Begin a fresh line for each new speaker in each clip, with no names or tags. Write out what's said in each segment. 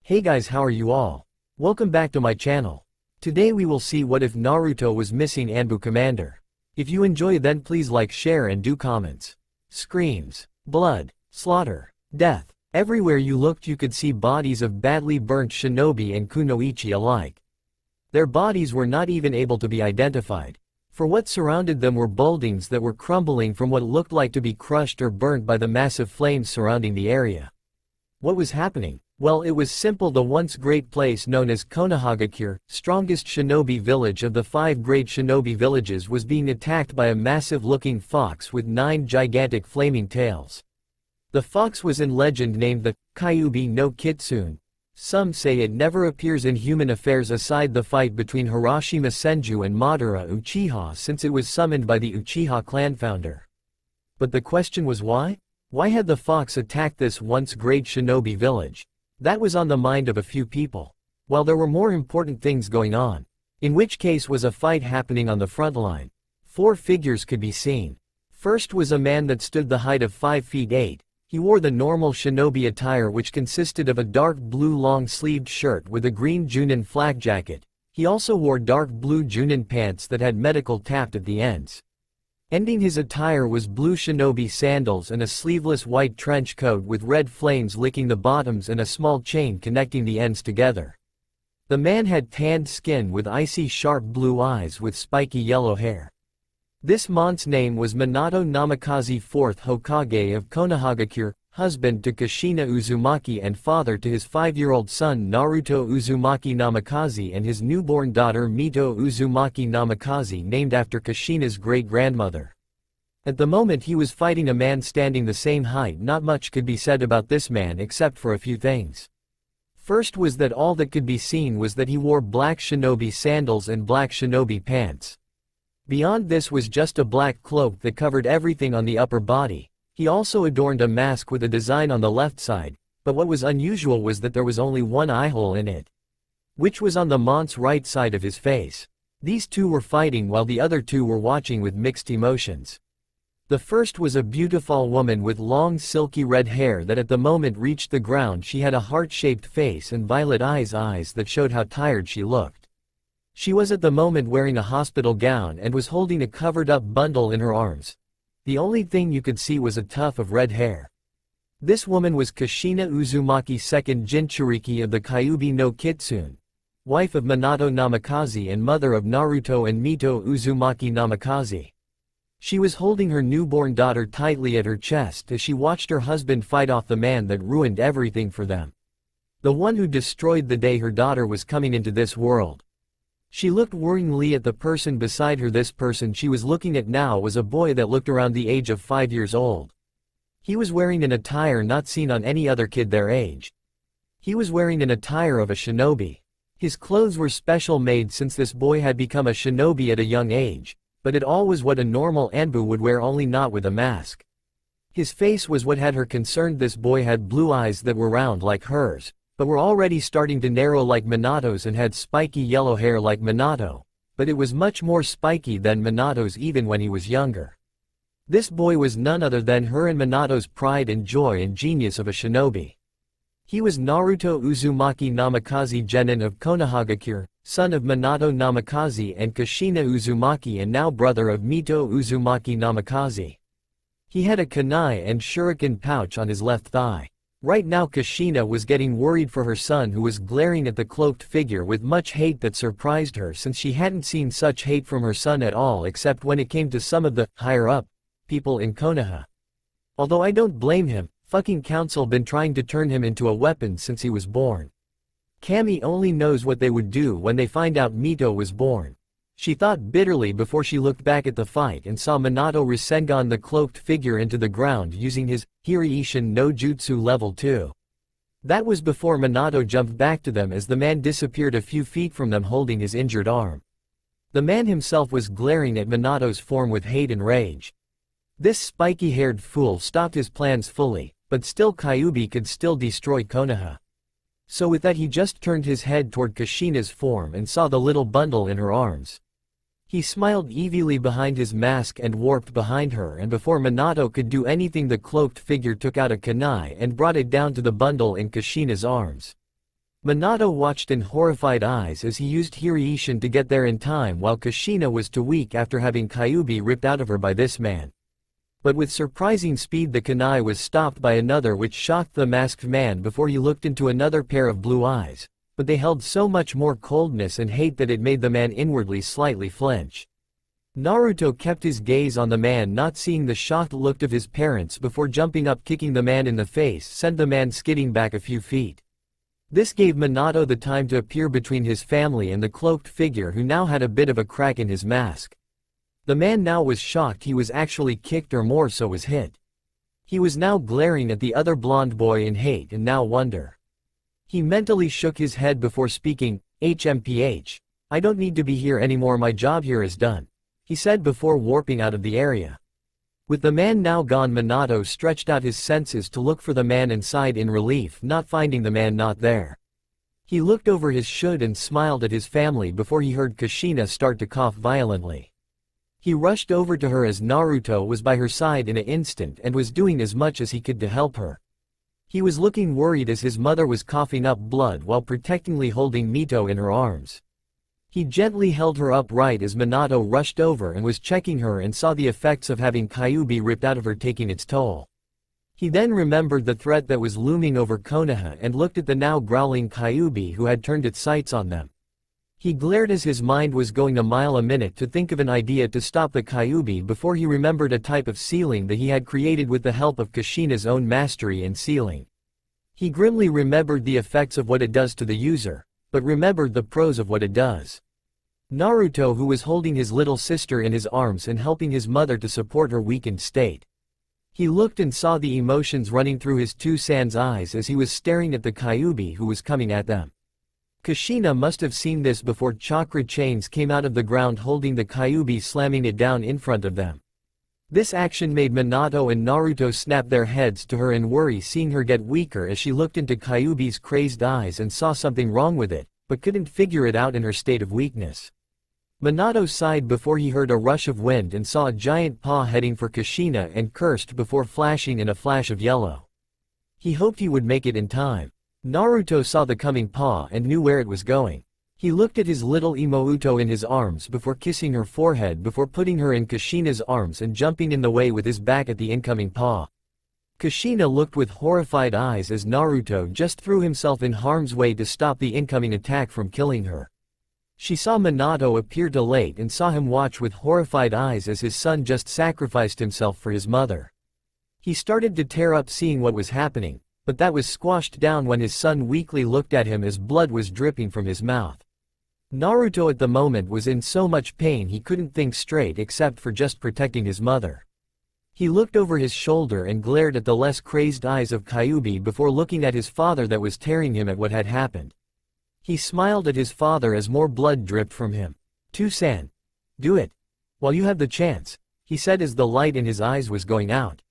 Hey guys, how are you all? Welcome back to my channel. Today we will see what if Naruto was missing ANBU commander. If you enjoy then please like, share and do comments. Screams, blood, slaughter, death. Everywhere you looked you could see bodies of badly burnt shinobi and kunoichi alike. Their bodies were not even able to be identified. For what surrounded them were buildings that were crumbling from what looked like to be crushed or burnt by the massive flames surrounding the area. What was happening? Well, it was simple. The once great place known as Konoha, strongest shinobi village of the 5 great shinobi villages, was being attacked by a massive-looking fox with 9 gigantic flaming tails. The fox was in legend named the Kyuubi no Kitsune. Some say it never appears in human affairs aside the fight between Hiroshima Senju and Madara Uchiha, since it was summoned by the Uchiha clan founder. But the question was why? Why had the fox attacked this once great shinobi village? That was on the mind of a few people. While there were more important things going on. In which case was a fight happening on the front line. 4 figures could be seen. First was a man that stood the height of 5 feet 8. He wore the normal shinobi attire, which consisted of a dark blue long-sleeved shirt with a green Junin flak jacket. He also wore dark blue Junin pants that had medical tapped at the ends. Ending his attire was blue shinobi sandals and a sleeveless white trench coat with red flames licking the bottoms and a small chain connecting the ends together. The man had tanned skin with icy sharp blue eyes with spiky yellow hair. This man's name was Minato Namikaze, 4th Hokage of Konoha, husband to Kushina Uzumaki and father to his 5-year-old son Naruto Uzumaki Namikaze and his newborn daughter Mito Uzumaki Namikaze, named after Kushina's great-grandmother. At the moment he was fighting a man standing the same height. Not much could be said about this man except for a few things. First was that all that could be seen was that he wore black shinobi sandals and black shinobi pants. Beyond this was just a black cloak that covered everything on the upper body. He also adorned a mask with a design on the left side, but what was unusual was that there was only one eye hole in it, which was on the mont's right side of his face. These two were fighting while the other two were watching with mixed emotions. The first was a beautiful woman with long silky red hair that at the moment reached the ground. She had a heart-shaped face and violet eyes that showed how tired she looked. She was at the moment wearing a hospital gown and was holding a covered-up bundle in her arms. The only thing you could see was a tuft of red hair. This woman was Kushina Uzumaki, 2nd Jinchuriki of the Kyuubi no Kitsune, wife of Minato Namikaze and mother of Naruto and Mito Uzumaki Namikaze. She was holding her newborn daughter tightly at her chest as she watched her husband fight off the man that ruined everything for them. The one who destroyed the day her daughter was coming into this world. She looked worryingly at the person beside her. This person she was looking at now was a boy that looked around the age of 5 years old. He was wearing an attire not seen on any other kid their age. He was wearing an attire of a shinobi. His clothes were special made since this boy had become a shinobi at a young age, but it all was what a normal ANBU would wear, only not with a mask. His face was what had her concerned. This boy had blue eyes that were round like hers, but were already starting to narrow like Minato's, and had spiky yellow hair like Minato, but it was much more spiky than Minato's even when he was younger. This boy was none other than her and Minato's pride and joy and genius of a shinobi. He was Naruto Uzumaki Namikaze, genin of Konoha, son of Minato Namikaze and Kushina Uzumaki, and now brother of Mito Uzumaki Namikaze. He had a kunai and shuriken pouch on his left thigh. Right now Kushina was getting worried for her son, who was glaring at the cloaked figure with much hate that surprised her, since she hadn't seen such hate from her son at all except when it came to some of the higher-up people in Konoha. Although I don't blame him, fucking council been trying to turn him into a weapon since he was born. Kami only knows what they would do when they find out Mito was born. She thought bitterly before she looked back at the fight and saw Minato Rasengan the cloaked figure into the ground using his Hiraishin no Jutsu level 2. That was before Minato jumped back to them as the man disappeared a few feet from them holding his injured arm. The man himself was glaring at Minato's form with hate and rage. This spiky-haired fool stopped his plans fully, but still Kyuubi could still destroy Konoha. So with that he just turned his head toward Kushina's form and saw the little bundle in her arms. He smiled evilly behind his mask and warped behind her, and before Minato could do anything the cloaked figure took out a kunai and brought it down to the bundle in Kushina's arms. Minato watched in horrified eyes as he used Hiraishin to get there in time while Kushina was too weak after having Kyuubi ripped out of her by this man. But with surprising speed the kunai was stopped by another which shocked the masked man before he looked into another pair of blue eyes, but they held so much more coldness and hate that it made the man inwardly slightly flinch. Naruto kept his gaze on the man, not seeing the shocked look of his parents before jumping up, kicking the man in the face, sent the man skidding back a few feet. This gave Minato the time to appear between his family and the cloaked figure who now had a bit of a crack in his mask. The man now was shocked he was actually kicked, or more so was hit. He was now glaring at the other blonde boy in hate and now wonder. He mentally shook his head before speaking. HMPH. I don't need to be here anymore, my job here is done, he said before warping out of the area. With the man now gone, Minato stretched out his senses to look for the man and sighed in relief, not finding the man not there. He looked over his shoulder and smiled at his family before he heard Kushina start to cough violently. He rushed over to her as Naruto was by her side in an instant and was doing as much as he could to help her. He was looking worried as his mother was coughing up blood while protectingly holding Mito in her arms. He gently held her upright as Minato rushed over and was checking her and saw the effects of having Kyuubi ripped out of her taking its toll. He then remembered the threat that was looming over Konoha and looked at the now growling Kyuubi who had turned its sights on them. He glared as his mind was going a mile a minute to think of an idea to stop the Kyuubi before he remembered a type of sealing that he had created with the help of Kushina's own mastery in sealing. He grimly remembered the effects of what it does to the user, but remembered the pros of what it does. Naruto, who was holding his little sister in his arms and helping his mother to support her weakened state. He looked and saw the emotions running through his two Sans eyes as he was staring at the Kyuubi who was coming at them. Kushina must have seen this before chakra chains came out of the ground holding the Kyuubi, slamming it down in front of them. This action made Minato and Naruto snap their heads to her in worry, seeing her get weaker as she looked into Kyuubi's crazed eyes and saw something wrong with it, but couldn't figure it out in her state of weakness. Minato sighed before he heard a rush of wind and saw a giant paw heading for Kushina and cursed before flashing in a flash of yellow. He hoped he would make it in time. Naruto saw the coming paw and knew where it was going. He looked at his little Imouto in his arms before kissing her forehead before putting her in Kushina's arms and jumping in the way with his back at the incoming paw. Kushina looked with horrified eyes as Naruto just threw himself in harm's way to stop the incoming attack from killing her. She saw Minato appear too late and saw him watch with horrified eyes as his son just sacrificed himself for his mother. He started to tear up seeing what was happening, but that was squashed down when his son weakly looked at him as blood was dripping from his mouth. Naruto at the moment was in so much pain he couldn't think straight except for just protecting his mother. He looked over his shoulder and glared at the less crazed eyes of Kyuubi before looking at his father that was tearing him at what had happened. He smiled at his father as more blood dripped from him. "To-san. Do it. While you have the chance," he said as the light in his eyes was going out.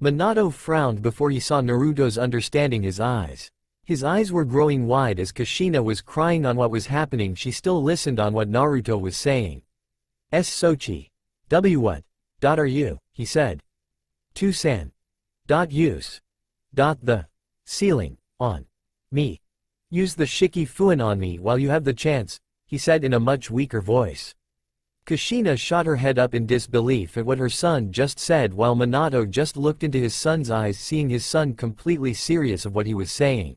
Minato frowned before he saw Naruto's understanding his eyes. His eyes were growing wide as Kushina was crying on what was happening. She still listened on what Naruto was saying. Sochi. What? Are you? He said. To-san. Use. The. Sealing. On. Me. Use the Shiki Fuin on me while you have the chance, he said in a much weaker voice. Kushina shot her head up in disbelief at what her son just said while Minato just looked into his son's eyes, seeing his son completely serious of what he was saying.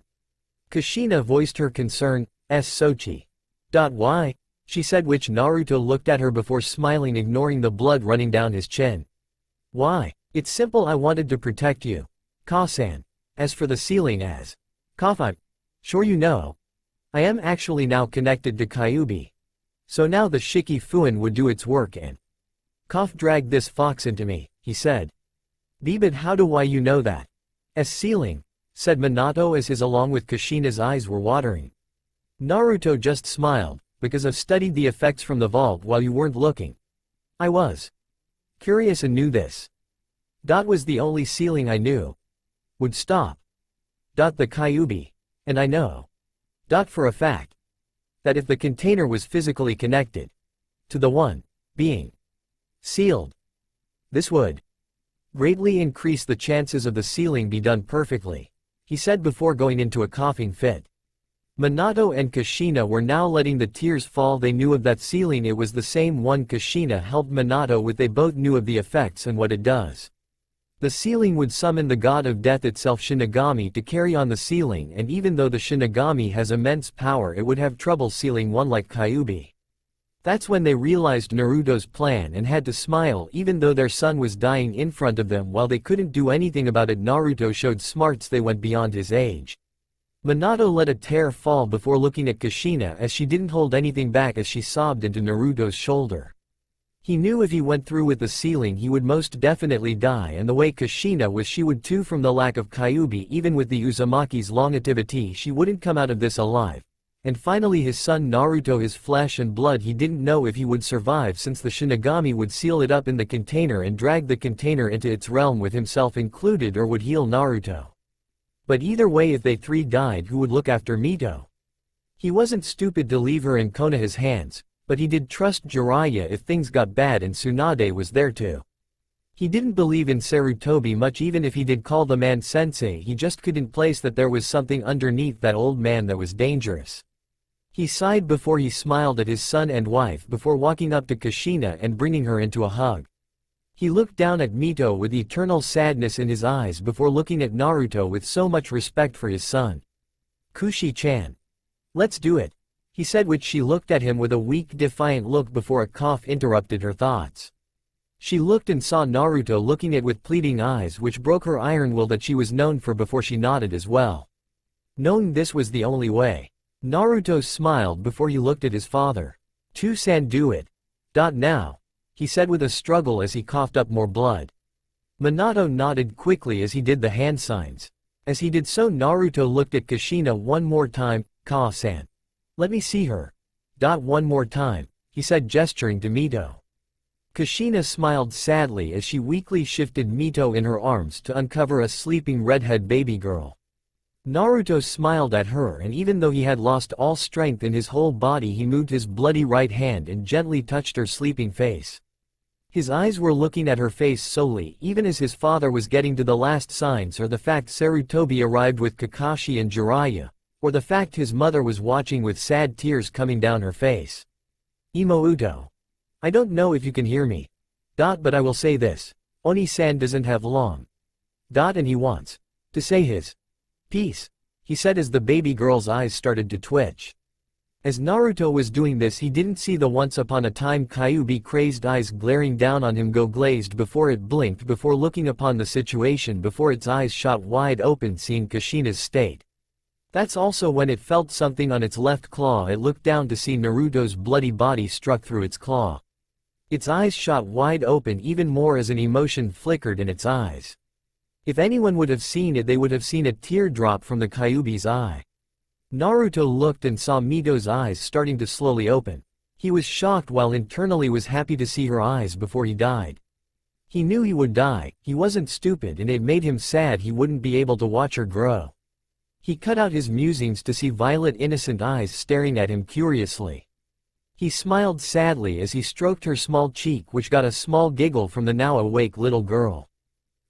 Kushina voiced her concern. Sochi. Why? She said, which Naruto looked at her before smiling, ignoring the blood running down his chin. Why? It's simple, I wanted to protect you. Ka-san. As for the sealing, as I'm sure you know, I am actually now connected to Kyuubi. So now the Shiki Fuin would do its work and drag this fox into me, he said. But how do why you know that? Sealing, said Minato as his along with Kushina's eyes were watering. Naruto just smiled, because I've studied the effects from the vault while you weren't looking. I was curious and knew this. Was the only sealing I knew would stop. The Kyuubi. And I know. For a fact. That if the container was physically connected to the one being sealed, this would greatly increase the chances of the sealing be done perfectly, he said before going into a coughing fit. Minato and Kushina were now letting the tears fall. They knew of that ceiling. It was the same one Kushina helped Minato with. They both knew of the effects and what it does. The ceiling would summon the god of death itself, Shinigami, to carry on the ceiling, and even though the Shinigami has immense power, it would have trouble sealing one like Kyuubi. That's when they realized Naruto's plan and had to smile even though their son was dying in front of them. While they couldn't do anything about it, Naruto showed smarts. They went beyond his age. Minato let a tear fall before looking at Kushina as she didn't hold anything back as she sobbed into Naruto's shoulder. He knew if he went through with the ceiling he would most definitely die, and the way Kushina was, she would too. From the lack of Kyuubi, even with the Uzumaki's longevity, she wouldn't come out of this alive. And finally his son Naruto, his flesh and blood, he didn't know if he would survive since the Shinigami would seal it up in the container and drag the container into its realm with himself included, or would heal Naruto. But either way, if they three died, who would look after Mito? He wasn't stupid to leave her in Konoha's hands, but he did trust Jiraiya if things got bad, and Tsunade was there too. He didn't believe in Sarutobi much. Even if he did call the man sensei, he just couldn't place that there was something underneath that old man that was dangerous. He sighed before he smiled at his son and wife before walking up to Kushina and bringing her into a hug. He looked down at Mito with eternal sadness in his eyes before looking at Naruto with so much respect for his son. "Kushi-chan. Let's do it," he said, which she looked at him with a weak, defiant look before a cough interrupted her thoughts. She looked and saw Naruto looking at with pleading eyes, which broke her iron will that she was known for before. She nodded as well. Knowing this was the only way, Naruto smiled before he looked at his father. "To-san, do it. Now," he said with a struggle as he coughed up more blood. Minato nodded quickly as he did the hand signs. As he did so, Naruto looked at Kushina one more time. "Ka-san. Let me see her. One more time," he said, gesturing to Mito. Kushina smiled sadly as she weakly shifted Mito in her arms to uncover a sleeping redhead baby girl. Naruto smiled at her, and even though he had lost all strength in his whole body, he moved his bloody right hand and gently touched her sleeping face. His eyes were looking at her face solely, even as his father was getting to the last signs, or the fact Sarutobi arrived with Kakashi and Jiraiya, or the fact his mother was watching with sad tears coming down her face. "Imouto. I don't know if you can hear me. But I will say this. Oni-san doesn't have long. And he wants to say his piece," he said as the baby girl's eyes started to twitch. As Naruto was doing this, he didn't see the once upon a time Kyuubi crazed eyes glaring down on him go glazed before it blinked before looking upon the situation before its eyes shot wide open seeing Kushina's state. That's also when it felt something on its left claw. It looked down to see Naruto's bloody body struck through its claw. Its eyes shot wide open even more as an emotion flickered in its eyes. If anyone would have seen it, they would have seen a tear drop from the Kyuubi's eye. Naruto looked and saw Mito's eyes starting to slowly open. He was shocked while internally was happy to see her eyes before he died. He knew he would die, he wasn't stupid, and it made him sad he wouldn't be able to watch her grow. He cut out his musings to see violet innocent eyes staring at him curiously. He smiled sadly as he stroked her small cheek, which got a small giggle from the now awake little girl.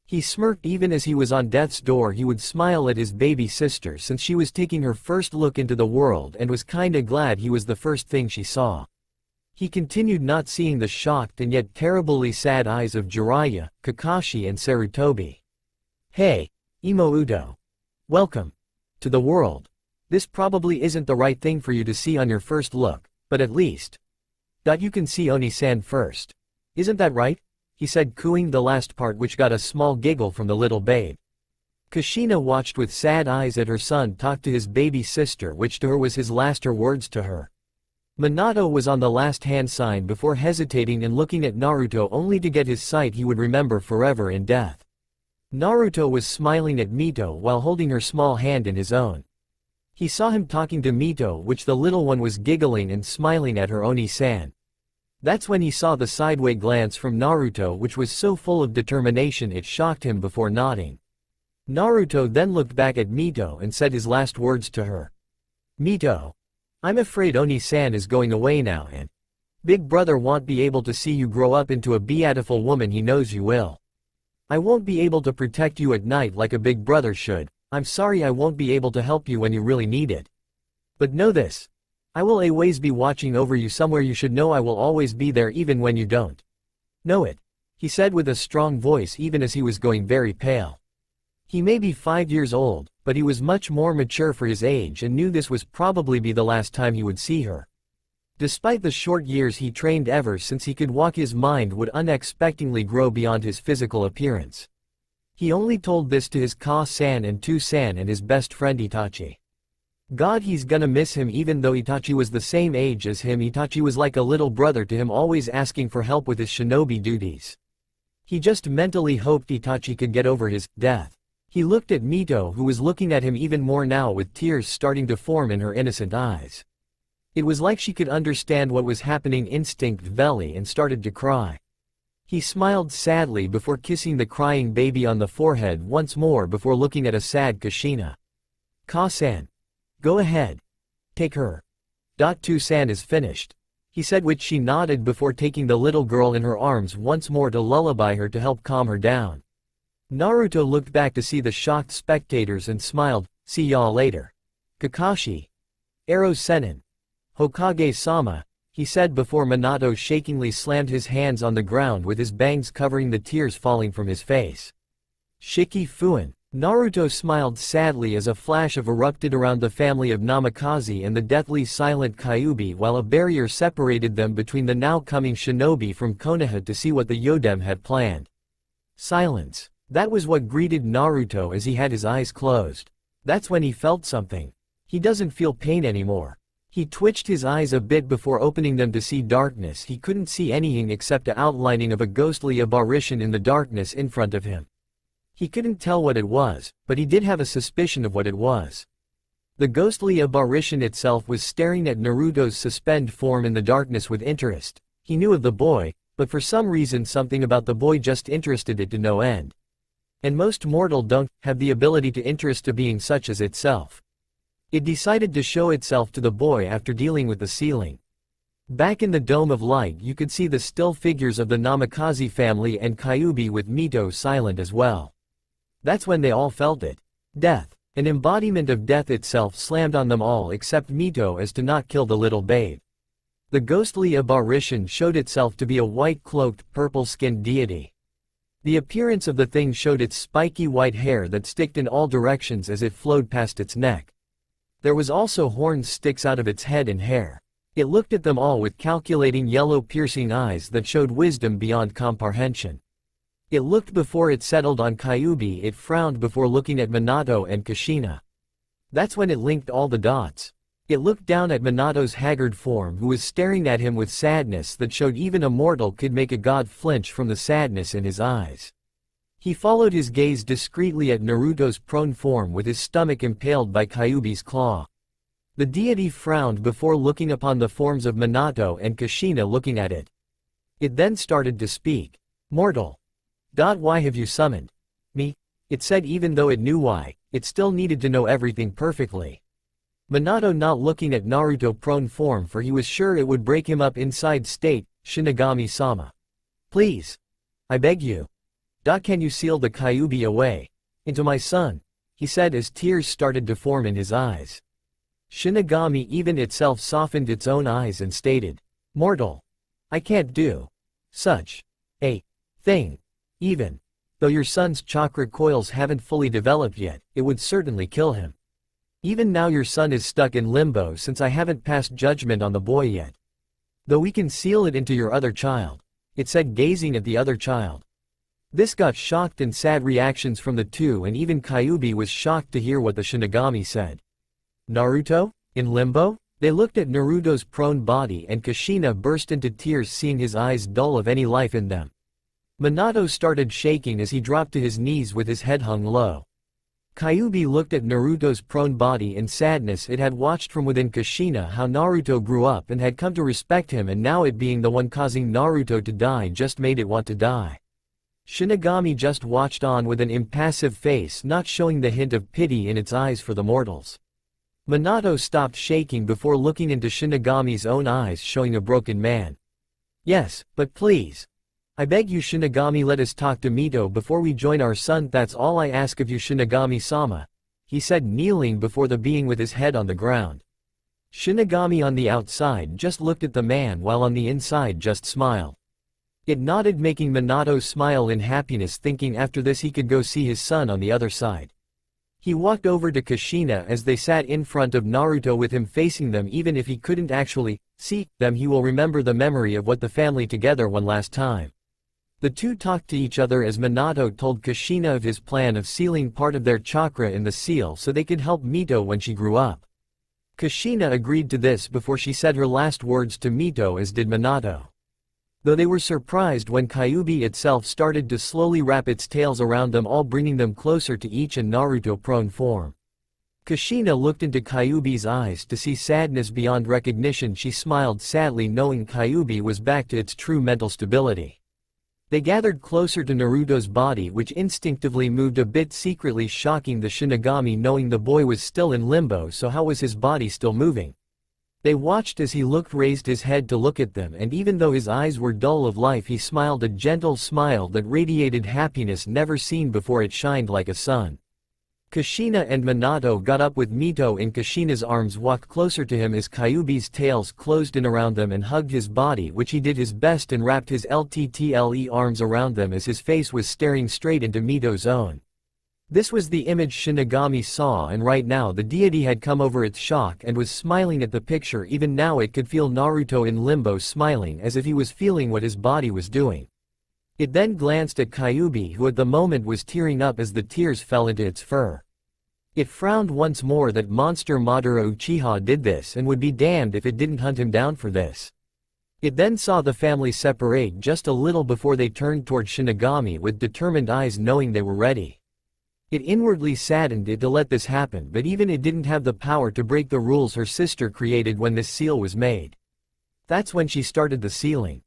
He smirked. Even as he was on death's door, he would smile at his baby sister since she was taking her first look into the world and was kinda glad he was the first thing she saw. He continued not seeing the shocked and yet terribly sad eyes of Jiraiya, Kakashi and Sarutobi. "Hey, Imouto. Welcome to the world. This probably isn't the right thing for you to see on your first look, but at least you can see Oni-san first. Isn't that right?" he said, cooing the last part, which got a small giggle from the little babe. Kushina watched with sad eyes at her son talk to his baby sister, which to her was his last words to her. Minato was on the last hand sign before hesitating and looking at Naruto only to get his sight he would remember forever in death. Naruto was smiling at Mito while holding her small hand in his own. He saw him talking to Mito, which the little one was giggling and smiling at her Oni-san. That's when he saw the sideway glance from Naruto, which was so full of determination it shocked him before nodding. Naruto then looked back at Mito and said his last words to her. "Mito. I'm afraid Oni-san is going away now, and Big Brother won't be able to see you grow up into a beautiful woman. He knows you will. I won't be able to protect you at night like a big brother should. I'm sorry I won't be able to help you when you really need it. But know this. I will always be watching over you. Somewhere you should know I will always be there even when you don't know it, he said with a strong voice even as he was going very pale. He may be 5 years old, but he was much more mature for his age and knew this was probably be the last time he would see her. Despite the short years he trained ever since he could walk, his mind would unexpectedly grow beyond his physical appearance. He only told this to his Ka-san and Tu-san and his best friend Itachi. God, he's gonna miss him. Even though Itachi was the same age as him, Itachi was like a little brother to him, always asking for help with his shinobi duties. He just mentally hoped Itachi could get over his death. He looked at Mito, who was looking at him even more now with tears starting to form in her innocent eyes. It was like she could understand what was happening instinctively and started to cry. He smiled sadly before kissing the crying baby on the forehead once more before looking at a sad Kushina. Ka-san. Go ahead. Take her. Tu-san is finished, he said, which she nodded before taking the little girl in her arms once more to lullaby her to help calm her down. Naruto looked back to see the shocked spectators and smiled. See y'all later. Kakashi. Ero Sennin. Hokage-sama, he said before Minato shakingly slammed his hands on the ground with his bangs covering the tears falling from his face. Shiki Fuin. Naruto smiled sadly as a flash of erupted around the family of Namikaze and the deathly silent Kyuubi, while a barrier separated them between the now coming shinobi from Konoha to see what the Yodem had planned. Silence. That was what greeted Naruto as he had his eyes closed. That's when he felt something. He doesn't feel pain anymore. He twitched his eyes a bit before opening them to see darkness. He couldn't see anything except the outlining of a ghostly apparition in the darkness in front of him. He couldn't tell what it was, but he did have a suspicion of what it was. The ghostly apparition itself was staring at Naruto's suspended form in the darkness with interest. He knew of the boy, but for some reason something about the boy just interested it to no end. And most mortal don't have the ability to interest a being such as itself. It decided to show itself to the boy after dealing with the ceiling. Back in the Dome of Light you could see the still figures of the Namikaze family and Kyuubi with Mito silent as well. That's when they all felt it. Death. An embodiment of death itself slammed on them all except Mito as to not kill the little babe. The ghostly apparition showed itself to be a white-cloaked, purple-skinned deity. The appearance of the thing showed its spiky white hair that sticked in all directions as it flowed past its neck. There was also horns sticks out of its head and hair. It looked at them all with calculating yellow piercing eyes that showed wisdom beyond comprehension. It looked before it settled on Kyuubi. It frowned before looking at Minato and Kushina. That's when it linked all the dots. It looked down at Minato's haggard form, who was staring at him with sadness that showed even a mortal could make a god flinch from the sadness in his eyes. He followed his gaze discreetly at Naruto's prone form with his stomach impaled by Kyuubi's claw. The deity frowned before looking upon the forms of Minato and Kushina looking at it. It then started to speak. Mortal. Why have you summoned me? It said, even though it knew why, it still needed to know everything perfectly. Minato not looking at Naruto prone form for he was sure it would break him up inside state. Shinigami-sama. Please. I beg you. Can you seal the Kyuubi away? Into my son, he said as tears started to form in his eyes. Shinigami even itself softened its own eyes and stated. Mortal. I can't do such a thing. Even though your son's chakra coils haven't fully developed yet, it would certainly kill him. Even now your son is stuck in limbo since I haven't passed judgment on the boy yet. Though we can seal it into your other child, it said gazing at the other child. This got shocked and sad reactions from the two, and even Kyuubi was shocked to hear what the Shinigami said. Naruto? In limbo? They looked at Naruto's prone body and Kushina burst into tears seeing his eyes dull of any life in them. Minato started shaking as he dropped to his knees with his head hung low. Kyuubi looked at Naruto's prone body in sadness. It had watched from within Kushina how Naruto grew up and had come to respect him, and now it being the one causing Naruto to die just made it want to die. Shinigami just watched on with an impassive face, not showing the hint of pity in its eyes for the mortals. Minato stopped shaking before looking into Shinigami's own eyes, showing a broken man. Yes, but please. I beg you, Shinigami, let us talk to Mito before we join our son. That's all I ask of you, Shinigami-sama, he said, kneeling before the being with his head on the ground. Shinigami on the outside just looked at the man while on the inside just smiled. It nodded, making Minato smile in happiness, thinking after this he could go see his son on the other side. He walked over to Kushina as they sat in front of Naruto with him facing them. Even if he couldn't actually see them, he will remember the memory of what the family together one last time. The two talked to each other as Minato told Kushina of his plan of sealing part of their chakra in the seal so they could help Mito when she grew up. Kushina agreed to this before she said her last words to Mito, as did Minato. Though they were surprised when Kyuubi itself started to slowly wrap its tails around them all, bringing them closer to each in Naruto-prone form. Kushina looked into Kyuubi's eyes to see sadness beyond recognition. She smiled sadly, knowing Kyuubi was back to its true mental stability. They gathered closer to Naruto's body, which instinctively moved a bit, secretly shocking the Shinigami, knowing the boy was still in limbo. So how was his body still moving? They watched as he raised his head to look at them, and even though his eyes were dull of life, he smiled a gentle smile that radiated happiness never seen before. It shined like a sun. Kushina and Minato got up with Mito in Kushina's arms, walked closer to him as Kyuubi's tails closed in around them and hugged his body, which he did his best, and wrapped his LTTLE arms around them as his face was staring straight into Mito's own. This was the image Shinigami saw, and right now the deity had come over its shock and was smiling at the picture. Even now it could feel Naruto in limbo, smiling as if he was feeling what his body was doing. It then glanced at Kyuubi, who at the moment was tearing up as the tears fell into its fur. It frowned once more that monster Madara Uchiha did this, and would be damned if it didn't hunt him down for this. It then saw the family separate just a little before they turned toward Shinigami with determined eyes, knowing they were ready. It inwardly saddened it to let this happen, but even it didn't have the power to break the rules her sister created when this seal was made. That's when she started the sealing.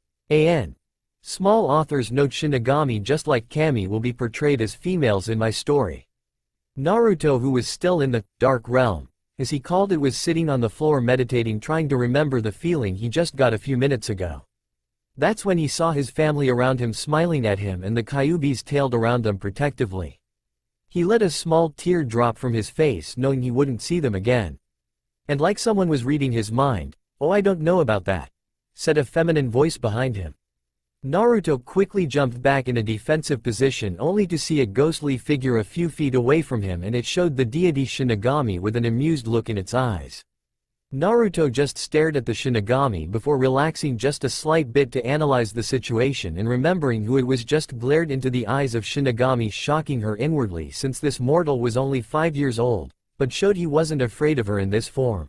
Small authors note Shinigami, just like Kami, will be portrayed as females in my story. Naruto, who was still in the dark realm, as he called it, was sitting on the floor meditating, trying to remember the feeling he just got a few minutes ago. That's when he saw his family around him smiling at him and the Kyuubis tailed around them protectively. He let a small tear drop from his face, knowing he wouldn't see them again. And like someone was reading his mind, "Oh, I don't know about that," said a feminine voice behind him. Naruto quickly jumped back in a defensive position, only to see a ghostly figure a few feet away from him, and it showed the deity Shinigami with an amused look in its eyes. Naruto just stared at the Shinigami before relaxing just a slight bit to analyze the situation and remembering who it was. Just glared into the eyes of Shinigami, shocking her inwardly, since this mortal was only 5 years old, but showed he wasn't afraid of her in this form.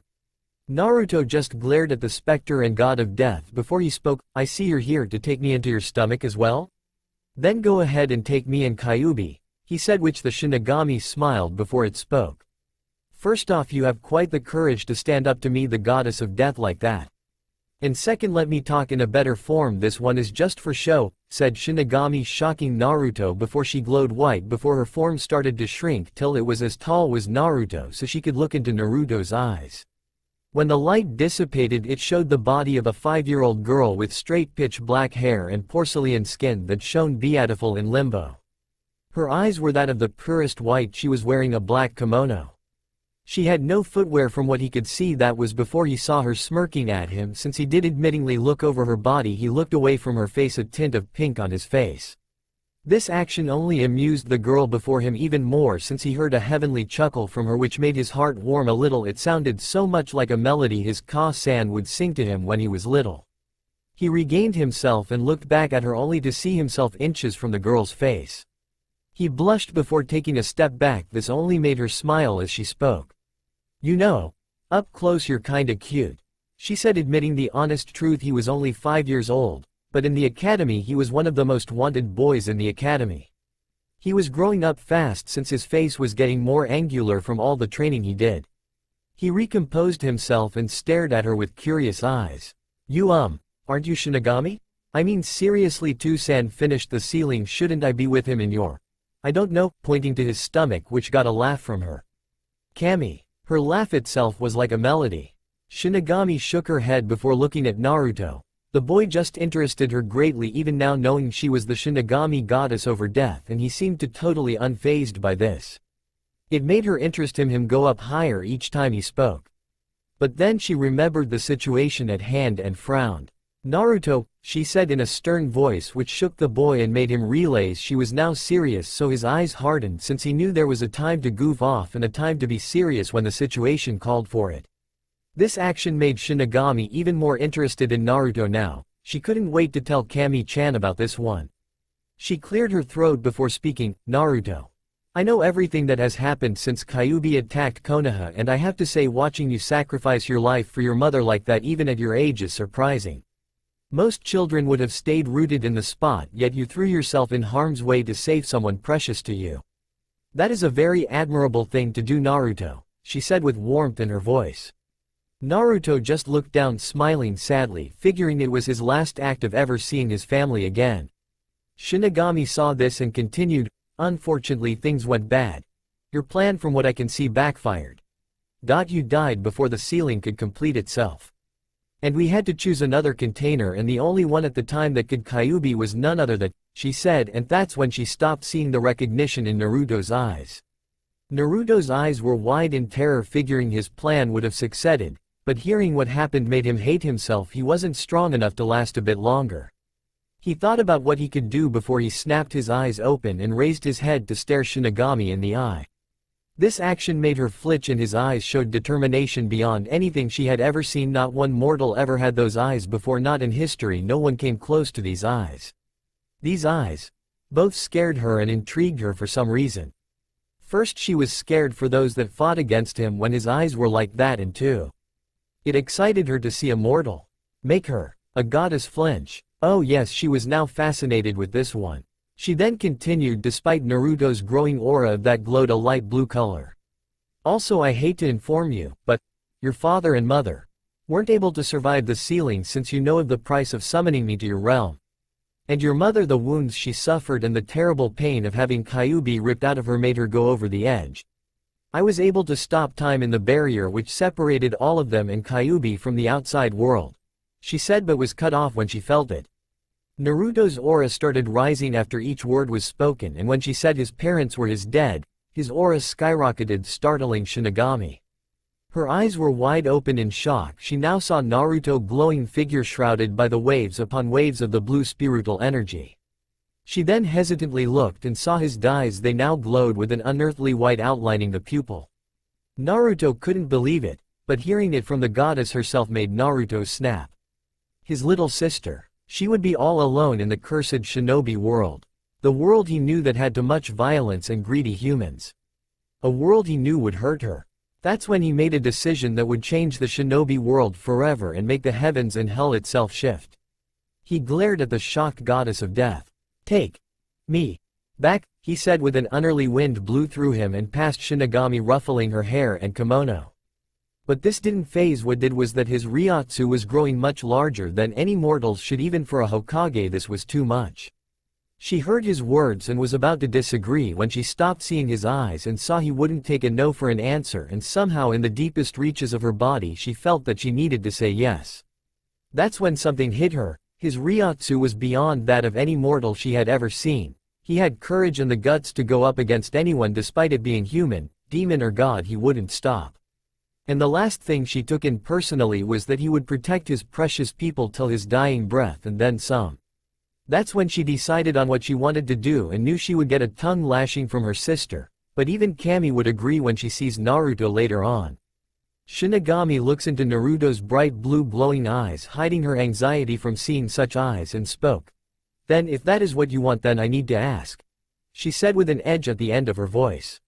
Naruto just glared at the specter and god of death before he spoke. "I see you're here to take me into your stomach as well? Then go ahead and take me and Kyuubi," he said, which the Shinigami smiled before it spoke. "First off, you have quite the courage to stand up to me, the goddess of death, like that. And second, let me talk in a better form. This one is just for show," said Shinigami, shocking Naruto before she glowed white before her form started to shrink till it was as tall as Naruto so she could look into Naruto's eyes. When the light dissipated, it showed the body of a 5-year-old girl with straight pitch black hair and porcelain skin that shone beautiful in limbo. Her eyes were that of the purest white. She was wearing a black kimono. She had no footwear from what he could see. That was before he saw her smirking at him. Since he did admittingly look over her body, he looked away from her face, a tint of pink on his face. This action only amused the girl before him even more, since he heard a heavenly chuckle from her which made his heart warm a little. It sounded so much like a melody his Ka-san would sing to him when he was little. He regained himself and looked back at her, only to see himself inches from the girl's face. He blushed before taking a step back. This only made her smile as she spoke. "You know, up close you're kinda cute," she said, admitting the honest truth. He was only 5 years old. But in the academy he was one of the most wanted boys in the academy. He was growing up fast since his face was getting more angular from all the training he did. He recomposed himself and stared at her with curious eyes. "You aren't you Shinigami? I mean seriously, Two-san finished the sealing. Shouldn't I be with him in your, I don't know," pointing to his stomach, which got a laugh from her. "Kami." Her laugh itself was like a melody. Shinigami shook her head before looking at Naruto. The boy just interested her greatly, even now knowing she was the Shinigami goddess over death, and he seemed to totally unfazed by this. It made her interest him go up higher each time he spoke. But then she remembered the situation at hand and frowned. "Naruto," she said in a stern voice which shook the boy and made him realize she was now serious, so his eyes hardened since he knew there was a time to goof off and a time to be serious when the situation called for it. This action made Shinigami even more interested in Naruto now. She couldn't wait to tell Kami-chan about this one. She cleared her throat before speaking. "Naruto, I know everything that has happened since Kyuubi attacked Konoha, and I have to say watching you sacrifice your life for your mother like that even at your age is surprising. Most children would have stayed rooted in the spot, yet you threw yourself in harm's way to save someone precious to you. That is a very admirable thing to do, Naruto," she said with warmth in her voice. Naruto just looked down, smiling sadly, figuring it was his last act of ever seeing his family again. Shinigami saw this and continued, "Unfortunately things went bad. Your plan from what I can see backfired. You died before the ceiling could complete itself. And we had to choose another container, and the only one at the time that could Kyuubi was none other than," she said, and that's when she stopped seeing the recognition in Naruto's eyes. Naruto's eyes were wide in terror, figuring his plan would have succeeded, but hearing what happened made him hate himself. He wasn't strong enough to last a bit longer. He thought about what he could do before he snapped his eyes open and raised his head to stare Shinigami in the eye. This action made her flinch, and his eyes showed determination beyond anything she had ever seen. Not one mortal ever had those eyes before, not in history. No one came close to these eyes. These eyes both scared her and intrigued her for some reason. First, she was scared for those that fought against him when his eyes were like that, and two, it excited her to see a mortal make her, a goddess, flinch. Oh yes, she was now fascinated with this one. She then continued, despite Naruto's growing aura that glowed a light blue color. "Also, I hate to inform you, but your father and mother weren't able to survive the ceiling, since you know of the price of summoning me to your realm. And your mother, the wounds she suffered and the terrible pain of having Kyuubi ripped out of her made her go over the edge. I was able to stop time in the barrier which separated all of them and Kyuubi from the outside world," she said, but was cut off when she felt it. Naruto's aura started rising after each word was spoken, and when she said his parents were dead, his aura skyrocketed, startling Shinigami. Her eyes were wide open in shock. She now saw Naruto glowing figure shrouded by the waves upon waves of the blue spiritual energy. She then hesitantly looked and saw his eyes. They now glowed with an unearthly white outlining the pupil. Naruto couldn't believe it, but hearing it from the goddess herself made Naruto snap. His little sister. She would be all alone in the cursed shinobi world. The world he knew that had too much violence and greedy humans. A world he knew would hurt her. That's when he made a decision that would change the shinobi world forever and make the heavens and hell itself shift. He glared at the shocked goddess of death. "Take me back," he said, with an unearthly wind blew through him and past Shinigami, ruffling her hair and kimono. But this didn't faze. What did was that his Ryotsu was growing much larger than any mortals should. Even for a Hokage this was too much. She heard his words and was about to disagree when she stopped, seeing his eyes, and saw he wouldn't take a no for an answer, and somehow in the deepest reaches of her body she felt that she needed to say yes. That's when something hit her. His Ryotsu was beyond that of any mortal she had ever seen. He had courage and the guts to go up against anyone, despite it being human, demon or god. He wouldn't stop. And the last thing she took in personally was that he would protect his precious people till his dying breath, and then some. That's when she decided on what she wanted to do and knew she would get a tongue lashing from her sister, but even Kami would agree when she sees Naruto later on. Shinigami looks into Naruto's bright blue glowing eyes, hiding her anxiety from seeing such eyes, and spoke. "Then if that is what you want, then I need to ask," she said with an edge at the end of her voice.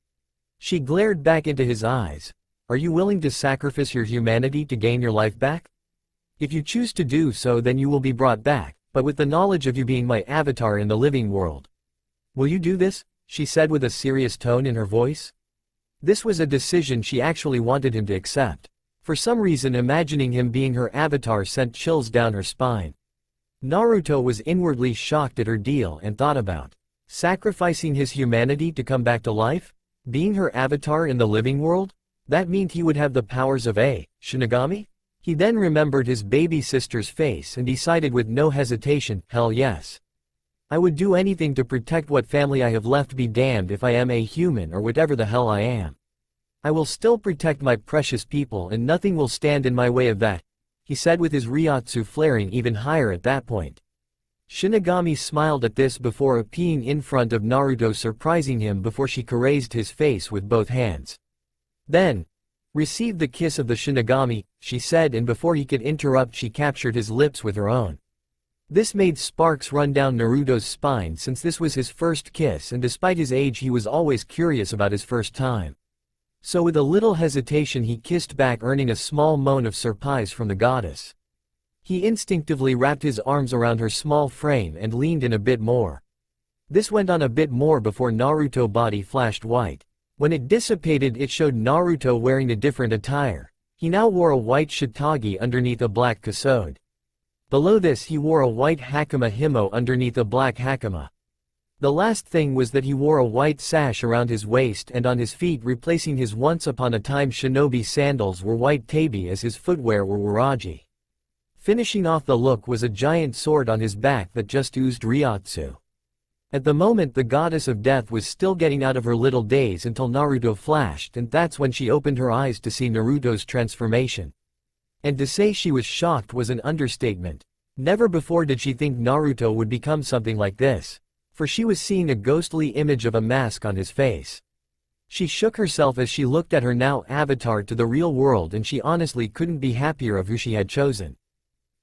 She glared back into his eyes. "Are you willing to sacrifice your humanity to gain your life back? If you choose to do so, then you will be brought back, but with the knowledge of you being my avatar in the living world. Will you do this?" she said with a serious tone in her voice. This was a decision she actually wanted him to accept. For some reason, imagining him being her avatar sent chills down her spine. Naruto was inwardly shocked at her deal and thought about sacrificing his humanity to come back to life? Being her avatar in the living world? That meant he would have the powers of a Shinigami? He then remembered his baby sister's face and decided with no hesitation, hell yes. I would do anything to protect what family I have left, be damned if I am a human or whatever the hell I am. I will still protect my precious people and nothing will stand in my way of that, he said with his Ryotsu flaring even higher at that point. Shinigami smiled at this before appearing in front of Naruto, surprising him before she caressed his face with both hands. Then, receive the kiss of the Shinigami, she said, and before he could interrupt she captured his lips with her own. This made sparks run down Naruto's spine since this was his first kiss, and despite his age he was always curious about his first time. So with a little hesitation he kissed back, earning a small moan of surprise from the goddess. He instinctively wrapped his arms around her small frame and leaned in a bit more. This went on a bit more before Naruto's body flashed white. When it dissipated it showed Naruto wearing a different attire. He now wore a white shitage underneath a black kasode. Below this he wore a white hakama himo underneath a black hakama. The last thing was that he wore a white sash around his waist and on his feet, replacing his once upon a time shinobi sandals were white tabi as his footwear were waraji. Finishing off the look was a giant sword on his back that just oozed Ryotsu. At the moment the goddess of death was still getting out of her little daze until Naruto flashed, and that's when she opened her eyes to see Naruto's transformation. And to say she was shocked was an understatement. Never before did she think Naruto would become something like this. For she was seeing a ghostly image of a mask on his face. She shook herself as she looked at her now avatar to the real world, and she honestly couldn't be happier of who she had chosen.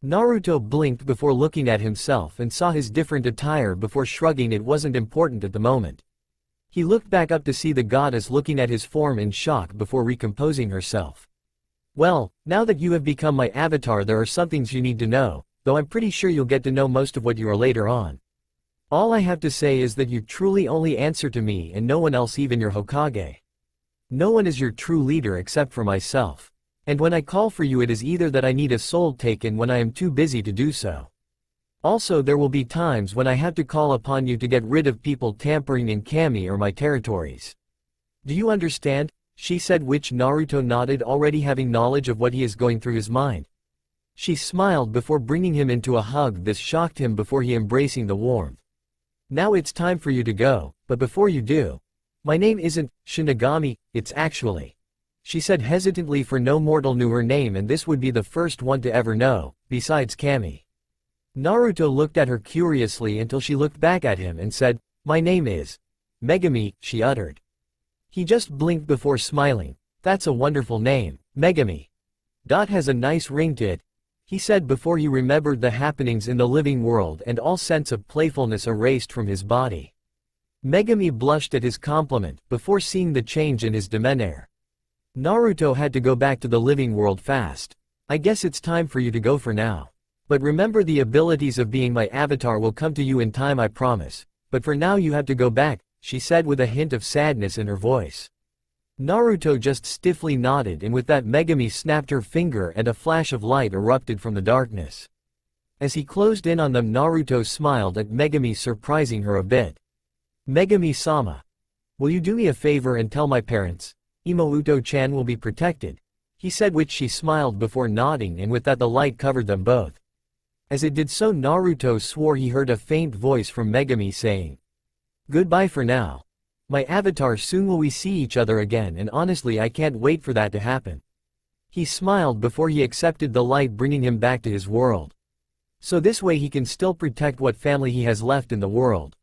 Naruto blinked before looking at himself and saw his different attire before shrugging. It wasn't important at the moment. He looked back up to see the goddess looking at his form in shock before recomposing herself. Well, now that you have become my avatar there are some things you need to know, though I'm pretty sure you'll get to know most of what you are later on. All I have to say is that you truly only answer to me and no one else, even your Hokage. No one is your true leader except for myself. And when I call for you it is either that I need a soul taken when I am too busy to do so. Also there will be times when I have to call upon you to get rid of people tampering in Kami or my territories. Do you understand? She said, which Naruto nodded, already having knowledge of what he is going through his mind. She smiled before bringing him into a hug. This shocked him before he embracing the warmth. Now it's time for you to go, but before you do. My name isn't Shinigami, it's actually. She said hesitantly, for no mortal knew her name and this would be the first one to ever know, besides Kami. Naruto looked at her curiously until she looked back at him and said, my name is Megami, she uttered. He just blinked before smiling. That's a wonderful name, Megami. Has a nice ring to it, he said before he remembered the happenings in the living world and all sense of playfulness erased from his body. Megami blushed at his compliment before seeing the change in his demeanor. Naruto had to go back to the living world fast. I guess it's time for you to go for now. But remember, the abilities of being my avatar will come to you in time, I promise. But for now you have to go back, she said with a hint of sadness in her voice. Naruto just stiffly nodded, and with that Megami snapped her finger and a flash of light erupted from the darkness. As he closed in on them, Naruto smiled at Megami, surprising her a bit. Megami-sama. Will you do me a favor and tell my parents? Imouto-chan will be protected, he said, which she smiled before nodding, and with that the light covered them both. As it did so, Naruto swore he heard a faint voice from Megami saying, goodbye for now. My avatar, soon will we see each other again, and honestly I can't wait for that to happen. He smiled before he accepted the light, bringing him back to his world. So this way he can still protect what family he has left in the world.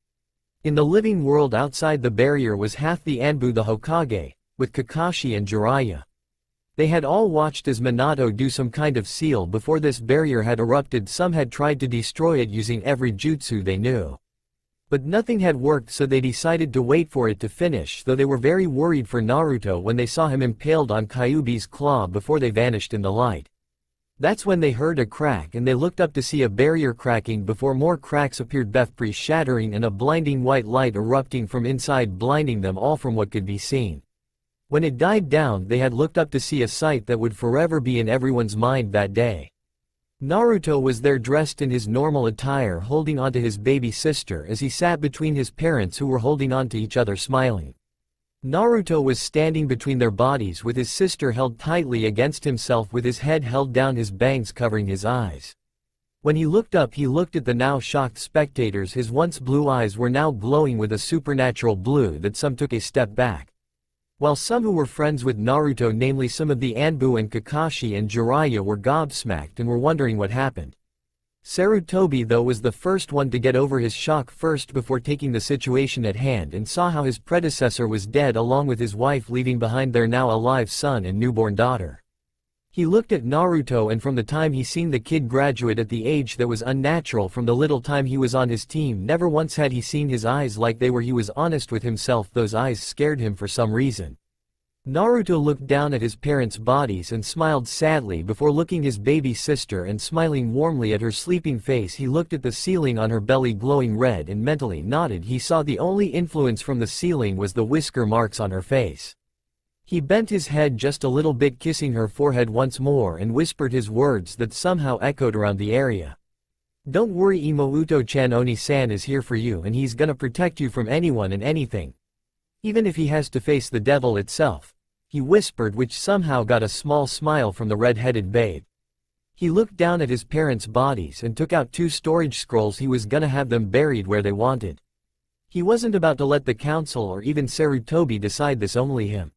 In the living world outside the barrier was half the ANBU, the Hokage, with Kakashi and Jiraiya. They had all watched as Minato do some kind of seal before this barrier had erupted. Some had tried to destroy it using every jutsu they knew. But nothing had worked, so they decided to wait for it to finish, though they were very worried for Naruto when they saw him impaled on Kyuubi's claw before they vanished in the light. That's when they heard a crack and they looked up to see a barrier cracking before more cracks appeared, Befpri shattering and a blinding white light erupting from inside, blinding them all from what could be seen. When it died down, they had looked up to see a sight that would forever be in everyone's mind that day. Naruto was there dressed in his normal attire, holding onto his baby sister as he sat between his parents who were holding on to each other smiling. Naruto was standing between their bodies with his sister held tightly against himself with his head held down, his bangs covering his eyes. When he looked up, he looked at the now shocked spectators. His once blue eyes were now glowing with a supernatural blue that some took a step back. While some who were friends with Naruto, namely some of the ANBU and Kakashi and Jiraiya, were gobsmacked and were wondering what happened. Sarutobi though was the first one to get over his shock first before taking the situation at hand and saw how his predecessor was dead along with his wife, leaving behind their now alive son and newborn daughter. He looked at Naruto, and from the time he seen the kid graduate at the age that was unnatural from the little time he was on his team, never once had he seen his eyes like they were. He was honest with himself, those eyes scared him for some reason. Naruto looked down at his parents' bodies and smiled sadly before looking his baby sister and smiling warmly at her sleeping face. He looked at the ceiling on her belly glowing red and mentally nodded. He saw the only influence from the ceiling was the whisker marks on her face. He bent his head just a little bit, kissing her forehead once more, and whispered his words that somehow echoed around the area. "Don't worry, Imouto-chan, Oni-san is here for you and he's gonna protect you from anyone and anything. Even if he has to face the devil itself," he whispered, which somehow got a small smile from the red-headed babe. He looked down at his parents' bodies and took out 2 storage scrolls. He was gonna have them buried where they wanted. He wasn't about to let the council or even Sarutobi decide this, only him.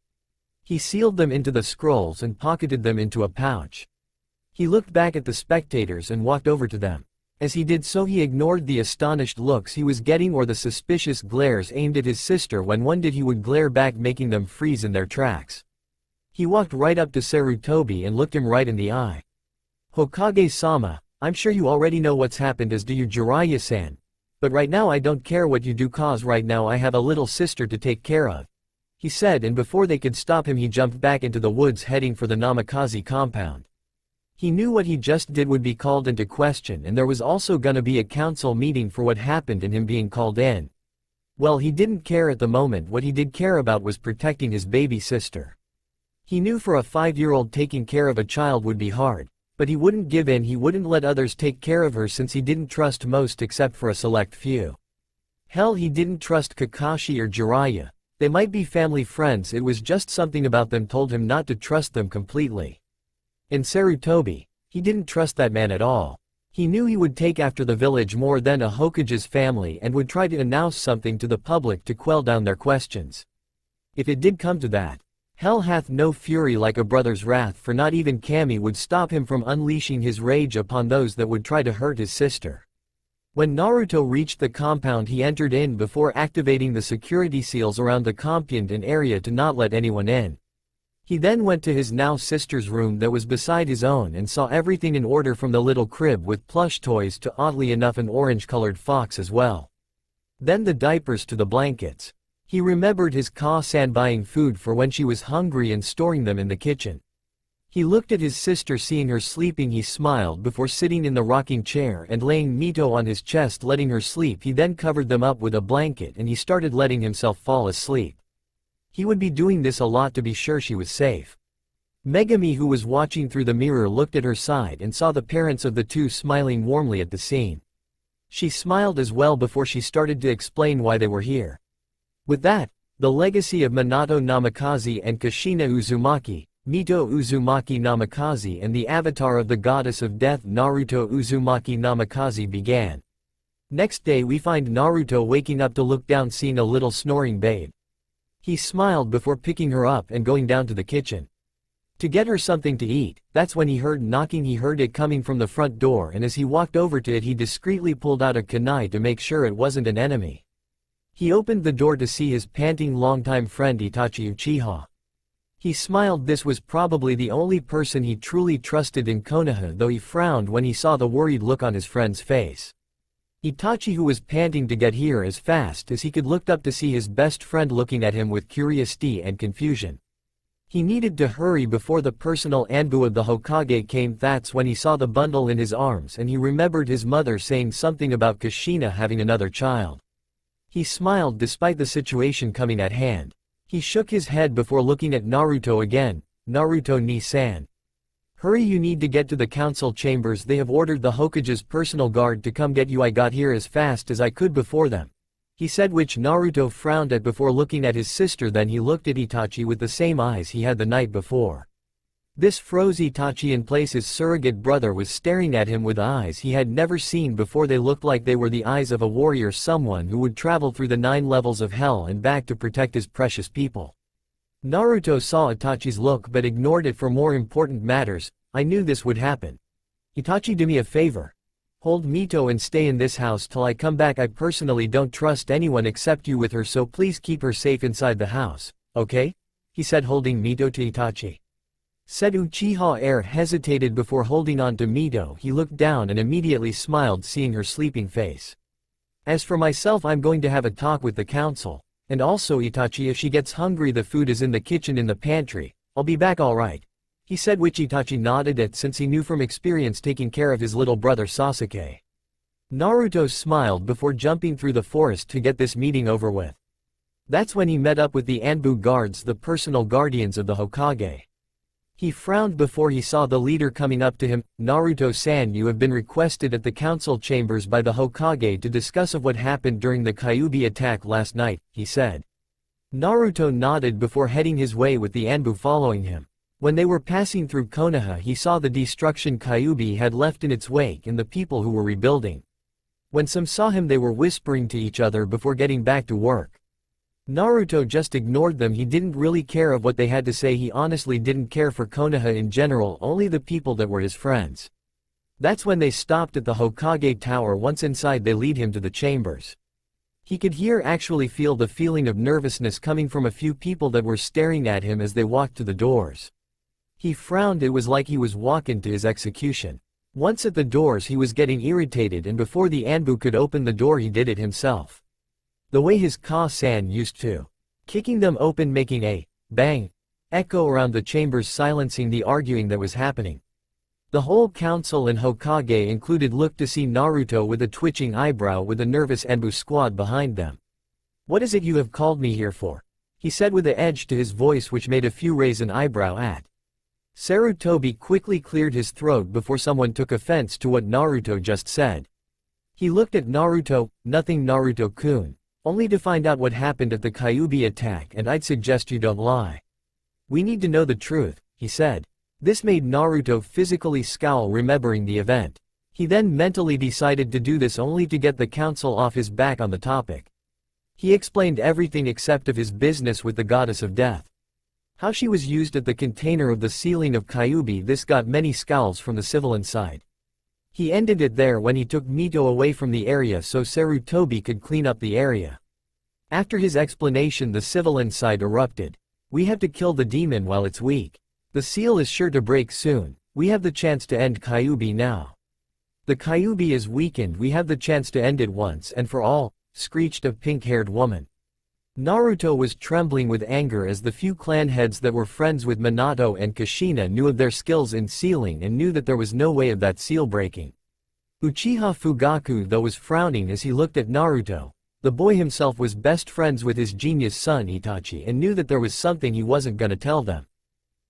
He sealed them into the scrolls and pocketed them into a pouch. He looked back at the spectators and walked over to them. As he did so, he ignored the astonished looks he was getting or the suspicious glares aimed at his sister. When one did, he would glare back, making them freeze in their tracks. He walked right up to Sarutobi and looked him right in the eye. "Hokage-sama, I'm sure you already know what's happened, as do you, Jiraiya-san. But right now I don't care what you do, cause right now I have a little sister to take care of," he said, and before they could stop him he jumped back into the woods heading for the Namikaze compound. He knew what he just did would be called into question, and there was also gonna be a council meeting for what happened and him being called in. Well, he didn't care at the moment. What he did care about was protecting his baby sister. He knew for a 5-year-old taking care of a child would be hard, but he wouldn't give in. He wouldn't let others take care of her since he didn't trust most except for a select few. Hell, he didn't trust Kakashi or Jiraiya. They might be family friends, it was just something about them told him not to trust them completely. And Sarutobi, he didn't trust that man at all. He knew he would take after the village more than a Hokage's family and would try to announce something to the public to quell down their questions. If it did come to that, hell hath no fury like a brother's wrath, for not even Kami would stop him from unleashing his rage upon those that would try to hurt his sister. When Naruto reached the compound, he entered in before activating the security seals around the compound and area to not let anyone in. He then went to his now sister's room that was beside his own and saw everything in order, from the little crib with plush toys to, oddly enough, an orange-colored fox as well. Then the diapers to the blankets. He remembered his Ka-san buying food for when she was hungry and storing them in the kitchen. He looked at his sister, seeing her sleeping. He smiled before sitting in the rocking chair and laying Mito on his chest, letting her sleep. He then covered them up with a blanket and he started letting himself fall asleep. He would be doing this a lot to be sure she was safe. Megami, who was watching through the mirror, looked at her side and saw the parents of the two smiling warmly at the scene. She smiled as well before she started to explain why they were here. With that, the legacy of Minato Namikaze and Kushina Uzumaki, Mito Uzumaki Namikaze, and the avatar of the goddess of death Naruto Uzumaki Namikaze began. Next day we find Naruto waking up to look down, seeing a little snoring babe. He smiled before picking her up and going down to the kitchen to get her something to eat. That's when he heard knocking. He heard it coming from the front door, and as he walked over to it he discreetly pulled out a kunai to make sure it wasn't an enemy. He opened the door to see his panting longtime friend Itachi Uchiha. He smiled. This was probably the only person he truly trusted in Konoha, though he frowned when he saw the worried look on his friend's face. Itachi, who was panting to get here as fast as he could, looked up to see his best friend looking at him with curiosity and confusion. He needed to hurry before the personal ANBU of the Hokage came. That's when he saw the bundle in his arms and he remembered his mother saying something about Kushina having another child. He smiled despite the situation coming at hand. He shook his head before looking at Naruto again. "Naruto-ni-san. Hurry, you need to get to the council chambers. They have ordered the Hokage's personal guard to come get you. I got here as fast as I could before them," he said, which Naruto frowned at before looking at his sister. Then he looked at Itachi with the same eyes he had the night before. This froze Itachi in place. His surrogate brother was staring at him with eyes he had never seen before. They looked like they were the eyes of a warrior, someone who would travel through the 9 levels of hell and back to protect his precious people. Naruto saw Itachi's look but ignored it for more important matters. I knew this would happen. Itachi, do me a favor. Hold Mito and stay in this house till I come back. I personally don't trust anyone except you with her, so please keep her safe inside the house, okay? He said, holding Mito to Itachi. Said Uchiha heir hesitated before holding on to Mito. He looked down and immediately smiled seeing her sleeping face. As for myself, I'm going to have a talk with the council. And also Itachi, if she gets hungry, the food is in the kitchen in the pantry. I'll be back alright. He said, which Itachi nodded at since he knew from experience taking care of his little brother Sasuke. Naruto smiled before jumping through the forest to get this meeting over with. That's when he met up with the ANBU guards, the personal guardians of the Hokage. He frowned before he saw the leader coming up to him. Naruto-san, you have been requested at the council chambers by the Hokage to discuss of what happened during the Kyuubi attack last night, he said. Naruto nodded before heading his way with the ANBU following him. When they were passing through Konoha, he saw the destruction Kyuubi had left in its wake and the people who were rebuilding. When some saw him, they were whispering to each other before getting back to work. Naruto just ignored them. He didn't really care of what they had to say. He honestly didn't care for Konoha in general, only the people that were his friends. That's when they stopped at the Hokage tower. Once inside, they lead him to the chambers. He could actually feel the feeling of nervousness coming from a few people that were staring at him as they walked to the doors. He frowned. It was like he was walking to his execution. Once at the doors, he was getting irritated, and before the ANBU could open the door, he did it himself. The way his Ka-san used to. Kicking them open, making a bang echo around the chambers, silencing the arguing that was happening. The whole council and Hokage included looked to see Naruto with a twitching eyebrow with a nervous ANBU squad behind them. What is it you have called me here for? He said with an edge to his voice which made a few raise an eyebrow at. Sarutobi quickly cleared his throat before someone took offense to what Naruto just said. He looked at Naruto. Nothing, Naruto-kun. Only to find out what happened at the Kyuubi attack, and I'd suggest you don't lie. We need to know the truth, he said. This made Naruto physically scowl remembering the event. He then mentally decided to do this only to get the council off his back on the topic. He explained everything except of his business with the goddess of death. How she was used at the container of the ceiling of Kyuubi. This got many scowls from the civilian side. He ended it there when he took Mito away from the area so Sarutobi could clean up the area. After his explanation, the civilian side erupted. We have to kill the demon while it's weak. The seal is sure to break soon. We have the chance to end Kyuubi now. The Kyuubi is weakened. We have the chance to end it once and for all, screeched a pink-haired woman. Naruto was trembling with anger as the few clan heads that were friends with Minato and Kushina knew of their skills in sealing and knew that there was no way of that seal breaking. Uchiha Fugaku though was frowning as he looked at Naruto. The boy himself was best friends with his genius son Itachi and knew that there was something he wasn't gonna tell them.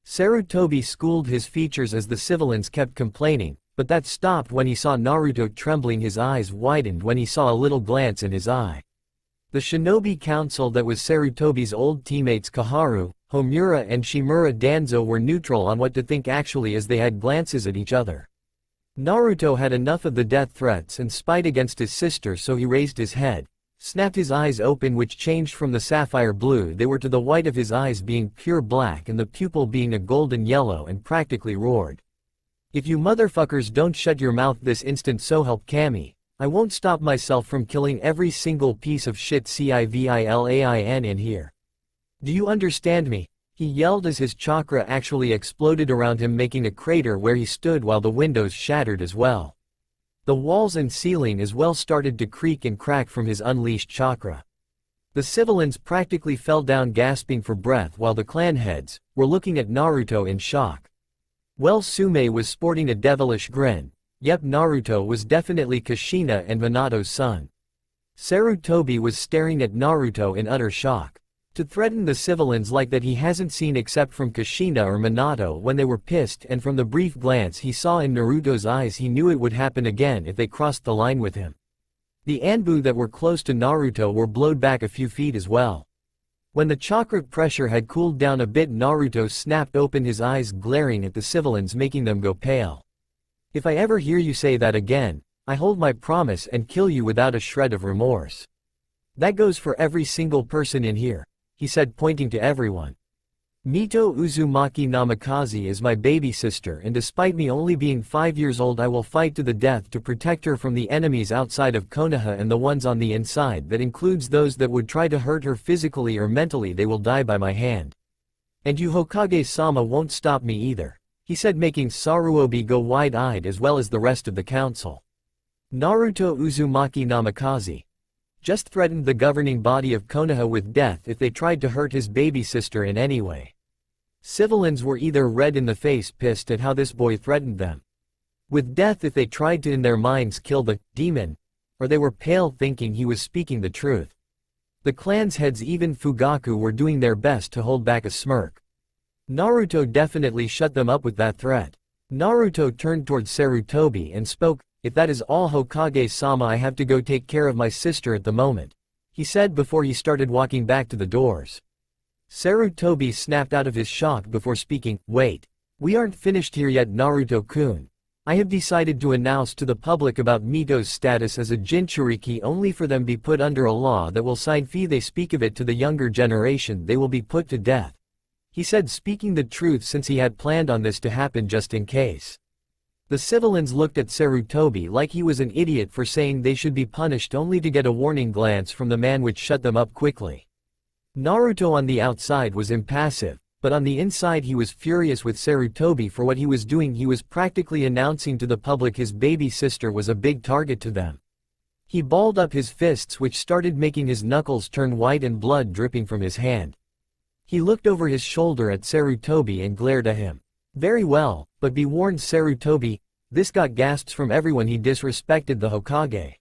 Sarutobi schooled his features as the civilians kept complaining, but that stopped when he saw Naruto trembling. His eyes widened when he saw a little glance in his eye. The shinobi council that was Sarutobi's old teammates Kaharu, Homura and Shimura Danzo were neutral on what to think actually as they had glances at each other. Naruto had enough of the death threats and spite against his sister, so he raised his head, snapped his eyes open which changed from the sapphire blue they were to the white of his eyes being pure black and the pupil being a golden yellow, and practically roared. If you motherfuckers don't shut your mouth this instant, so help Kami, I won't stop myself from killing every single piece of shit civilain in here. Do you understand me? He yelled as his chakra actually exploded around him, making a crater where he stood while the windows shattered as well. The walls and ceiling as well started to creak and crack from his unleashed chakra. The civilians practically fell down gasping for breath while the clan heads were looking at Naruto in shock. Well, Sume was sporting a devilish grin. Yep, Naruto was definitely Kushina and Minato's son. Sarutobi was staring at Naruto in utter shock. To threaten the civilians like that he hasn't seen except from Kushina or Minato when they were pissed, and from the brief glance he saw in Naruto's eyes he knew it would happen again if they crossed the line with him. The ANBU that were close to Naruto were blown back a few feet as well. When the chakra pressure had cooled down a bit, Naruto snapped open his eyes glaring at the civilians, making them go pale. If I ever hear you say that again, I hold my promise and kill you without a shred of remorse. That goes for every single person in here, he said, pointing to everyone. Mito Uzumaki Namikaze is my baby sister, and despite me only being 5 years old, I will fight to the death to protect her from the enemies outside of Konoha and the ones on the inside, that includes those that would try to hurt her physically or mentally. They will die by my hand. And you Hokage-sama won't stop me either, he said, making Saruobi go wide-eyed as well as the rest of the council. Naruto Uzumaki Namikaze just threatened the governing body of Konoha with death if they tried to hurt his baby sister in any way. Civilians were either red in the face, pissed at how this boy threatened them with death if they tried to in their minds kill the demon, or they were pale, thinking he was speaking the truth. The clan's heads, even Fugaku, were doing their best to hold back a smirk. Naruto definitely shut them up with that threat. Naruto turned toward Sarutobi and spoke, "If that is all, Hokage-sama, I have to go take care of my sister at the moment," he said before he started walking back to the doors. Sarutobi snapped out of his shock before speaking, "Wait. We aren't finished here yet, Naruto-kun. I have decided to announce to the public about Mito's status as a Jinchuriki only for them be put under a law that will sign fee they speak of it to the younger generation, they will be put to death," he said, speaking the truth since he had planned on this to happen just in case. The civilians looked at Sarutobi like he was an idiot for saying they should be punished, only to get a warning glance from the man which shut them up quickly. Naruto on the outside was impassive, but on the inside he was furious with Sarutobi for what he was doing. He was practically announcing to the public his baby sister was a big target to them. He balled up his fists, which started making his knuckles turn white and blood dripping from his hand. He looked over his shoulder at Sarutobi and glared at him. "Very well, but be warned, Sarutobi." This got gasps from everyone. He disrespected the Hokage.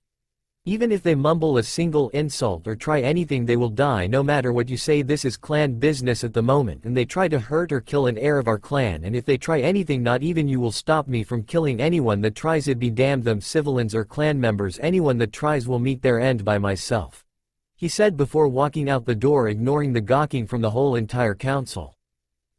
"Even if they mumble a single insult or try anything, they will die no matter what you say. This is clan business at the moment, and they try to hurt or kill an heir of our clan, and if they try anything, not even you will stop me from killing anyone that tries it. Be damned them civilians or clan members, anyone that tries will meet their end by myself," he said before walking out the door, ignoring the gawking from the whole entire council.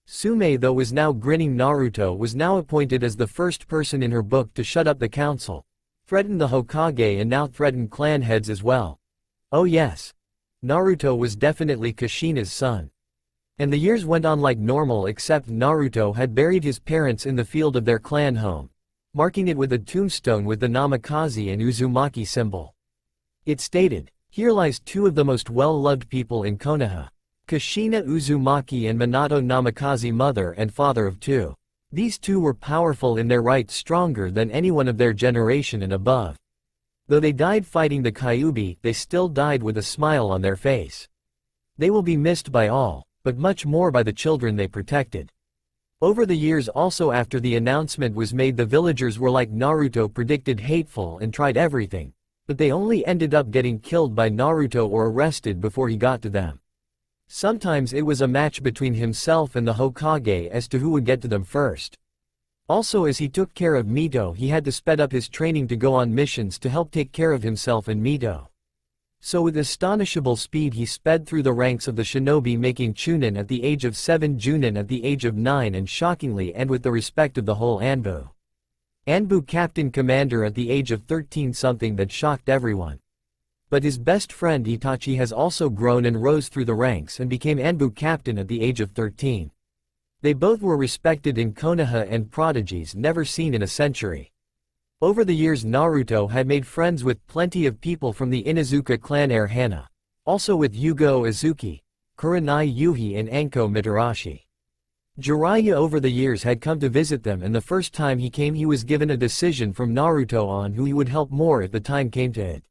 Sume, though, was now grinning. Naruto was now appointed as the first person in her book to shut up the council, threaten the Hokage, and now threaten clan heads as well. Oh yes. Naruto was definitely Kushina's son. And the years went on like normal, except Naruto had buried his parents in the field of their clan home, marking it with a tombstone with the Namikaze and Uzumaki symbol. It stated, "Here lies two of the most well-loved people in Konoha. Kushina Uzumaki and Minato Namikaze, mother and father of two. These two were powerful in their right, stronger than anyone of their generation and above. Though they died fighting the Kyuubi, they still died with a smile on their face. They will be missed by all, but much more by the children they protected." Over the years, also after the announcement was made, the villagers were like Naruto predicted, hateful, and tried everything, but they only ended up getting killed by Naruto or arrested before he got to them. Sometimes it was a match between himself and the Hokage as to who would get to them first. Also, as he took care of Mito, he had to sped up his training to go on missions to help take care of himself and Mito. So with astonishable speed he sped through the ranks of the shinobi, making Chunin at the age of 7, Junin at the age of 9, and shockingly, and with the respect of the whole ANBU. ANBU Captain Commander at the age of 13, something that shocked everyone. But his best friend Itachi has also grown and rose through the ranks and became ANBU Captain at the age of 13. They both were respected in Konoha and prodigies never seen in a century. Over the years, Naruto had made friends with plenty of people from the Inuzuka clan, heir Hana. Also with Yugo Izuki, Kurenai Yuhi, and Anko Mitarashi. Jiraiya over the years had come to visit them, and the first time he came he was given a decision from Naruto on who he would help more if the time came to it.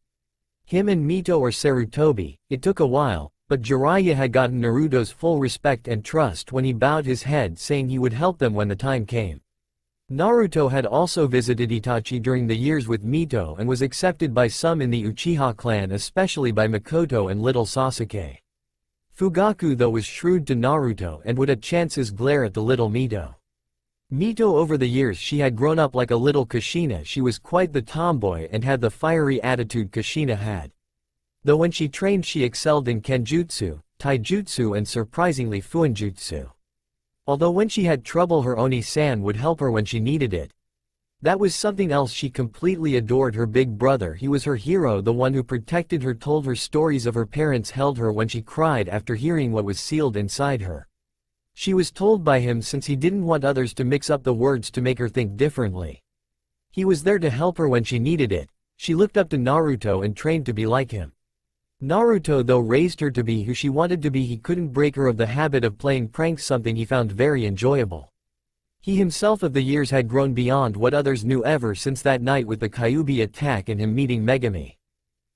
Him and Mito or Sarutobi. It took a while, but Jiraiya had gotten Naruto's full respect and trust when he bowed his head, saying he would help them when the time came. Naruto had also visited Itachi during the years with Mito and was accepted by some in the Uchiha clan, especially by Mikoto and little Sasuke. Fugaku, though, was shrewd to Naruto and would at chances glare at the little Mito. Mito, over the years she had grown up like a little Kushina. She was quite the tomboy and had the fiery attitude Kushina had. Though when she trained she excelled in Kenjutsu, Taijutsu, and surprisingly Fuinjutsu. Although when she had trouble her Oni-san would help her when she needed it. That was something else. She completely adored her big brother. He was her hero, the one who protected her, told her stories of her parents, held her when she cried after hearing what was sealed inside her. She was told by him since he didn't want others to mix up the words to make her think differently. He was there to help her when she needed it. She looked up to Naruto and trained to be like him. Naruto though raised her to be who she wanted to be, he couldn't break her of the habit of playing pranks, something he found very enjoyable. He himself of the years had grown beyond what others knew ever since that night with the Kyuubi attack and him meeting Megumi.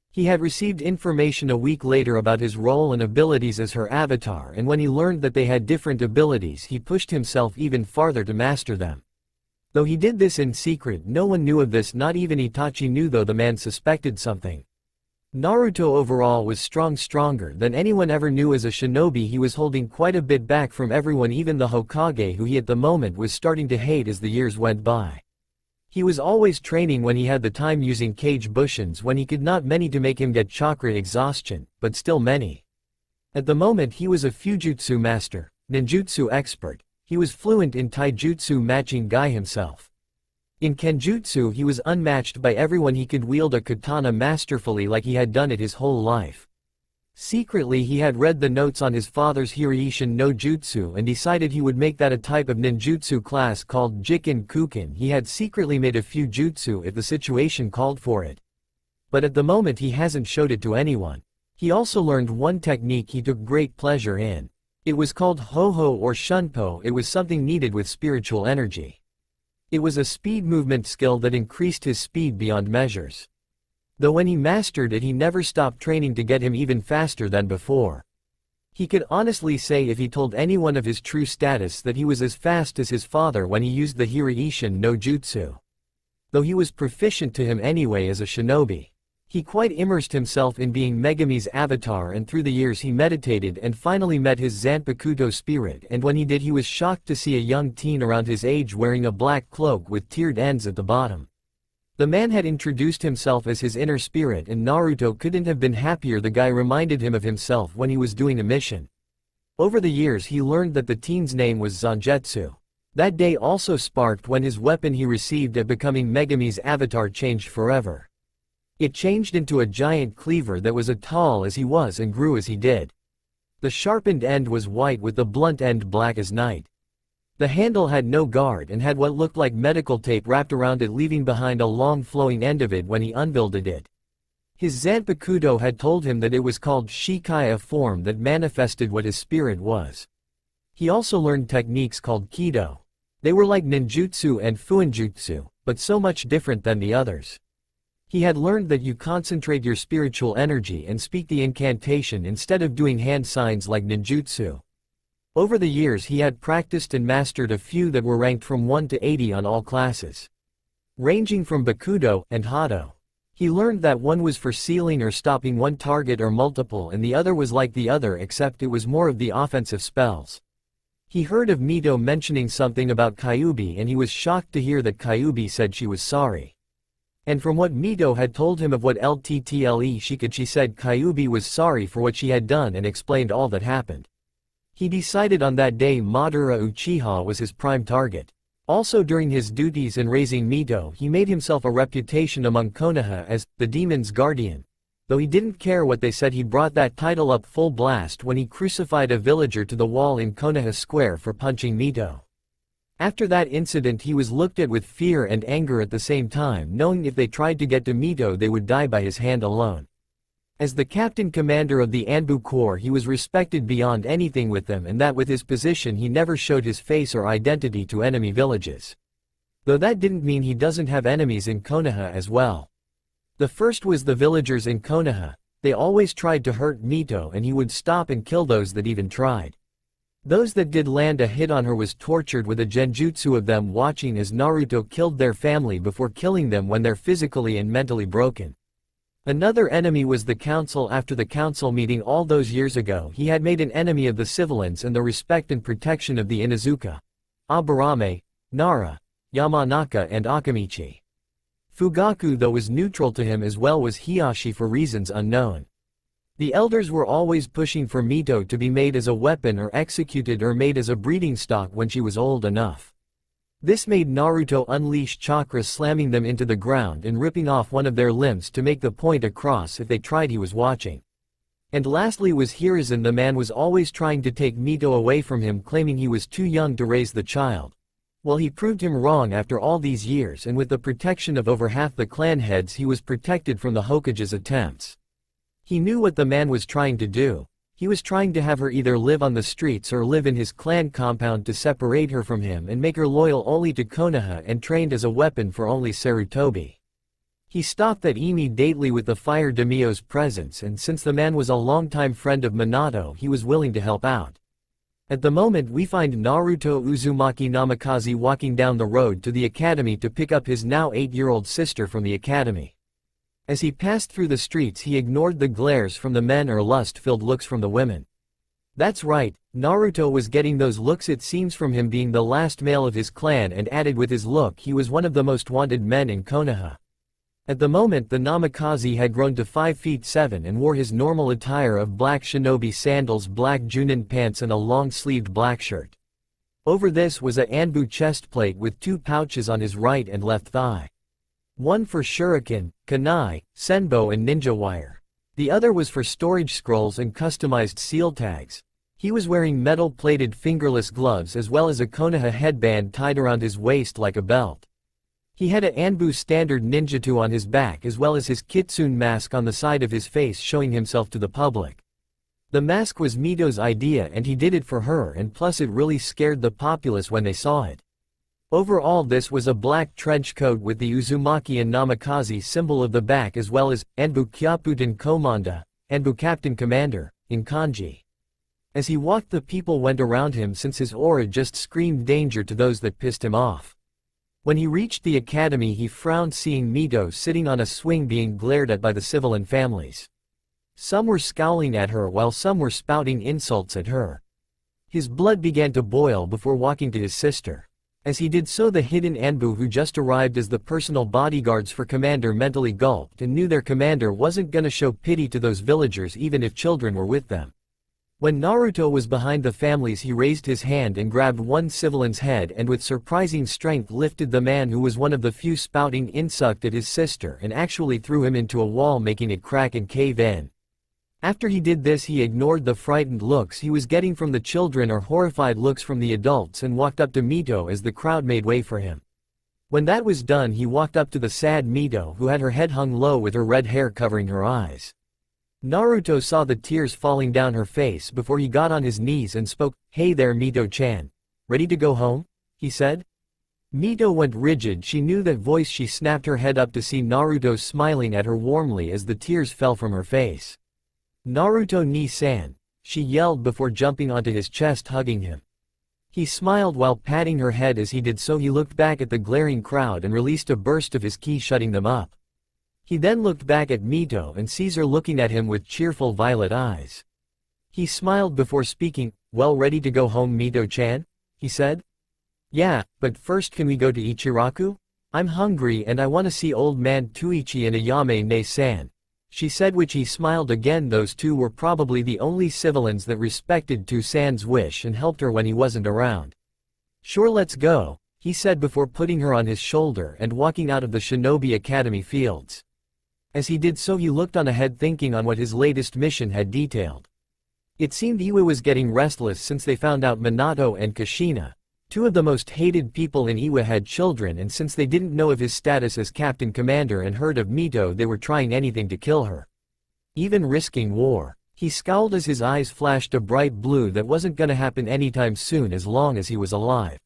He had received information a week later about his role and abilities as her avatar, and when he learned that they had different abilities, he pushed himself even farther to master them. Though he did this in secret, no one knew of this, not even Itachi knew, though the man suspected something. Naruto overall was stronger than anyone ever knew. As a shinobi, he was holding quite a bit back from everyone, even the Hokage, who he at the moment was starting to hate as the years went by. He was always training when he had the time, using cage bushins when he could, not many to make him get chakra exhaustion, but still many. At the moment he was a Fujutsu master, ninjutsu expert. He was fluent in taijutsu, matching Guy himself. In Kenjutsu he was unmatched by everyone. He could wield a katana masterfully like he had done it his whole life. Secretly he had read the notes on his father's Hiraishin no Jutsu and decided he would make that a type of ninjutsu class called Jikin Kukin. He had secretly made a few jutsu if the situation called for it. But at the moment he hasn't showed it to anyone. He also learned one technique he took great pleasure in. It was called Ho-Ho or Shunpo. It was something needed with spiritual energy. It was a speed movement skill that increased his speed beyond measures. Though when he mastered it, he never stopped training to get him even faster than before. He could honestly say, if he told anyone of his true status, that he was as fast as his father when he used the Hiraishin no Jutsu. Though he was proficient to him anyway as a shinobi. He quite immersed himself in being Megumi's avatar, and through the years he meditated and finally met his Zanpakuto spirit, and when he did he was shocked to see a young teen around his age wearing a black cloak with tiered ends at the bottom. The man had introduced himself as his inner spirit, and Naruto couldn't have been happier. The guy reminded him of himself when he was doing a mission. Over the years he learned that the teen's name was Zangetsu. That day also sparked when his weapon he received at becoming Megumi's avatar changed forever. It changed into a giant cleaver that was as tall as he was and grew as he did. The sharpened end was white with the blunt end black as night. The handle had no guard and had what looked like medical tape wrapped around it, leaving behind a long flowing end of it when he unveiled it. His Zanpakuto had told him that it was called Shikai, a form that manifested what his spirit was. He also learned techniques called Kido. They were like ninjutsu and fuinjutsu, but so much different than the others. He had learned that you concentrate your spiritual energy and speak the incantation instead of doing hand signs like ninjutsu. Over the years he had practiced and mastered a few that were ranked from 1 to 80 on all classes, ranging from Bakudo and Hado. He learned that one was for sealing or stopping one target or multiple, and the other was like the other except it was more of the offensive spells. He heard of Mito mentioning something about Kyuubi, and he was shocked to hear that Kyuubi said she was sorry. And from what Mito had told him of what Lttle she could, she said Kyuubi was sorry for what she had done and explained all that happened. He decided on that day Madara Uchiha was his prime target. Also during his duties in raising Mito, he made himself a reputation among Konoha as the demon's guardian. Though he didn't care what they said, he brought that title up full blast when he crucified a villager to the wall in Konoha Square for punching Mito. After that incident he was looked at with fear and anger at the same time, knowing if they tried to get to Mito they would die by his hand alone. As the captain commander of the ANBU Corps he was respected beyond anything with them, and that with his position he never showed his face or identity to enemy villages. Though that didn't mean he doesn't have enemies in Konoha as well. The first was the villagers in Konoha. They always tried to hurt Mito and he would stop and kill those that even tried. Those that did land a hit on her was tortured with a genjutsu of them watching as Naruto killed their family before killing them when they're physically and mentally broken. Another enemy was the council. After the council meeting all those years ago he had made an enemy of the civilians and the respect and protection of the Inuzuka, Aburame, Nara, Yamanaka and Akamichi. Fugaku though was neutral to him, as well was Hiyashi for reasons unknown. The elders were always pushing for Mito to be made as a weapon or executed or made as a breeding stock when she was old enough. This made Naruto unleash chakra, slamming them into the ground and ripping off one of their limbs to make the point across if they tried. He was watching. And lastly was Hiruzen. The man was always trying to take Mito away from him, claiming he was too young to raise the child. Well, he proved him wrong after all these years, and with the protection of over half the clan heads he was protected from the Hokage's attempts. He knew what the man was trying to do. He was trying to have her either live on the streets or live in his clan compound to separate her from him and make her loyal only to Konoha and trained as a weapon for only Sarutobi. He stopped that immediately with the Fire Daimyo's presence, and since the man was a longtime friend of Minato, he was willing to help out. At the moment we find Naruto Uzumaki Namikaze walking down the road to the academy to pick up his now 8-year-old sister from the academy. As he passed through the streets he ignored the glares from the men or lust-filled looks from the women. That's right, Naruto was getting those looks, it seems, from him being the last male of his clan, and added with his look he was one of the most wanted men in Konoha. At the moment the Namikaze had grown to 5 feet 7 and wore his normal attire of black shinobi sandals, black junin pants and a long-sleeved black shirt. Over this was a ANBU chest plate with 2 pouches on his right and left thigh. One for shuriken, kunai, senbo and ninja wire. The other was for storage scrolls and customized seal tags. He was wearing metal-plated fingerless gloves as well as a Konoha headband tied around his waist like a belt. He had a ANBU standard ninjutsu on his back as well as his kitsune mask on the side of his face, showing himself to the public. The mask was Mito's idea and he did it for her, and plus it really scared the populace when they saw it. Overall this was a black trench coat with the Uzumaki and Namikaze symbol of the back as well as ANBU Kyaputen Komanda, ANBU Captain Commander, in kanji. As he walked the people went around him since his aura just screamed danger to those that pissed him off. When he reached the academy he frowned seeing Mito sitting on a swing being glared at by the civilian families. Some were scowling at her while some were spouting insults at her. His blood began to boil before walking to his sister. As he did so the hidden ANBU who just arrived as the personal bodyguards for Commander mentally gulped and knew their commander wasn't gonna show pity to those villagers even if children were with them. When Naruto was behind the families he raised his hand and grabbed one civilian's head and with surprising strength lifted the man who was one of the few spouting insults at his sister and actually threw him into a wall, making it crack and cave in. After he did this he ignored the frightened looks he was getting from the children or horrified looks from the adults and walked up to Mito as the crowd made way for him. When that was done he walked up to the sad Mito who had her head hung low with her red hair covering her eyes. Naruto saw the tears falling down her face before he got on his knees and spoke, "Hey there Mito-chan. Ready to go home?" he said. Mito went rigid. She knew that voice. She snapped her head up to see Naruto smiling at her warmly as the tears fell from her face. "Naruto ni-san," she yelled before jumping onto his chest hugging him. He smiled while patting her head. As he did so he looked back at the glaring crowd and released a burst of his ki, shutting them up. He then looked back at Mito and sees her looking at him with cheerful violet eyes. He smiled before speaking, "Well, ready to go home Mito-chan?" he said. "Yeah, but first can we go to Ichiraku? I'm hungry and I want to see old man Tuichi and Ayame ne-san," she said, which he smiled again. Those two were probably the only civilians that respected Tu-san's wish and helped her when he wasn't around. "Sure, let's go," he said before putting her on his shoulder and walking out of the Shinobi Academy fields. As he did so he looked on ahead, thinking on what his latest mission had detailed. It seemed Iwa was getting restless since they found out Minato and Kushina, two of the most hated people in Iwa, had children, and since they didn't know of his status as Captain Commander and heard of Mito they were trying anything to kill her. Even risking war. He scowled as his eyes flashed a bright blue that wasn't gonna happen anytime soon as long as he was alive.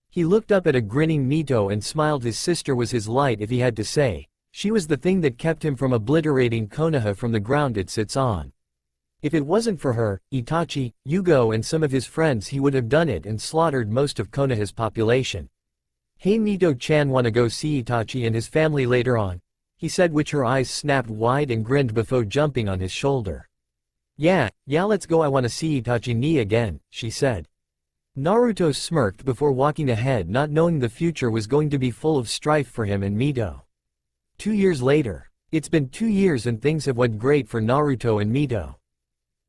He looked up at a grinning Mito and smiled. His sister was his light, if he had to say. She was the thing that kept him from obliterating Konoha from the ground it sits on. If it wasn't for her, Itachi, Yugo and some of his friends, he would have done it and slaughtered most of Konoha's population. "Hey Mito-chan, wanna go see Itachi and his family later on?" he said, which her eyes snapped wide and grinned before jumping on his shoulder. Yeah, let's go, I wanna see Itachi ni again," she said. Naruto smirked before walking ahead, not knowing the future was going to be full of strife for him and Mito. 2 years later. It's been 2 years and things have went great for Naruto and Mito.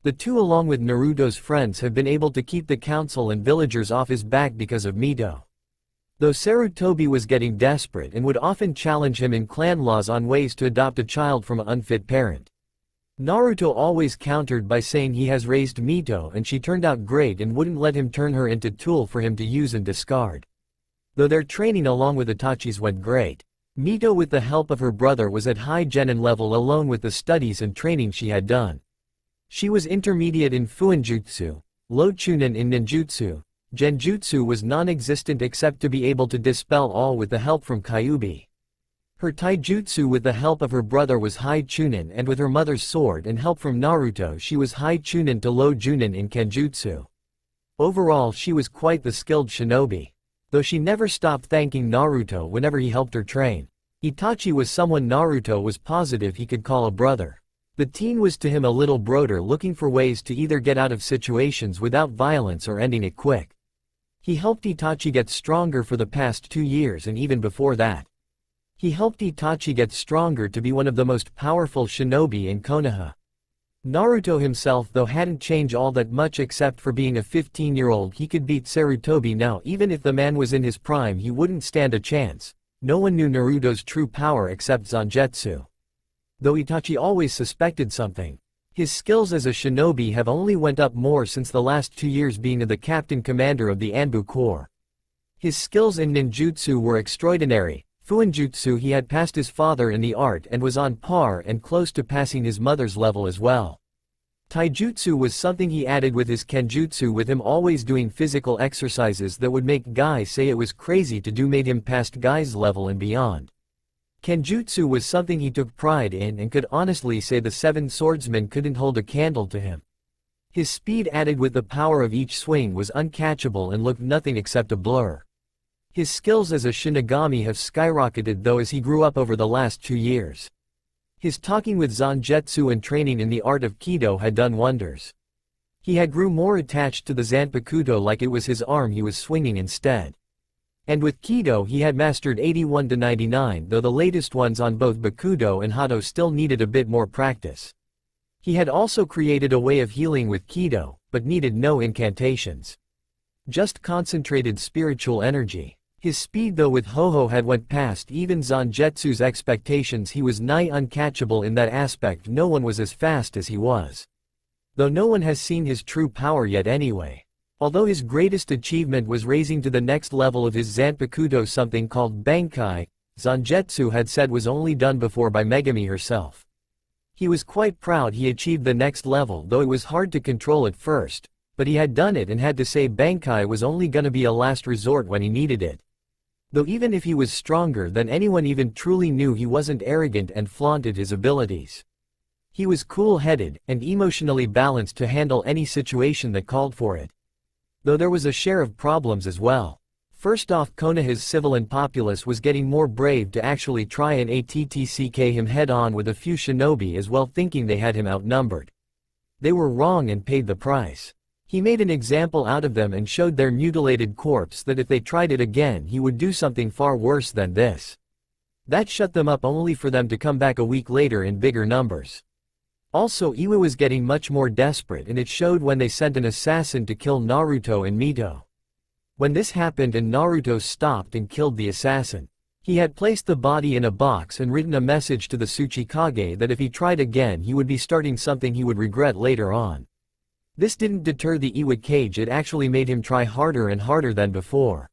The two, along with Naruto's friends, have been able to keep the council and villagers off his back because of Mito. Though Sarutobi was getting desperate and would often challenge him in clan laws on ways to adopt a child from an unfit parent. Naruto always countered by saying he has raised Mito and she turned out great and wouldn't let him turn her into tool for him to use and discard. Though their training along with Itachi's went great, Mito with the help of her brother was at high genin level alone with the studies and training she had done. She was intermediate in Fuinjutsu, low chunin in ninjutsu, genjutsu was non-existent except to be able to dispel all with the help from Kyuubi. Her taijutsu with the help of her brother was high chunin and with her mother's sword and help from Naruto she was high chunin to low junin in kenjutsu. Overall she was quite the skilled shinobi. Though she never stopped thanking Naruto whenever he helped her train. Itachi was someone Naruto was positive he could call a brother. The teen was to him a little brother looking for ways to either get out of situations without violence or ending it quick. He helped Itachi get stronger for the past 2 years and even before that. He helped Itachi get stronger to be one of the most powerful shinobi in Konoha. Naruto himself though hadn't changed all that much except for being a 15-year-old. He could beat Sarutobi now. Even if the man was in his prime he wouldn't stand a chance. No one knew Naruto's true power except Zangetsu. Though Itachi always suspected something. His skills as a shinobi have only went up more since the last 2 years being the captain commander of the ANBU Corps. His skills in ninjutsu were extraordinary. Fuinjutsu he had passed his father in the art and was on par and close to passing his mother's level as well. Taijutsu was something he added with his kenjutsu, with him always doing physical exercises that would make Guy say it was crazy to do, made him past Guy's level and beyond. Kenjutsu was something he took pride in and could honestly say the 7 swordsmen couldn't hold a candle to him. His speed added with the power of each swing was uncatchable and looked nothing except a blur. His skills as a Shinigami have skyrocketed though as he grew up over the last 2 years. His talking with Zangetsu and training in the art of Kido had done wonders. He had grew more attached to the Zanpakuto like it was his arm he was swinging instead. And with Kido he had mastered 81 to 99, though the latest ones on both Bakudo and Hado still needed a bit more practice. He had also created a way of healing with Kido, but needed no incantations. Just concentrated spiritual energy. His speed though with Hoho had went past even Zangetsu's expectations. He was nigh uncatchable in that aspect. No one was as fast as he was. Though no one has seen his true power yet anyway. Although his greatest achievement was raising to the next level of his Zanpakuto, something called Bankai, Zangetsu had said was only done before by Megami herself. He was quite proud he achieved the next level, though it was hard to control at first, but he had done it and had to say Bankai was only gonna be a last resort when he needed it. Though even if he was stronger than anyone even truly knew, he wasn't arrogant and flaunted his abilities. He was cool-headed and emotionally balanced to handle any situation that called for it. Though there was a share of problems as well. First off, Konoha's civilian populace was getting more brave to actually try and ATTCK him head-on with a few shinobi as well, thinking they had him outnumbered. They were wrong and paid the price. He made an example out of them and showed their mutilated corpse that if they tried it again he would do something far worse than this. That shut them up, only for them to come back a week later in bigger numbers. Also, Iwa was getting much more desperate, and it showed when they sent an assassin to kill Naruto and Mito. When this happened and Naruto stopped and killed the assassin, he had placed the body in a box and written a message to the Tsuchikage that if he tried again he would be starting something he would regret later on. This didn't deter the Iwa cage, it actually made him try harder and harder than before.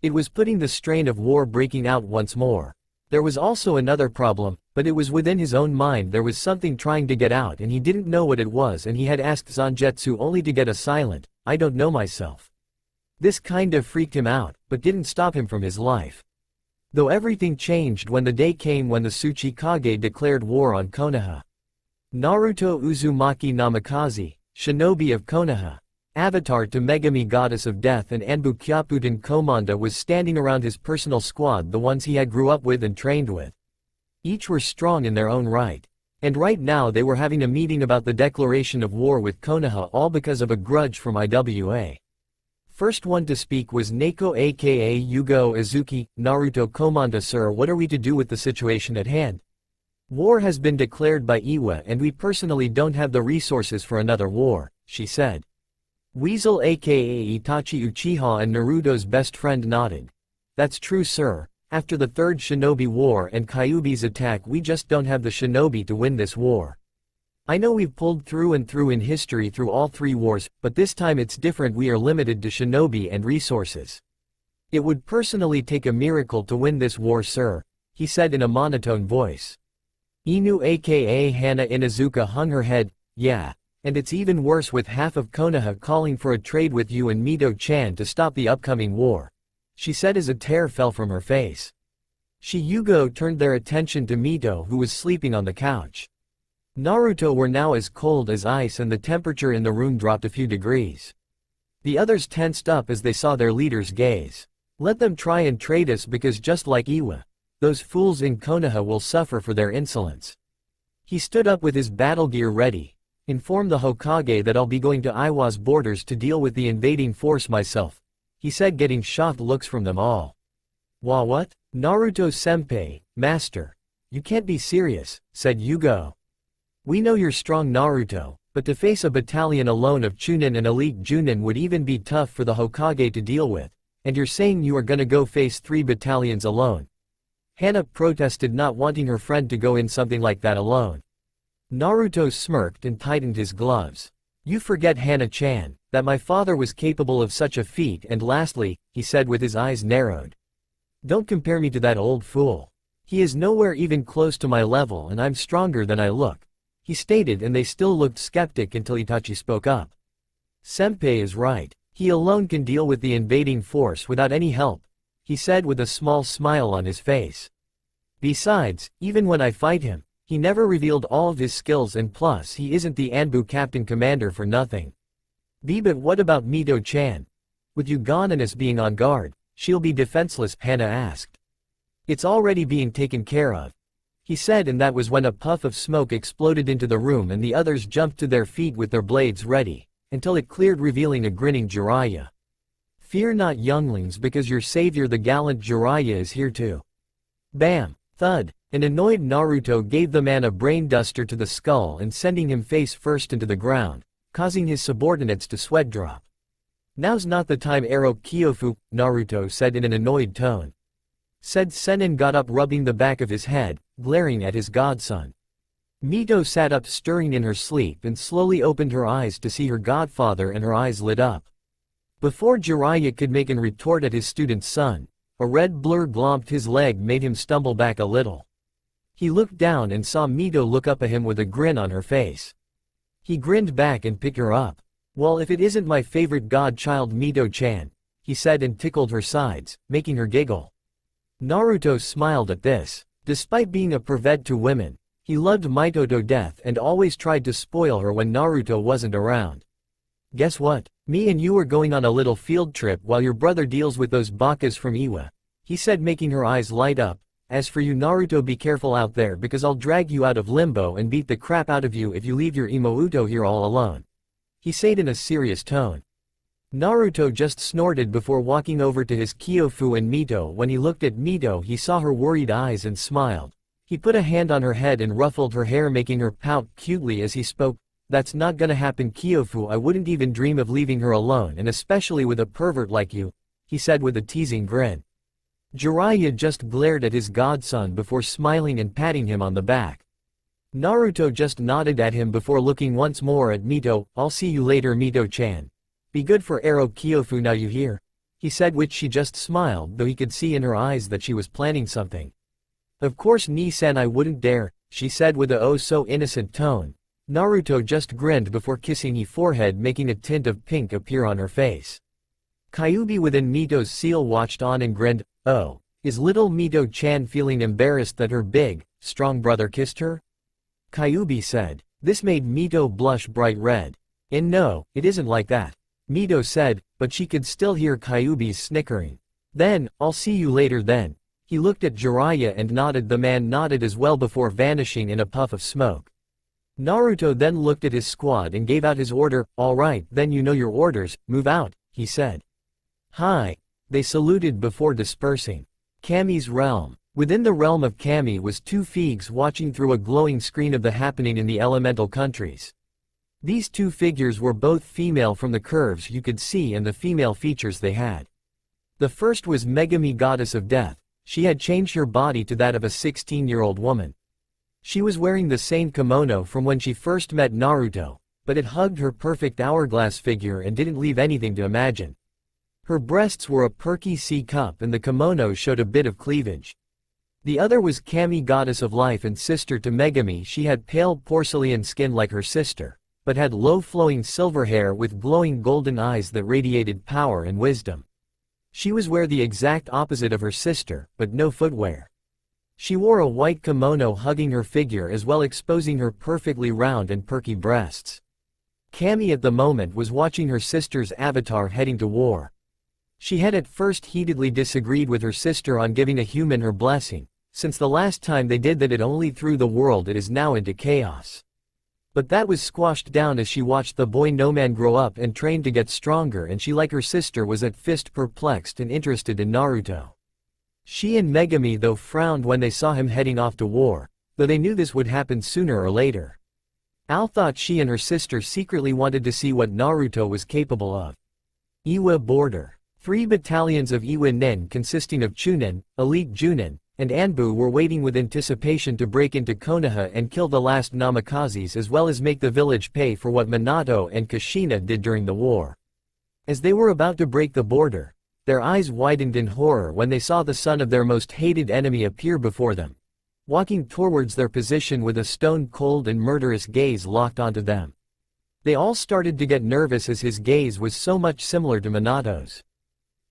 It was putting the strain of war breaking out once more. There was also another problem, but it was within his own mind. There was something trying to get out and he didn't know what it was, and he had asked Zangetsu only to get a silent, "I don't know myself." This kind of freaked him out, but didn't stop him from his life. Though everything changed when the day came when the Tsuchikage declared war on Konoha. Naruto Uzumaki Namikaze, shinobi of Konoha, avatar to Megami goddess of death, and ANBU Kyaputen Komanda was standing around his personal squad, the ones he had grew up with and trained with. Each were strong in their own right. And right now they were having a meeting about the declaration of war with Konoha, all because of a grudge from IWA. First one to speak was Neko aka Yugo Izuki. Naruto: Komanda sir, what are we to do with the situation at hand? War has been declared by Iwa and we personally don't have the resources for another war, she said. Weasel aka Itachi Uchiha and Naruto's best friend nodded. That's true sir, after the third shinobi war and Kyuubi's attack we just don't have the shinobi to win this war. I know we've pulled through and through in history through all 3 wars, but this time it's different. We are limited to shinobi and resources. It would personally take a miracle to win this war, sir, he said in a monotone voice. Inu aka Hana Inazuka hung her head. Yeah, and it's even worse with half of Konoha calling for a trade with you and Mito-chan to stop the upcoming war, she said as a tear fell from her face. Yugo turned their attention to Mito, who was sleeping on the couch. Naruto were now as cold as ice and the temperature in the room dropped a few degrees. The others tensed up as they saw their leader's gaze. Let them try and trade us, because just like Iwa, those fools in Konoha will suffer for their insolence. He stood up with his battle gear ready. Inform the Hokage that I'll be going to Iwa's borders to deal with the invading force myself, he said, getting shocked looks from them all. What? Naruto-senpai, master. You can't be serious, said Yugo. We know you're strong, Naruto, but to face a battalion alone of Chunin and elite Junin would even be tough for the Hokage to deal with, and you're saying you are gonna go face 3 battalions alone. Hana protested, not wanting her friend to go in something like that alone. Naruto smirked and tightened his gloves. You forget, Hana-chan, that my father was capable of such a feat, and lastly, he said with his eyes narrowed. Don't compare me to that old fool. He is nowhere even close to my level, and I'm stronger than I look, he stated, and they still looked skeptic until Itachi spoke up. Senpai is right. He alone can deal with the invading force without any help, he said with a small smile on his face. Besides, even when I fight him, he never revealed all of his skills, and plus he isn't the ANBU captain commander for nothing. But what about Mito-chan? With you gone and us being on guard, she'll be defenseless, Hana asked. It's already being taken care of, he said, and that was when a puff of smoke exploded into the room and the others jumped to their feet with their blades ready, until it cleared, revealing a grinning Jiraiya. Fear not, younglings, because your savior the gallant Jiraiya is here too. Bam! Thud! An annoyed Naruto gave the man a brain duster to the skull and sending him face first into the ground, causing his subordinates to sweat drop. Now's not the time, Ero Kyofu, Naruto said in an annoyed tone. Said Sennin got up, rubbing the back of his head, glaring at his godson. Mito sat up, stirring in her sleep, and slowly opened her eyes to see her godfather, and her eyes lit up. Before Jiraiya could make an retort at his student's son, a red blur glomped his leg, made him stumble back a little. He looked down and saw Mito look up at him with a grin on her face. He grinned back and picked her up. Well, if it isn't my favorite godchild Mito-chan, he said, and tickled her sides, making her giggle. Naruto smiled at this. Despite being a pervert to women, he loved Mito to death and always tried to spoil her when Naruto wasn't around. Guess what? Me and you are going on a little field trip while your brother deals with those bakas from Iwa, he said, making her eyes light up. As for you, Naruto, be careful out there, because I'll drag you out of limbo and beat the crap out of you if you leave your Imouto here all alone, he said in a serious tone. Naruto just snorted before walking over to his Kyofu and Mito. When he looked at Mito, he saw her worried eyes and smiled. He put a hand on her head and ruffled her hair, making her pout cutely as he spoke. That's not gonna happen, Kyofu. I wouldn't even dream of leaving her alone, and especially with a pervert like you, he said with a teasing grin. Jiraiya just glared at his godson before smiling and patting him on the back. Naruto just nodded at him before looking once more at Mito. I'll see you later, Mito-chan. Be good for Ero Kyofu, now you hear? He said, which she just smiled, though he could see in her eyes that she was planning something. Of course, Ni-san, I wouldn't dare, she said with a oh-so-innocent tone. Naruto just grinned before kissing her forehead, making a tint of pink appear on her face. Kyuubi within Mito's seal watched on and grinned. Oh, is little Mito-chan feeling embarrassed that her big, strong brother kissed her? Kyuubi said. This made Mito blush bright red. And no, it isn't like that, Mito said, but she could still hear Kyuubi's snickering. Then, I'll see you later then. He looked at Jiraiya and nodded. The man nodded as well before vanishing in a puff of smoke. Naruto then looked at his squad and gave out his order. Alright, then you know your orders, move out, he said. Hi. They saluted before dispersing. Kami's realm. Within the realm of Kami was 2 Figs watching through a glowing screen of the happening in the elemental countries. These 2 figures were both female from the curves you could see and the female features they had. The first was Megami, goddess of death. She had changed her body to that of a 16-year-old woman. She was wearing the same kimono from when she first met Naruto, but it hugged her perfect hourglass figure and didn't leave anything to imagine. Her breasts were a perky C-cup and the kimono showed a bit of cleavage. The other was Kami, goddess of life and sister to Megami. She had pale porcelain skin like her sister, but had low-flowing silver hair with glowing golden eyes that radiated power and wisdom. She was the exact opposite of her sister, but no footwear. She wore a white kimono hugging her figure as well, exposing her perfectly round and perky breasts. Kami at the moment was watching her sister's avatar heading to war. She had at first heatedly disagreed with her sister on giving a human her blessing, since the last time they did that it only threw the world it is now into chaos. But that was squashed down as she watched the boy no man grow up and train to get stronger, and she, like her sister, was at first perplexed and interested in Naruto. She and Megami though frowned when they saw him heading off to war, though they knew this would happen sooner or later. Al thought she and her sister secretly wanted to see what Naruto was capable of. Iwa border. 3 battalions of Iwa Nen consisting of Chunin, Elite Junin, and ANBU were waiting with anticipation to break into Konoha and kill the last Namikazes, as well as make the village pay for what Minato and Kushina did during the war. As they were about to break the border, their eyes widened in horror when they saw the son of their most hated enemy appear before them, walking towards their position with a stone-cold and murderous gaze locked onto them. They all started to get nervous as his gaze was so much similar to Minato's.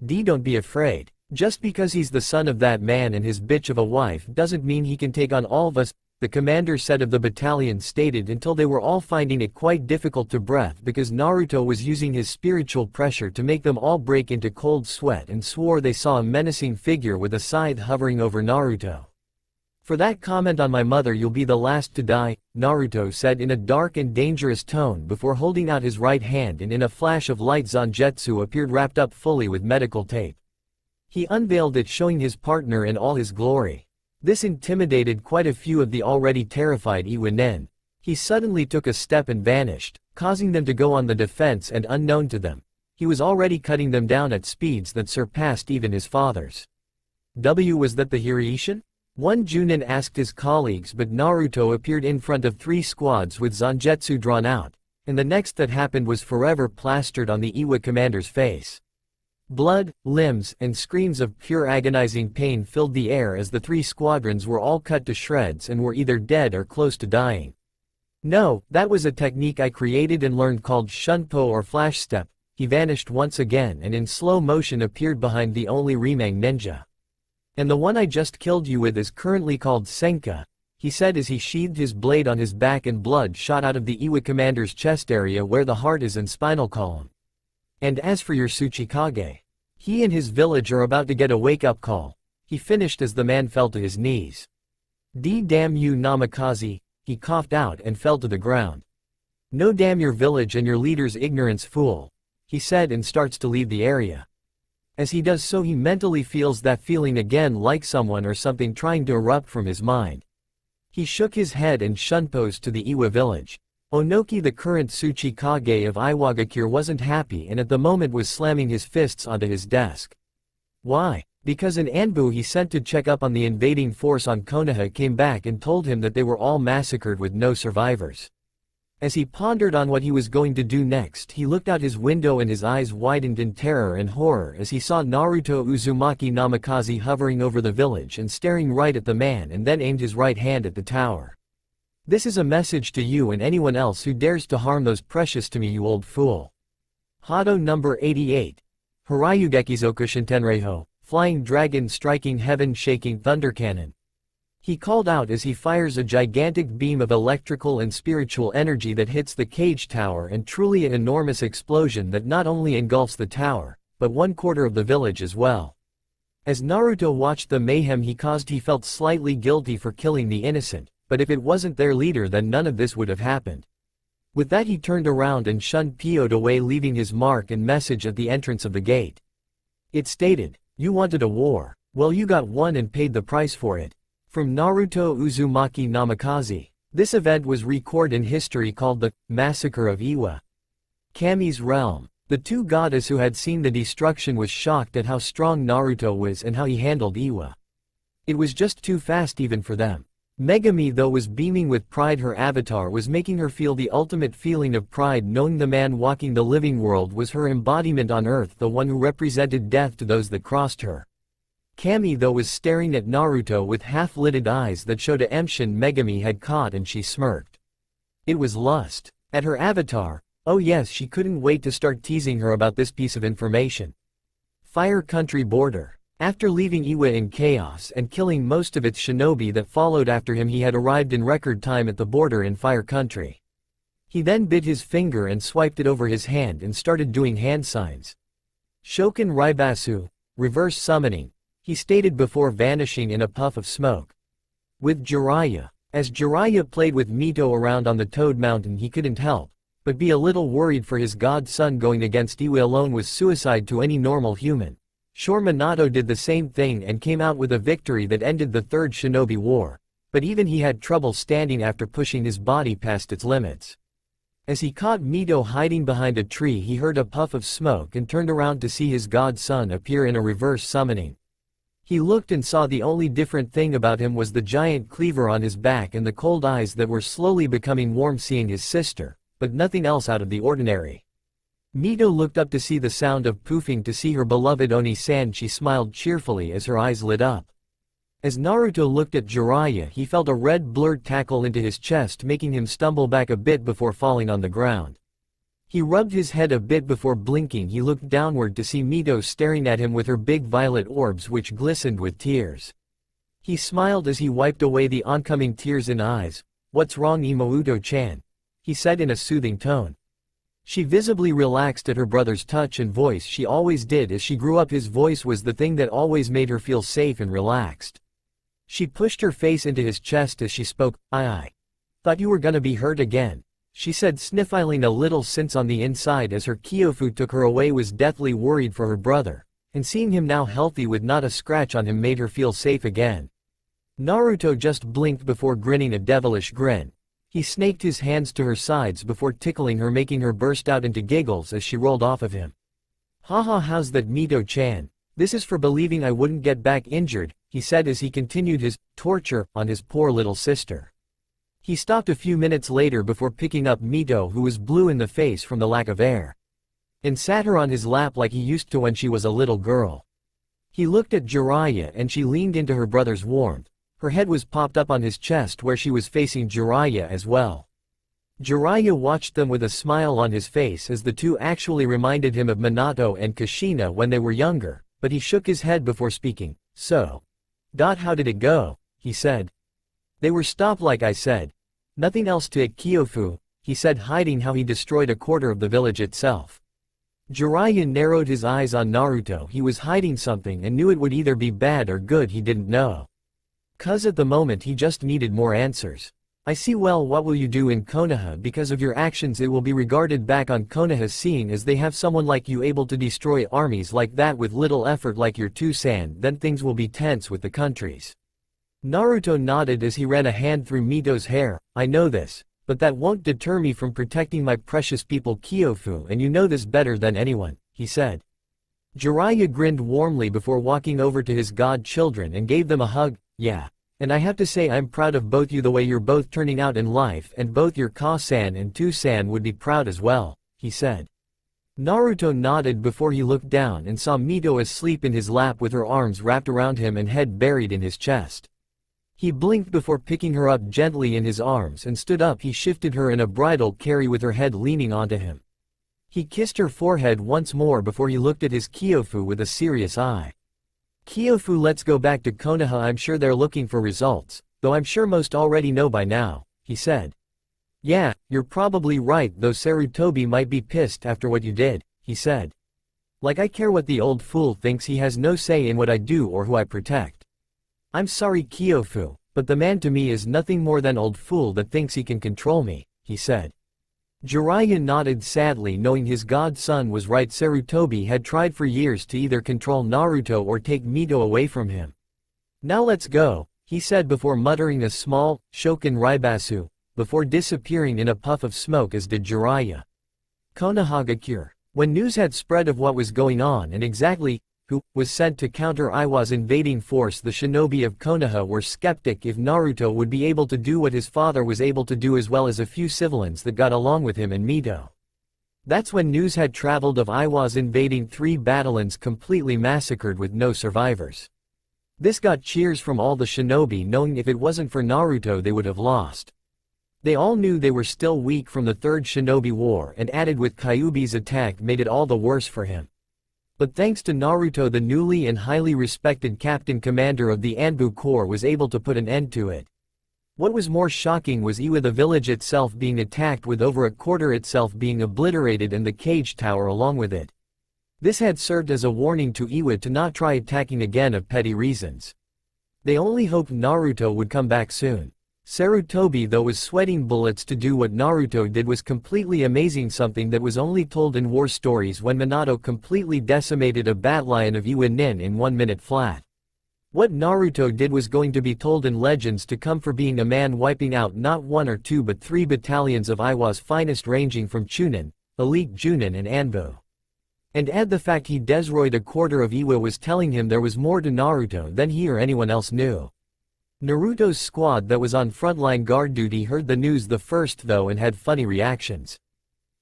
Don't be afraid. Just because he's the son of that man and his bitch of a wife doesn't mean he can take on all of us, the commander said of the battalion stated, until they were all finding it quite difficult to breathe because Naruto was using his spiritual pressure to make them all break into cold sweat, and swore they saw a menacing figure with a scythe hovering over Naruto. For that comment on my mother you'll be the last to die, Naruto said in a dark and dangerous tone before holding out his right hand, and in a flash of light Zangetsu appeared wrapped up fully with medical tape. He unveiled it, showing his partner in all his glory. This intimidated quite a few of the already terrified Iwa Nen. He suddenly took a step and vanished, causing them to go on the defense, and unknown to them, he was already cutting them down at speeds that surpassed even his father's. Was that the Hirishin? One Junin asked his colleagues, but Naruto appeared in front of 3 squads with Zangetsu drawn out, and the next that happened was forever plastered on the Iwa commander's face. Blood, limbs, and screams of pure agonizing pain filled the air as the 3 squadrons were all cut to shreds and were either dead or close to dying. No, that was a technique I created and learned called Shunpo or Flash Step. He vanished once again and in slow motion appeared behind the only Remang ninja. And the one I just killed you with is currently called Senka, he said as he sheathed his blade on his back, and blood shot out of the Iwa commander's chest area where the heart is and spinal column. And as for your Tsuchikage, he and his village are about to get a wake-up call, he finished as the man fell to his knees. Damn you Namikaze, he coughed out and fell to the ground. No, damn your village and your leader's ignorance, fool, he said, and starts to leave the area. As he does so he mentally feels that feeling again, like someone or something trying to erupt from his mind. He shook his head and shunposed to the Iwa village. Onoki, the current Tsuchikage of Iwagakure, wasn't happy and at the moment was slamming his fists onto his desk. Why? Because an ANBU he sent to check up on the invading force on Konoha came back and told him that they were all massacred with no survivors. As he pondered on what he was going to do next, he looked out his window and his eyes widened in terror and horror as he saw Naruto Uzumaki Namikaze hovering over the village and staring right at the man, and then aimed his right hand at the tower. This is a message to you and anyone else who dares to harm those precious to me, you old fool. Hado number 88. Harayugekizokushintenreiho, flying dragon striking heaven shaking thunder cannon. He called out as he fires a gigantic beam of electrical and spiritual energy that hits the cage tower, and truly an enormous explosion that not only engulfs the tower, but 1/4 of the village as well. As Naruto watched the mayhem he caused, he felt slightly guilty for killing the innocent, but if it wasn't their leader then none of this would have happened. With that he turned around and shunned Pioed away, leaving his mark and message at the entrance of the gate. It stated, "You wanted a war, well you got one and paid the price for it." From Naruto Uzumaki Namikaze. This event was recorded in history called the Massacre of Iwa. Kami's realm. The 2 goddesses who had seen the destruction was shocked at how strong Naruto was and how he handled Iwa. It was just too fast even for them. Megami though was beaming with pride. Her avatar was making her feel the ultimate feeling of pride, knowing the man walking the living world was her embodiment on earth, the one who represented death to those that crossed her. Kami though was staring at Naruto with half-lidded eyes that showed a emotion Megami had caught, and she smirked. It was lust. At her avatar. Oh yes, she couldn't wait to start teasing her about this piece of information. Fire Country border. After leaving Iwa in chaos and killing most of its shinobi that followed after him, he had arrived in record time at the border in Fire Country. He then bit his finger and swiped it over his hand and started doing hand signs. Shokin Raibasu, reverse summoning, he stated before vanishing in a puff of smoke. With Jiraiya. As Jiraiya played with Mito around on the Toad Mountain, he couldn't help but be a little worried, for his godson going against Iwa alone was suicide to any normal human. Sure, Minato did the same thing and came out with a victory that ended the Third Shinobi War, but even he had trouble standing after pushing his body past its limits. As he caught Mito hiding behind a tree, he heard a puff of smoke and turned around to see his godson appear in a reverse summoning. He looked and saw the only different thing about him was the giant cleaver on his back and the cold eyes that were slowly becoming warm seeing his sister, but nothing else out of the ordinary. Mito looked up to see the sound of poofing to see her beloved Oni-san. She smiled cheerfully as her eyes lit up. As Naruto looked at Jiraiya, he felt a red blurred tackle into his chest, making him stumble back a bit before falling on the ground. He rubbed his head a bit before blinking. He looked downward to see Mito staring at him with her big violet orbs which glistened with tears. He smiled as he wiped away the oncoming tears in eyes. "What's wrong, Imouto-chan?" he said in a soothing tone. She visibly relaxed at her brother's touch and voice. She always did. As she grew up, his voice was the thing that always made her feel safe and relaxed. She pushed her face into his chest as she spoke. I thought you were gonna be hurt again," she said, sniffling a little, since on the inside as her Kyofu took her away was deathly worried for her brother, and seeing him now healthy with not a scratch on him made her feel safe again. Naruto just blinked before grinning a devilish grin. He snaked his hands to her sides before tickling her, making her burst out into giggles as she rolled off of him. "Haha, how's that, Mito-chan? This is for believing I wouldn't get back injured," he said as he continued his torture on his poor little sister. He stopped a few minutes later before picking up Mito, who was blue in the face from the lack of air, and sat her on his lap like he used to when she was a little girl. He looked at Jiraiya and she leaned into her brother's warmth. Her head was popped up on his chest where she was facing Jiraiya as well. Jiraiya watched them with a smile on his face, as the two actually reminded him of Minato and Kushina when they were younger, but he shook his head before speaking. "So, how did it go?" he said. "They were stopped like I said. Nothing else to it, Kyofu," he said, hiding how he destroyed a quarter of the village itself. Jiraiya narrowed his eyes on Naruto. He was hiding something and knew it would either be bad or good. He didn't know. 'Cause at the moment he just needed more answers. "I see. Well, what will you do in Konoha? Because of your actions it will be regarded back on Konoha, seeing as they have someone like you able to destroy armies like that with little effort like your two-san, then things will be tense with the countries." Naruto nodded as he ran a hand through Mito's hair. "I know this, but that won't deter me from protecting my precious people, Kyofu, and you know this better than anyone," he said. Jiraiya grinned warmly before walking over to his godchildren and gave them a hug. "Yeah. And I have to say I'm proud of both you, the way you're both turning out in life, and both your Ka-san and Tu-san would be proud as well," he said. Naruto nodded before he looked down and saw Mito asleep in his lap with her arms wrapped around him and head buried in his chest. He blinked before picking her up gently in his arms and stood up. He shifted her in a bridal carry with her head leaning onto him. He kissed her forehead once more before he looked at his Kyofu with a serious eye. "Kyofu, let's go back to Konoha. I'm sure they're looking for results, though I'm sure most already know by now," he said. "Yeah, you're probably right, though Sarutobi might be pissed after what you did," he said. "Like I care what the old fool thinks. He has no say in what I do or who I protect. I'm sorry, Kyofu, but the man to me is nothing more than old fool that thinks he can control me," he said. Jiraiya nodded sadly, knowing his godson was right. Sarutobi had tried for years to either control Naruto or take Mito away from him. "Now let's go," he said before muttering a small, Shokin Raibasu, before disappearing in a puff of smoke, as did Jiraiya. Konohagakure. When news had spread of what was going on and exactly who was sent to counter Iwa's invading force. The shinobi of Konoha were skeptic if Naruto would be able to do what his father was able to do, as well as a few civilians that got along with him and Mito. That's when news had traveled of Iwa's invading 3 battalions completely massacred with no survivors. This got cheers from all the shinobi, knowing if it wasn't for Naruto they would have lost. They all knew they were still weak from the Third Shinobi War, and added with Kyuubi's attack made it all the worse for him. But thanks to Naruto, the newly and highly respected captain commander of the ANBU Corps was able to put an end to it. What was more shocking was Iwa, the village itself being attacked, with over a quarter itself being obliterated and the cage tower along with it. This had served as a warning to Iwa to not try attacking again of petty reasons. They only hoped Naruto would come back soon. Sarutobi, though, was sweating bullets to do what Naruto did, was completely amazing, something that was only told in war stories, when Minato completely decimated a battalion of Iwa Nin in 1 minute flat. What Naruto did was going to be told in legends to come for being a man wiping out not 1 or 2 but 3 battalions of Iwa's finest, ranging from Chunin, Elite Junin and Anbu. And add the fact he destroyed a quarter of Iwa was telling him there was more to Naruto than he or anyone else knew. Naruto's squad that was on frontline guard duty heard the news the first though and had funny reactions.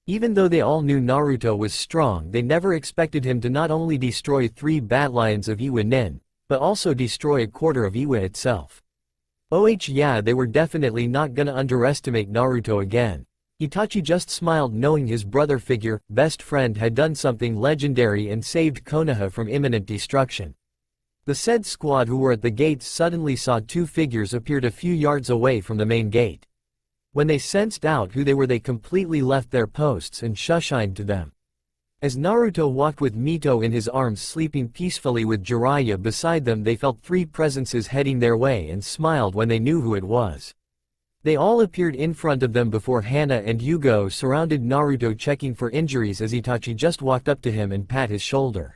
Even though they all knew Naruto was strong, they never expected him to not only destroy 3 battalions of Iwa Nin, but also destroy a quarter of Iwa itself. Yeah, they were definitely not gonna underestimate Naruto again. Itachi just smiled, knowing his brother figure, best friend, had done something legendary and saved Konoha from imminent destruction. The said squad who were at the gates suddenly saw 2 figures appeared a few yards away from the main gate. When they sensed out who they were, they completely left their posts and shushined to them. As Naruto walked with Mito in his arms, sleeping peacefully with Jiraiya beside them, they felt 3 presences heading their way and smiled when they knew who it was. They all appeared in front of them before Hana and Yugo surrounded Naruto, checking for injuries, as Itachi just walked up to him and pat his shoulder.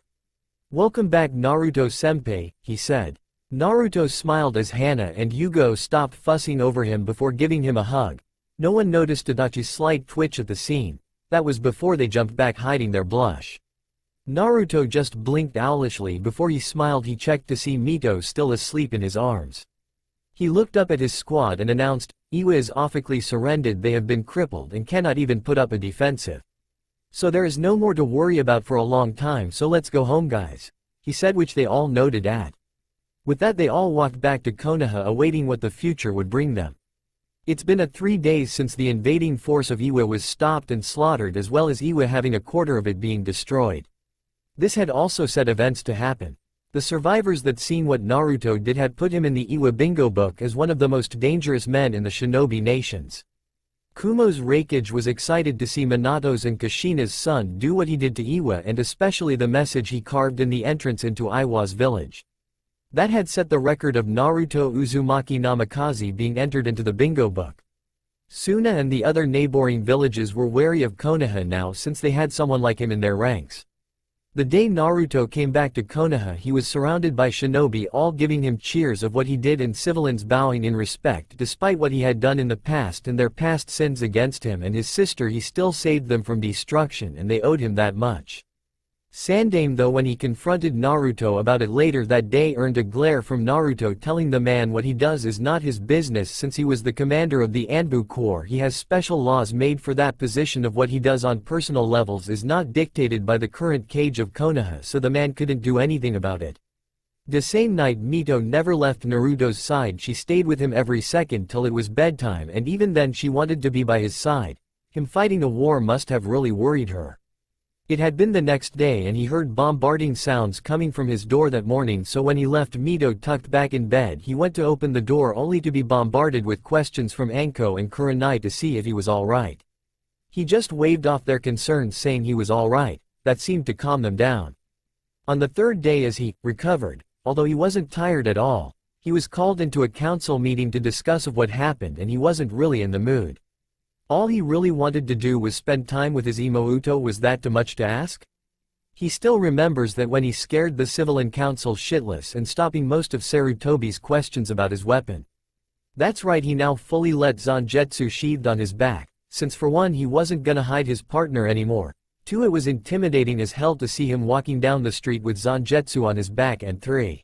"Welcome back, Naruto-senpai," he said. Naruto smiled as Hana and Yugo stopped fussing over him before giving him a hug. No one noticed Itachi's slight twitch at the scene. That was before they jumped back, hiding their blush. Naruto just blinked owlishly before he smiled. He checked to see Mito still asleep in his arms. He looked up at his squad and announced, "Iwa is officially surrendered. They have been crippled and cannot even put up a defensive. So there is no more to worry about for a long time, so let's go home, guys," he said, which they all nodded at. With that, they all walked back to Konoha, awaiting what the future would bring them. It's been 3 days since the invading force of Iwa was stopped and slaughtered, as well as Iwa having a quarter of it being destroyed. This had also set events to happen. The survivors that seen what Naruto did had put him in the Iwa bingo book as one of the most dangerous men in the shinobi nations. Kumo's Reikage was excited to see Minato's and Kushina's son do what he did to Iwa, and especially the message he carved in the entrance into Iwa's village. That had set the record of Naruto Uzumaki Namikaze being entered into the bingo book. Suna and the other neighboring villages were wary of Konoha now, since they had someone like him in their ranks. The day Naruto came back to Konoha, he was surrounded by shinobi, all giving him cheers of what he did and civilians bowing in respect despite what he had done in the past and their past sins against him and his sister. He still saved them from destruction and they owed him that much. Sandaime, though, when he confronted Naruto about it later that day, earned a glare from Naruto, telling the man what he does is not his business. Since he was the commander of the ANBU Corps, he has special laws made for that position. Of what he does on personal levels is not dictated by the current cage of Konoha, so the man couldn't do anything about it. The same night, Mito never left Naruto's side. She stayed with him every second till it was bedtime, and even then she wanted to be by his side. Him fighting a war must have really worried her. It had been the next day and he heard bombarding sounds coming from his door that morning, so when he left Mito tucked back in bed, he went to open the door only to be bombarded with questions from Anko and Kurenai to see if he was alright. He just waved off their concerns, saying he was alright. That seemed to calm them down. On the 3rd day, as he recovered, although he wasn't tired at all, he was called into a council meeting to discuss of what happened, and he wasn't really in the mood. All he really wanted to do was spend time with his Imouto. Was that too much to ask? He still remembers that when he scared the civilian council shitless and stopping most of Sarutobi's questions about his weapon. That's right, he now fully let Zangetsu sheathed on his back, since for one he wasn't gonna hide his partner anymore. 2. It was intimidating as hell to see him walking down the street with Zangetsu on his back, and 3.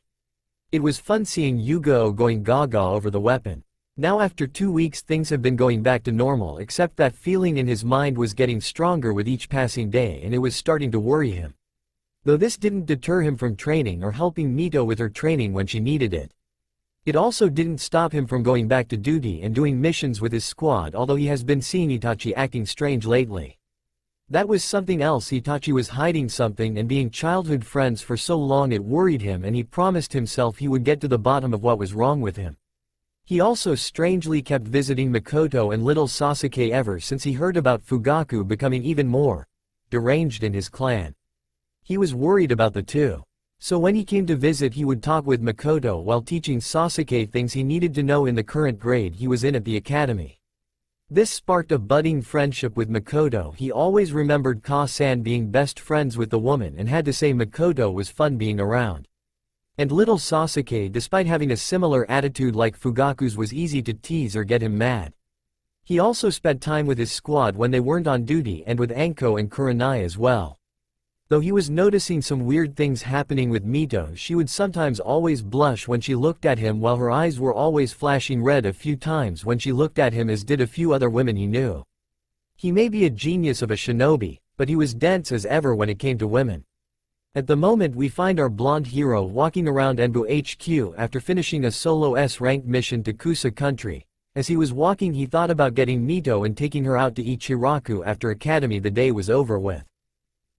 It was fun seeing Yu-Gi-Oh going gaga over the weapon. Now after 2 weeks things have been going back to normal, except that feeling in his mind was getting stronger with each passing day and it was starting to worry him. Though this didn't deter him from training or helping Mito with her training when she needed it. It also didn't stop him from going back to duty and doing missions with his squad, although he has been seeing Itachi acting strange lately. That was something else. Itachi was hiding something, and being childhood friends for so long it worried him, and he promised himself he would get to the bottom of what was wrong with him. He also strangely kept visiting Mikoto and little Sasuke ever since he heard about Fugaku becoming even more deranged in his clan. He was worried about the two. So when he came to visit he would talk with Mikoto while teaching Sasuke things he needed to know in the current grade he was in at the academy. This sparked a budding friendship with Mikoto. He always remembered Ka-san being best friends with the woman and had to say Mikoto was fun being around. And little Sasuke, despite having a similar attitude like Fugaku's, was easy to tease or get him mad. He also spent time with his squad when they weren't on duty and with Anko and Kurenai as well. Though he was noticing some weird things happening with Mito, she would sometimes always blush when she looked at him, while her eyes were always flashing red a few times when she looked at him, as did a few other women he knew. He may be a genius of a shinobi, but he was dense as ever when it came to women. At the moment we find our blonde hero walking around ANBU HQ after finishing a solo S-ranked mission to Kusa country. As he was walking he thought about getting Mito and taking her out to eat Shiraku after academy the day was over with.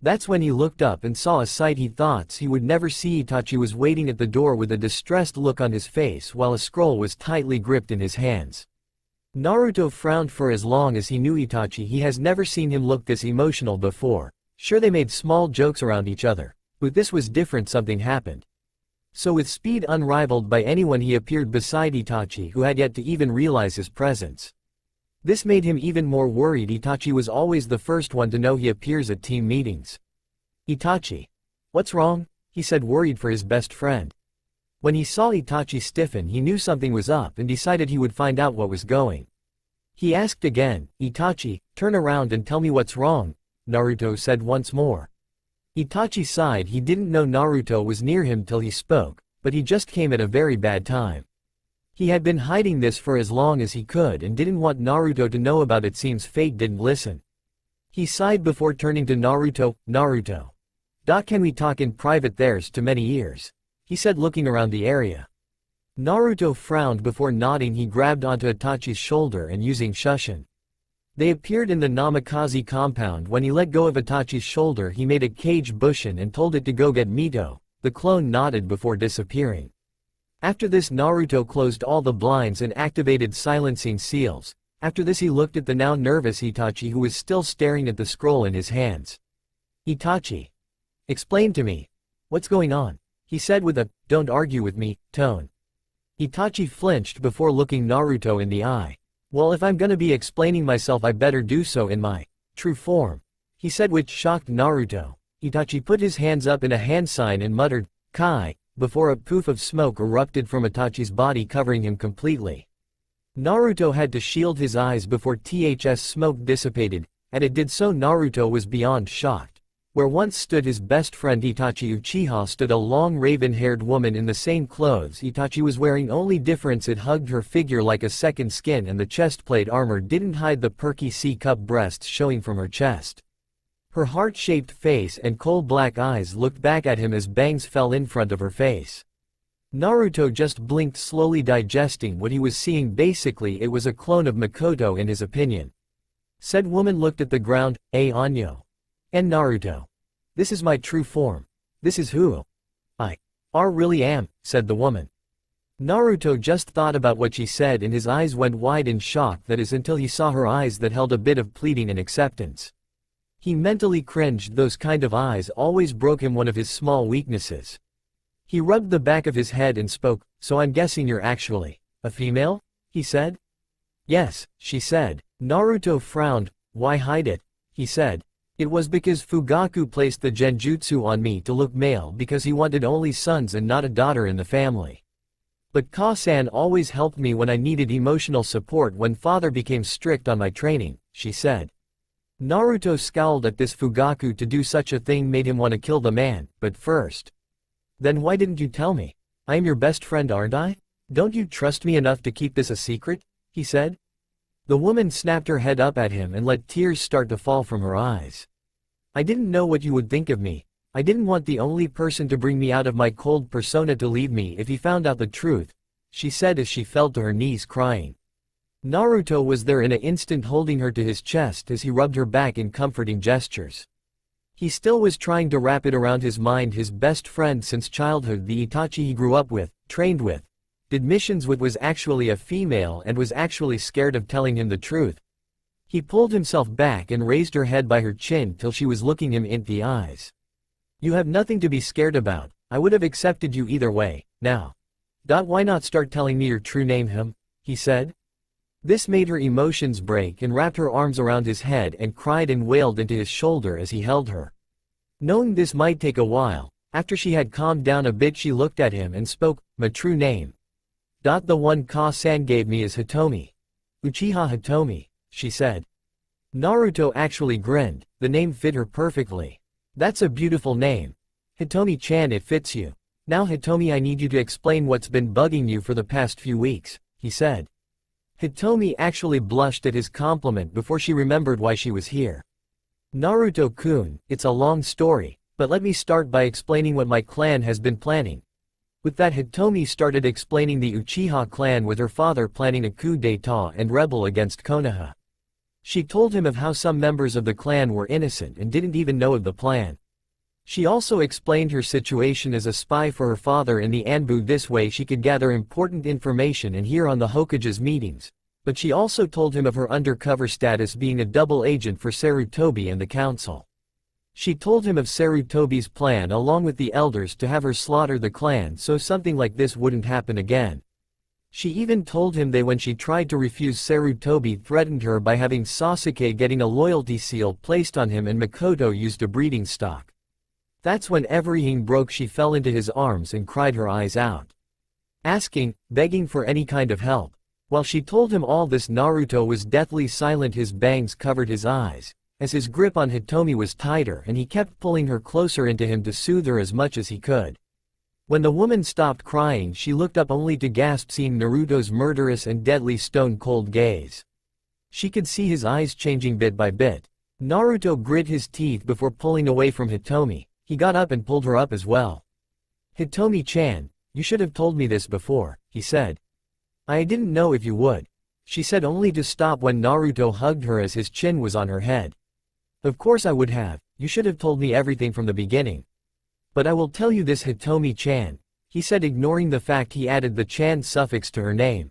That's when he looked up and saw a sight he thought he would never see. Itachi was waiting at the door with a distressed look on his face while a scroll was tightly gripped in his hands. Naruto frowned. For as long as he knew Itachi he has never seen him look this emotional before. Sure, they made small jokes around each other, but this was different. Something happened. So with speed unrivaled by anyone he appeared beside Itachi, who had yet to even realize his presence. This made him even more worried. Itachi was always the first one to know he appears at team meetings. Itachi. What's wrong? He said, worried for his best friend. When he saw Itachi stiffen he knew something was up and decided he would find out what was going. He asked again, Itachi, turn around and tell me what's wrong, Naruto said once more. Itachi sighed. He didn't know Naruto was near him till he spoke, but he just came at a very bad time. He had been hiding this for as long as he could and didn't want Naruto to know about it. Seems fate didn't listen. He sighed before turning to Naruto. Naruto. Can we talk in private? There's too many ears, he said, looking around the area. Naruto frowned before nodding. He grabbed onto Itachi's shoulder and using Shushin. They appeared in the Namikaze compound. When he let go of Itachi's shoulder he made a cage bushin and told it to go get Mito. The clone nodded before disappearing. After this Naruto closed all the blinds and activated silencing seals. After this he looked at the now nervous Itachi, who was still staring at the scroll in his hands. Itachi. Explain to me. What's going on? He said with a, don't argue with me, tone. Itachi flinched before looking Naruto in the eye. Well, if I'm gonna be explaining myself I better do so in my true form, he said, which shocked Naruto. Itachi put his hands up in a hand sign and muttered, Kai, before a poof of smoke erupted from Itachi's body, covering him completely. Naruto had to shield his eyes before smoke dissipated, and it did so. Naruto was beyond shocked. Where once stood his best friend Itachi Uchiha stood a long raven-haired woman in the same clothes Itachi was wearing, only difference it hugged her figure like a second skin, and the chestplate armor didn't hide the perky C-cup breasts showing from her chest. Her heart-shaped face and coal-black eyes looked back at him as bangs fell in front of her face. Naruto just blinked, slowly digesting what he was seeing. Basically it was a clone of Mikoto in his opinion. Said woman looked at the ground. Anyo. And Naruto. This is my true form. This is who I really am, said the woman. Naruto just thought about what she said and his eyes went wide in shock, that is, until he saw her eyes that held a bit of pleading and acceptance. He mentally cringed. Those kind of eyes always broke him, one of his small weaknesses. He rubbed the back of his head and spoke, so I'm guessing you're actually a female? He said. Yes, she said. Naruto frowned. Why hide it? He said. It was because Fugaku placed the genjutsu on me to look male because he wanted only sons and not a daughter in the family. But Ka-san always helped me when I needed emotional support when father became strict on my training, she said. Naruto scowled at this Fugaku. To do such a thing made him want to kill the man, but first. Then why didn't you tell me? I am your best friend, aren't I? Don't you trust me enough to keep this a secret? He said. The woman snapped her head up at him and let tears start to fall from her eyes. I didn't know what you would think of me. I didn't want the only person to bring me out of my cold persona to leave me if he found out the truth, she said as she fell to her knees crying. Naruto was there in an instant, holding her to his chest as he rubbed her back in comforting gestures. He still was trying to wrap it around his mind. His best friend since childhood, the Itachi he grew up with, trained with, did missions with, was actually a female and was actually scared of telling him the truth. He pulled himself back and raised her head by her chin till she was looking him in the eyes. You have nothing to be scared about. I would have accepted you either way, now. Why not start telling me your true name, he said. This made her emotions break and wrapped her arms around his head and cried and wailed into his shoulder as he held her. Knowing this might take a while, after she had calmed down a bit, she looked at him and spoke, my true name. The one Ka-san gave me is Hitomi. Uchiha Hitomi, she said. Naruto actually grinned, the name fit her perfectly. That's a beautiful name. Hitomi-chan, it fits you. Now Hitomi, I need you to explain what's been bugging you for the past few weeks, he said. Hitomi actually blushed at his compliment before she remembered why she was here. Naruto-kun, it's a long story, but let me start by explaining what my clan has been planning. With that, Hitomi started explaining the Uchiha clan with her father planning a coup d'état and rebel against Konoha. She told him of how some members of the clan were innocent and didn't even know of the plan. She also explained her situation as a spy for her father in the ANBU. This way she could gather important information and hear on the Hokage's meetings, but she also told him of her undercover status, being a double agent for Sarutobi and the council. She told him of Sarutobi's plan along with the elders to have her slaughter the clan so something like this wouldn't happen again. She even told him when she tried to refuse, Sarutobi threatened her by having Sasuke getting a loyalty seal placed on him and Makoto used a breeding stock. That's when everything broke. She fell into his arms and cried her eyes out, asking, begging for any kind of help. While she told him all this, Naruto was deathly silent. His bangs covered his eyes, as his grip on Hitomi was tighter and he kept pulling her closer into him to soothe her as much as he could. When the woman stopped crying, she looked up only to gasp, seeing Naruto's murderous and deadly stone-cold gaze. She could see his eyes changing bit by bit. Naruto grit his teeth before pulling away from Hitomi. He got up and pulled her up as well. Hitomi-chan, you should have told me this before, he said. I didn't know if you would, she said, only to stop when Naruto hugged her as his chin was on her head. Of course I would have, you should have told me everything from the beginning. But I will tell you this, Hitomi-chan, he said, ignoring the fact he added the chan suffix to her name.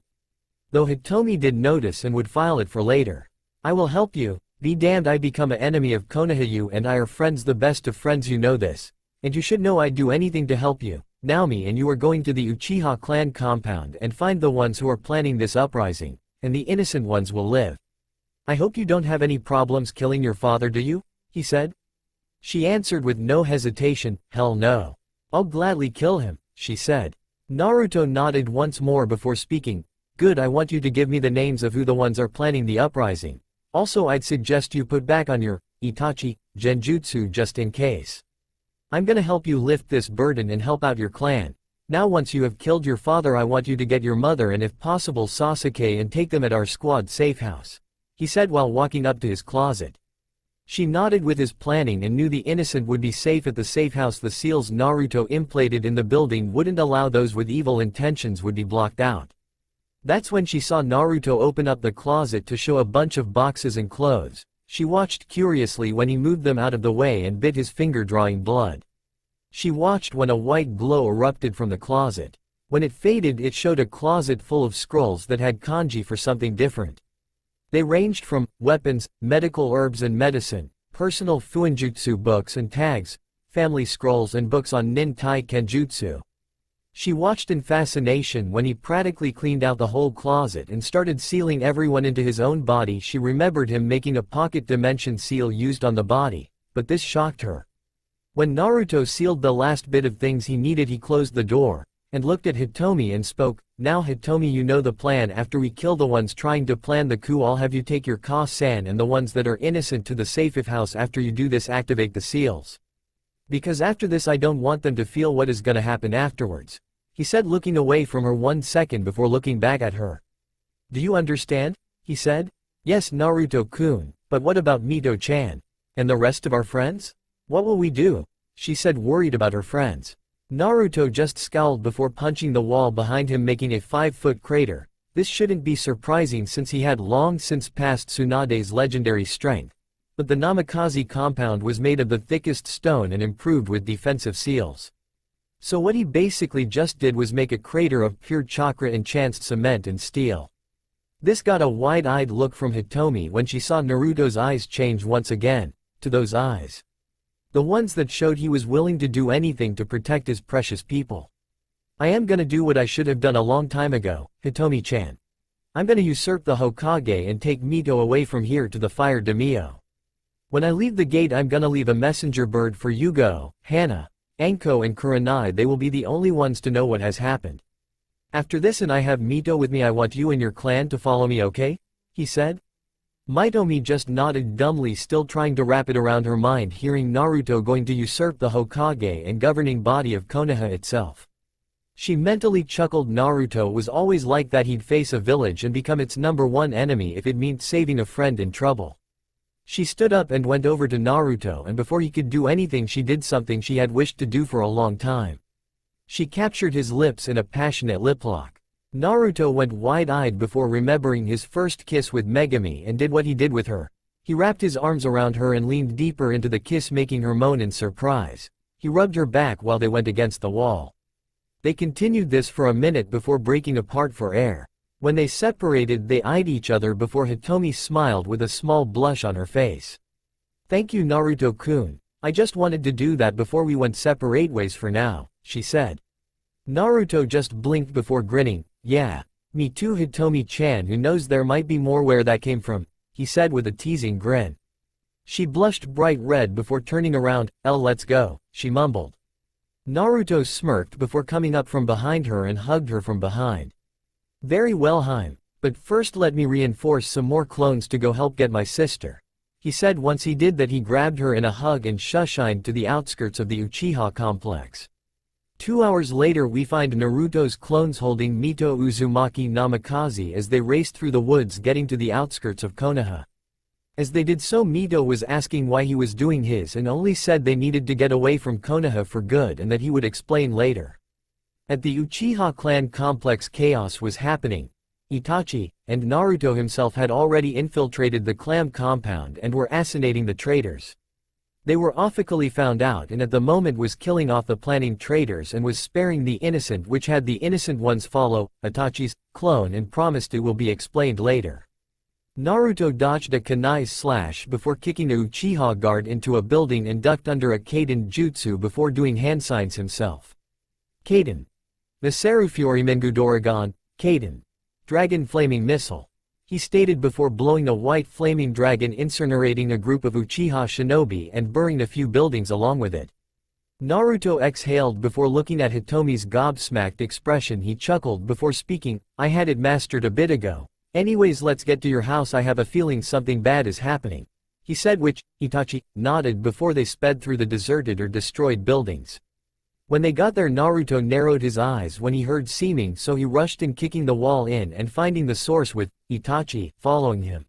Though Hitomi did notice and would file it for later. I will help you. Be damned, I become an enemy of Konoha. You and I are friends, the best of friends, you know this. And you should know I'd do anything to help you. Now me and you are going to the Uchiha clan compound and find the ones who are planning this uprising, and the innocent ones will live. I hope you don't have any problems killing your father, do you? He said. She answered with no hesitation, hell no. I'll gladly kill him, she said. Naruto nodded once more before speaking. Good, I want you to give me the names of who the ones are planning the uprising. Also, I'd suggest you put back on your Itachi genjutsu just in case. I'm gonna help you lift this burden and help out your clan. Now once you have killed your father, I want you to get your mother and if possible Sasuke and take them at our squad safe house, he said while walking up to his closet. She nodded with his planning and knew the innocent would be safe at the safe house. The seals Naruto implanted in the building wouldn't allow those with evil intentions would be blocked out. That's when she saw Naruto open up the closet to show a bunch of boxes and clothes. She watched curiously when he moved them out of the way and bit his finger, drawing blood. She watched when a white glow erupted from the closet. When it faded, it showed a closet full of scrolls that had kanji for something different. They ranged from weapons, medical herbs and medicine, personal fuinjutsu books and tags, family scrolls and books on nin-tai kenjutsu. She watched in fascination when he practically cleaned out the whole closet and started sealing everyone into his own body. She remembered him making a pocket dimension seal used on the body, but this shocked her. When Naruto sealed the last bit of things he needed, he closed the door, and looked at Hitomi and spoke, "Now Hitomi, you know the plan. After we kill the ones trying to plan the coup, I'll have you take your Ka-san and the ones that are innocent to the safe house. After you do this, activate the seals. Because after this I don't want them to feel what is gonna happen afterwards," he said, looking away from her 1 second before looking back at her. "Do you understand?" he said. "Yes, Naruto-kun, but what about Mito-chan? And the rest of our friends? What will we do?" she said, worried about her friends. Naruto just scowled before punching the wall behind him, making a 5-foot crater. This shouldn't be surprising since he had long since passed Tsunade's legendary strength. But the Namikaze compound was made of the thickest stone and improved with defensive seals. So what he basically just did was make a crater of pure chakra-enhanced cement and steel. This got a wide-eyed look from Hitomi when she saw Naruto's eyes change once again, to those eyes. The ones that showed he was willing to do anything to protect his precious people. "I am gonna do what I should have done a long time ago, Hitomi-chan. I'm gonna usurp the Hokage and take Mito away from here to the Fire Daimyo. When I leave the gate, I'm gonna leave a messenger bird for Yugo, Hana, Anko and Kurenai. They will be the only ones to know what has happened. After this, and I have Mito with me, I want you and your clan to follow me, okay?" he said. Mitomi just nodded dumbly, still trying to wrap it around her mind, hearing Naruto going to usurp the Hokage and governing body of Konoha itself. She mentally chuckled. Naruto was always like that. He'd face a village and become its #1 enemy if it meant saving a friend in trouble. She stood up and went over to Naruto, and before he could do anything, she did something she had wished to do for a long time. She captured his lips in a passionate lip lock. Naruto went wide-eyed before remembering his first kiss with Megumi and did what he did with her. He wrapped his arms around her and leaned deeper into the kiss, making her moan in surprise. He rubbed her back while they went against the wall. They continued this for a minute before breaking apart for air. When they separated, they eyed each other before Hitomi smiled with a small blush on her face. "Thank you, Naruto-kun. I just wanted to do that before we went separate ways for now," she said. Naruto just blinked before grinning. "Yeah, me too, Hitomi-chan. Who knows, there might be more where that came from," he said with a teasing grin. She blushed bright red before turning around. Let's go," she mumbled. Naruto smirked before coming up from behind her and hugged her from behind. "Very well, Haim, but first let me reinforce some more clones to go help get my sister," he said. Once he did that, he grabbed her in a hug and shushined to the outskirts of the Uchiha complex. 2 hours later, we find Naruto's clones holding Mito Uzumaki Namikaze as they raced through the woods, getting to the outskirts of Konoha. As they did so, Mito was asking why he was doing his and only said they needed to get away from Konoha for good and that he would explain later. At the Uchiha clan complex, chaos was happening. Itachi and Naruto himself had already infiltrated the clan compound and were assassinating the traitors. They were officially found out, and at the moment was killing off the planning traitors and was sparing the innocent, which had the innocent ones follow Itachi's clone and promised it will be explained later. Naruto dodged a kunai slash before kicking a Uchiha guard into a building and ducked under a Kaiden jutsu before doing hand signs himself. Kaiden. Masarufury Mengudorigan, Kaiden. Dragon flaming missile. He stated before blowing a white flaming dragon, incinerating a group of Uchiha shinobi and burning a few buildings along with it. Naruto exhaled before looking at Hitomi's gobsmacked expression. He chuckled before speaking, "I had it mastered a bit ago. Anyways, let's get to your house. I have a feeling something bad is happening," he said, which Itachi nodded before they sped through the deserted or destroyed buildings. When they got there, Naruto narrowed his eyes when he heard seeming, so he rushed in, kicking the wall in and finding the source with Itachi following him.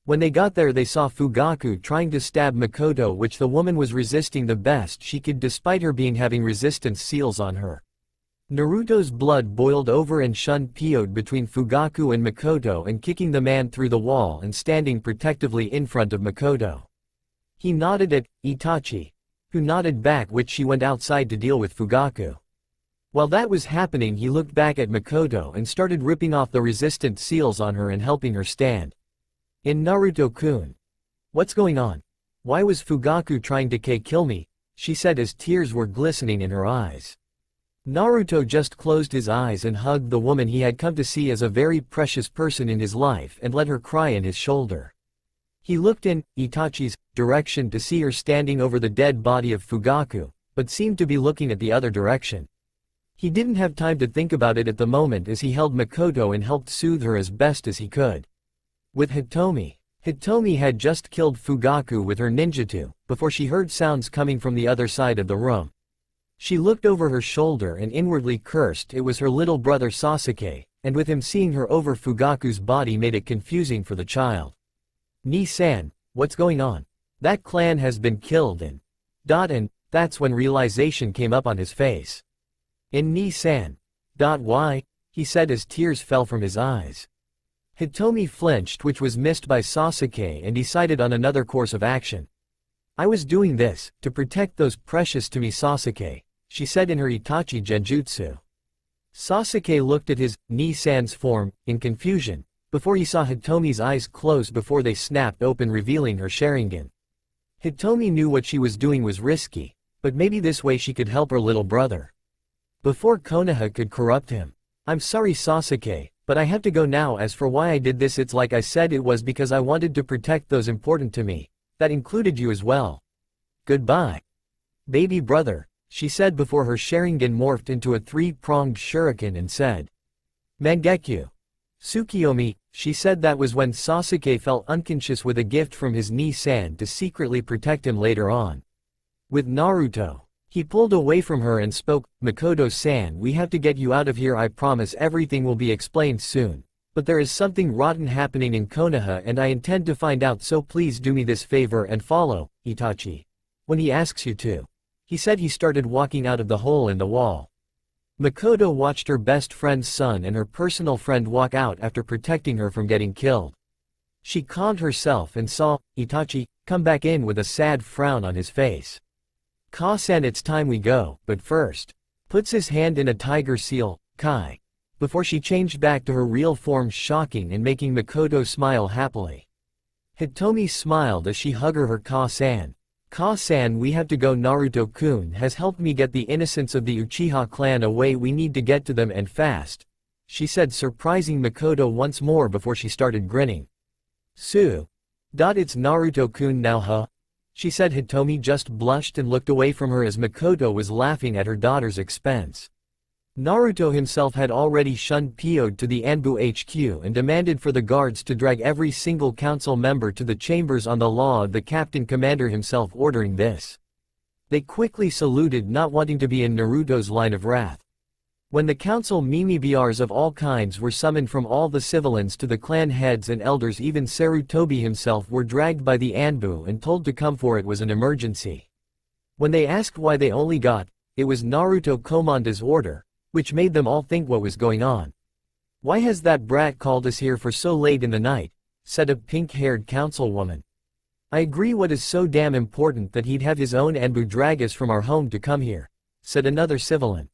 When they got there, they saw Fugaku trying to stab Makoto, which the woman was resisting the best she could despite her being having resistance seals on her. Naruto's blood boiled over and Shun PO'd between Fugaku and Makoto and kicking the man through the wall and standing protectively in front of Makoto. He nodded at Itachi, who nodded back, which she went outside to deal with Fugaku. While that was happening, he looked back at Makoto and started ripping off the resistant seals on her and helping her stand. In Naruto-kun. "What's going on? Why was Fugaku trying to kill me?" she said as tears were glistening in her eyes. Naruto just closed his eyes and hugged the woman he had come to see as a very precious person in his life and let her cry in his shoulder. He looked in Itachi's direction to see her standing over the dead body of Fugaku, but seemed to be looking at the other direction. He didn't have time to think about it at the moment as he held Makoto and helped soothe her as best as he could. With Hitomi. Hitomi had just killed Fugaku with her ninjutsu, before she heard sounds coming from the other side of the room. She looked over her shoulder and inwardly cursed it was her little brother Sasuke, and with him seeing her over Fugaku's body made it confusing for the child. "Ni-san, what's going on? That clan has been killed and that's when realization came up on his face. In Ni-san. Why? He said as tears fell from his eyes. Hitomi flinched, which was missed by Sasuke, and decided on another course of action. I was doing this, to protect those precious to me Sasuke, she said in her Itachi Genjutsu. Sasuke looked at his, Ni-san's form, in confusion, before he saw Hitomi's eyes close before they snapped open revealing her Sharingan. Hitomi knew what she was doing was risky, but maybe this way she could help her little brother. Before Konoha could corrupt him. I'm sorry Sasuke, but I have to go now. As for why I did this, it's like I said, it was because I wanted to protect those important to me. That included you as well. Goodbye. Baby brother, she said before her Sharingan morphed into a three-pronged shuriken and said. Mangekyo. Tsukiyomi, she said. That was when Sasuke fell unconscious with a gift from his Ni-san to secretly protect him later on. With Naruto. He pulled away from her and spoke, Makoto-san, we have to get you out of here. I promise everything will be explained soon. But there is something rotten happening in Konoha and I intend to find out, so please do me this favor and follow, Itachi. When he asks you to. He said. He started walking out of the hole in the wall. Makoto watched her best friend's son and her personal friend walk out after protecting her from getting killed. She calmed herself and saw Itachi come back in with a sad frown on his face. Ka-san, it's time we go, but first. Puts his hand in a tiger seal, Kai. Before she changed back to her real form, shocking and making Makoto smile happily. Hitomi smiled as she hugged her Ka-san. Ka-san, we have to go. Naruto-kun has helped me get the innocents of the Uchiha clan away. We need to get to them and fast. She said, surprising Makoto once more before she started grinning. It's Naruto-kun now, huh? She said. Hitomi just blushed and looked away from her as Makoto was laughing at her daughter's expense. Naruto himself had already shunned PO'd to the ANBU HQ and demanded for the guards to drag every single council member to the chambers on the law of the captain commander himself ordering this. They quickly saluted, not wanting to be in Naruto's line of wrath. When the council Mimibyars of all kinds were summoned from all the civilians to the clan heads and elders, even Sarutobi himself were dragged by the ANBU and told to come, for it was an emergency. When they asked why they only got, it was Naruto Komanda's order, which made them all think what was going on. Why has that brat called us here for so late in the night? Said a pink-haired councilwoman. I agree, what is so damn important that he'd have his own ANBU drag us from our home to come here? Said another civilian.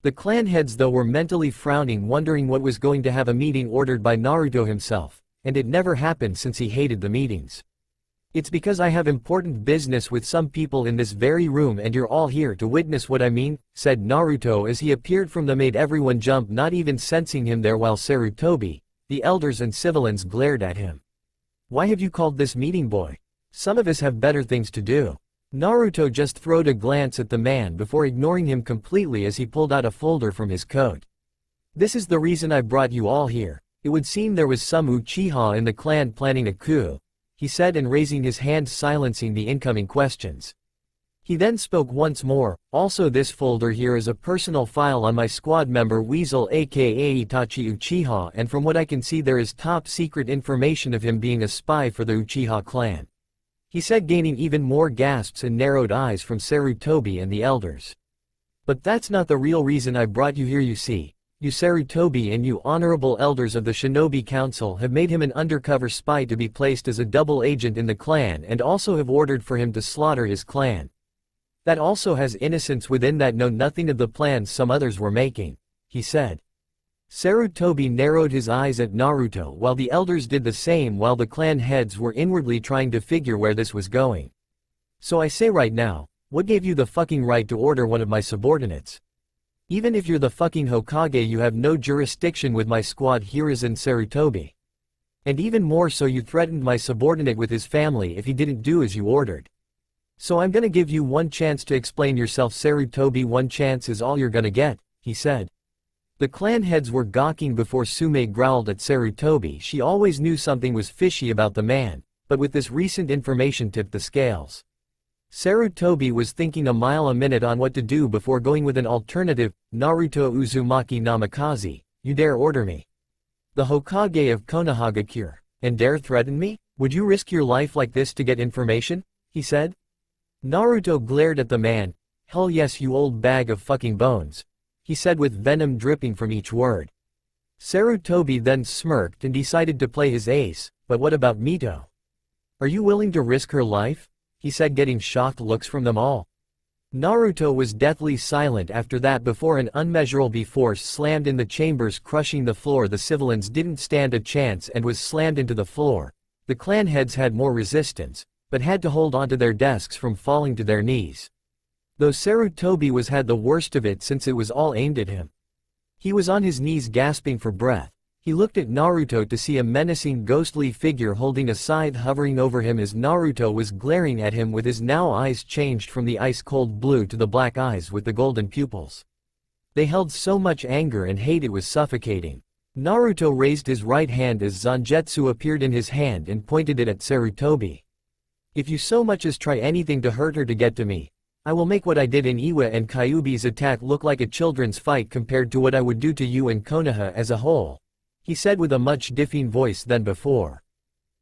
The clan heads though were mentally frowning, wondering what was going to have a meeting ordered by Naruto himself, and it never happened since he hated the meetings. It's because I have important business with some people in this very room and you're all here to witness what I mean, said Naruto as he appeared from them, made everyone jump, not even sensing him there, while Sarutobi, the elders and civilians glared at him. Why have you called this meeting, boy? Some of us have better things to do. Naruto just throwed a glance at the man before ignoring him completely as he pulled out a folder from his coat. This is the reason I brought you all here. It would seem there was some Uchiha in the clan planning a coup, he said, and raising his hand silencing the incoming questions. He then spoke once more, also this folder here is a personal file on my squad member Weasel aka Itachi Uchiha, and from what I can see there is top secret information of him being a spy for the Uchiha clan. He said, gaining even more gasps and narrowed eyes from Sarutobi and the elders. But that's not the real reason I brought you here. You see, you Sarutobi and you honorable elders of the Shinobi Council have made him an undercover spy to be placed as a double agent in the clan, and also have ordered for him to slaughter his clan. That also has innocents within that know nothing of the plans some others were making, he said. Sarutobi narrowed his eyes at Naruto while the elders did the same, while the clan heads were inwardly trying to figure where this was going. So I say right now, what gave you the fucking right to order one of my subordinates? Even if you're the fucking Hokage, you have no jurisdiction with my squad. Hiruzen Sarutobi. And even more so, you threatened my subordinate with his family if he didn't do as you ordered. So I'm gonna give you one chance to explain yourself, Sarutobi. One chance is all you're gonna get, he said. The clan heads were gawking before Sume growled at Sarutobi. She always knew something was fishy about the man, but with this recent information tipped the scales. Sarutobi was thinking a mile a minute on what to do before going with an alternative. Naruto Uzumaki Namikaze, you dare order me? The Hokage of Konoha and dare threaten me? Would you risk your life like this to get information? He said. Naruto glared at the man. Hell yes, you old bag of fucking bones, he said with venom dripping from each word. Sarutobi then smirked and decided to play his ace. But what about Mito? Are you willing to risk her life? He said, getting shocked looks from them all. Naruto was deathly silent after that before an unmeasurable force slammed in the chambers, crushing the floor. The civilians didn't stand a chance and was slammed into the floor. The clan heads had more resistance, but had to hold onto their desks from falling to their knees. Though Sarutobi had the worst of it since it was all aimed at him. He was on his knees gasping for breath. He looked at Naruto to see a menacing ghostly figure holding a scythe hovering over him as Naruto was glaring at him with his now eyes changed from the ice-cold blue to the black eyes with the golden pupils. They held so much anger and hate it was suffocating. Naruto raised his right hand as Zangetsu appeared in his hand and pointed it at Sarutobi. If you so much as try anything to hurt her to get to me, I will make what I did in Iwa and Kyuubi's attack look like a children's fight compared to what I would do to you and Konoha as a whole, he said with a much different voice than before.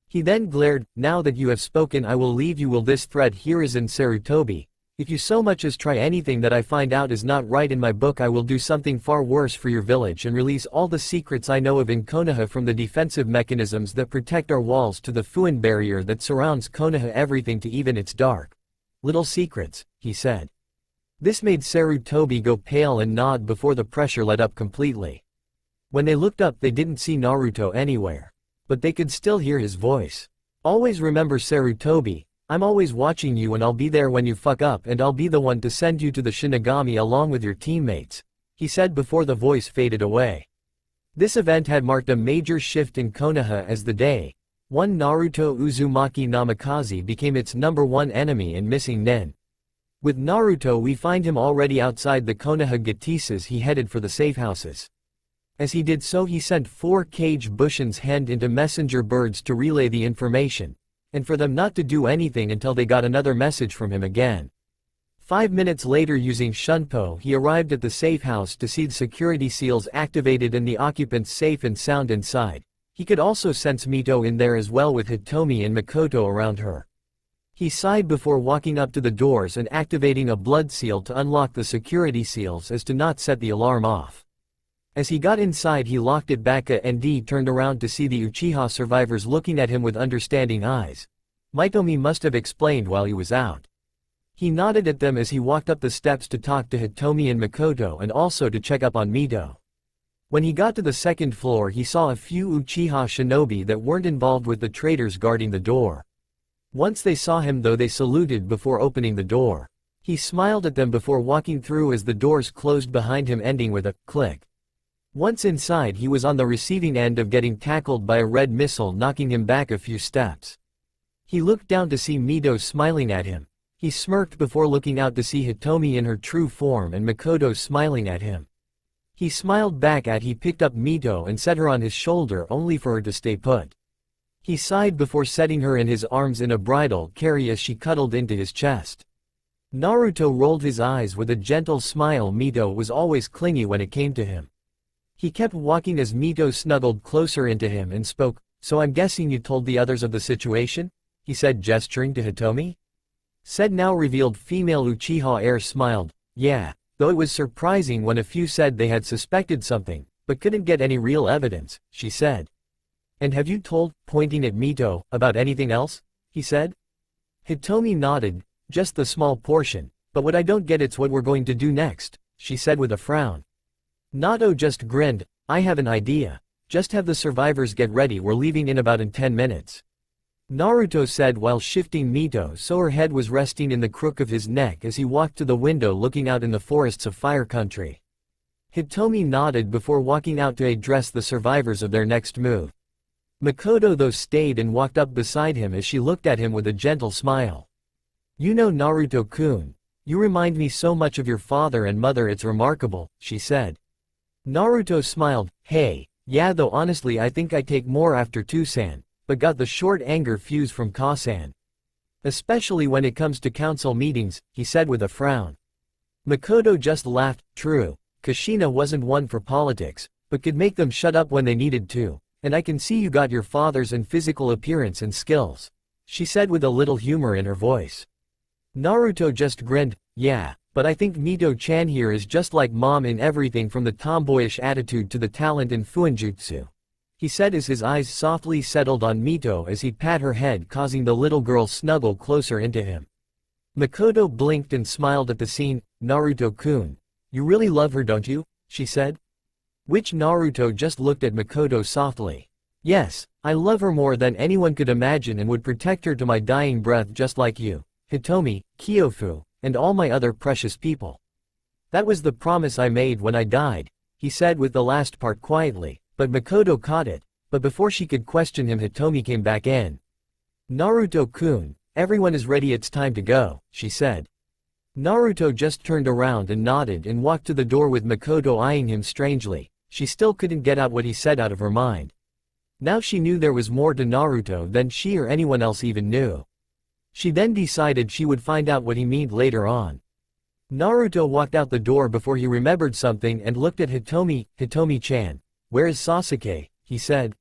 He then glared, now that you have spoken I will leave you. Will this threat here is in Sarutobi. If you so much as try anything that I find out is not right in my book, I will do something far worse for your village and release all the secrets I know of in Konoha, from the defensive mechanisms that protect our walls to the Fuin barrier that surrounds Konoha, everything to even its dark little secrets, he said. This made Sarutobi go pale and nod before the pressure let up completely. When they looked up they didn't see Naruto anywhere. But they could still hear his voice. Always remember, Sarutobi, I'm always watching you and I'll be there when you fuck up, and I'll be the one to send you to the Shinigami along with your teammates, he said before the voice faded away. This event had marked a major shift in Konoha as the day one Naruto Uzumaki Namikaze became its #1 enemy and missing nin. With Naruto we find him already outside the Konoha Gatisas. He headed for the safe houses. As he did so he sent 4 cage bushins hand into messenger birds to relay the information, and for them not to do anything until they got another message from him again. 5 minutes later, using Shunpo, he arrived at the safe house to see the security seals activated and the occupants safe and sound inside. He could also sense Mito in there as well, with Hitomi and Makoto around her. He sighed before walking up to the doors and activating a blood seal to unlock the security seals as to not set the alarm off. As he got inside he locked it back and turned around to see the Uchiha survivors looking at him with understanding eyes. Mitomi must have explained while he was out. He nodded at them as he walked up the steps to talk to Hitomi and Makoto and also to check up on Mito. When he got to the second floor he saw a few Uchiha shinobi that weren't involved with the traitors guarding the door. Once they saw him though they saluted before opening the door. He smiled at them before walking through as the doors closed behind him, ending with a click. Once inside he was on the receiving end of getting tackled by a red missile, knocking him back a few steps. He looked down to see Mito smiling at him. He smirked before looking out to see Hitomi in her true form and Makoto smiling at him. He smiled back at he picked up Mito and set her on his shoulder only for her to stay put. He sighed before setting her in his arms in a bridal carry as she cuddled into his chest. Naruto rolled his eyes with a gentle smile. Mito was always clingy when it came to him. He kept walking as Mito snuggled closer into him and spoke, so I'm guessing you told the others of the situation? He said, gesturing to Hitomi. Said now revealed female Uchiha heir smiled, yeah, though it was surprising when a few said they had suspected something, but couldn't get any real evidence, she said. And have you told, pointing at Mito, about anything else? He said. Hitomi nodded, just the small portion, but what I don't get it's what we're going to do next, she said with a frown. Nato just grinned, I have an idea. Just have the survivors get ready, we're leaving in about 10 minutes. Naruto said while shifting Mito so her head was resting in the crook of his neck as he walked to the window looking out in the forests of Fire Country. Hitomi nodded before walking out to address the survivors of their next move. Makoto though stayed and walked up beside him as she looked at him with a gentle smile. You know Naruto-kun, You remind me so much of your father and mother, it's remarkable, she said. Naruto smiled, hey, yeah, though honestly I think I take more after Tusan, but got the short anger fuse from Kasan. Especially when it comes to council meetings, he said with a frown. Makoto just laughed, true, Kushina wasn't one for politics, but could make them shut up when they needed to, and I can see you got your father's and physical appearance and skills, she said with a little humor in her voice. Naruto just grinned, yeah, but I think Mito-chan here is just like mom in everything from the tomboyish attitude to the talent in fuinjutsu, he said as his eyes softly settled on Mito as he pat her head, causing the little girl snuggle closer into him. Makoto blinked and smiled at the scene. Naruto-kun, you really love her, don't you? She said. Which Naruto just looked at Makoto softly. Yes, I love her more than anyone could imagine and would protect her to my dying breath just like you, Hitomi, Kyofu, and all my other precious people. That was the promise I made when I died, he said with the last part quietly, but Makoto caught it, but before she could question him Hitomi came back in. Naruto-kun, everyone is ready, it's time to go, she said. Naruto just turned around and nodded and walked to the door with Makoto eyeing him strangely. She still couldn't get out what he said out of her mind. Now she knew there was more to Naruto than she or anyone else even knew. She then decided she would find out what he meant later on. Naruto walked out the door before he remembered something and looked at Hitomi. Hitomi-chan, where is Sasuke? He said.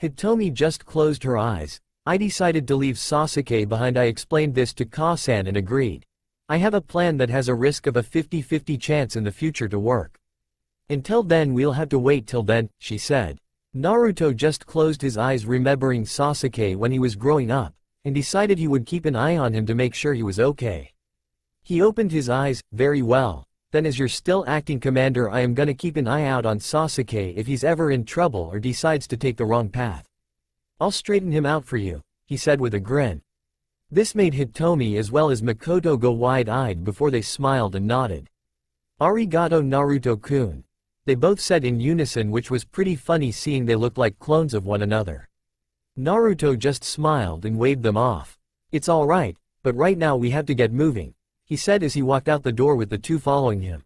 Hitomi just closed her eyes. I decided to leave Sasuke behind. I explained this to Kasan and agreed. I have a plan that has a risk of a 50-50 chance in the future to work. Until then we'll have to wait till then, she said. Naruto just closed his eyes remembering Sasuke when he was growing up, and decided he would keep an eye on him to make sure he was okay. He opened his eyes, very well. Then as you're still acting commander I am gonna keep an eye out on Sasuke if he's ever in trouble or decides to take the wrong path. I'll straighten him out for you, he said with a grin. This made Hitomi as well as Makoto go wide-eyed before they smiled and nodded. Arigato Naruto-kun. They both said in unison, which was pretty funny seeing they looked like clones of one another. Naruto just smiled and waved them off. It's alright, but right now we have to get moving, he said as he walked out the door with the two following him.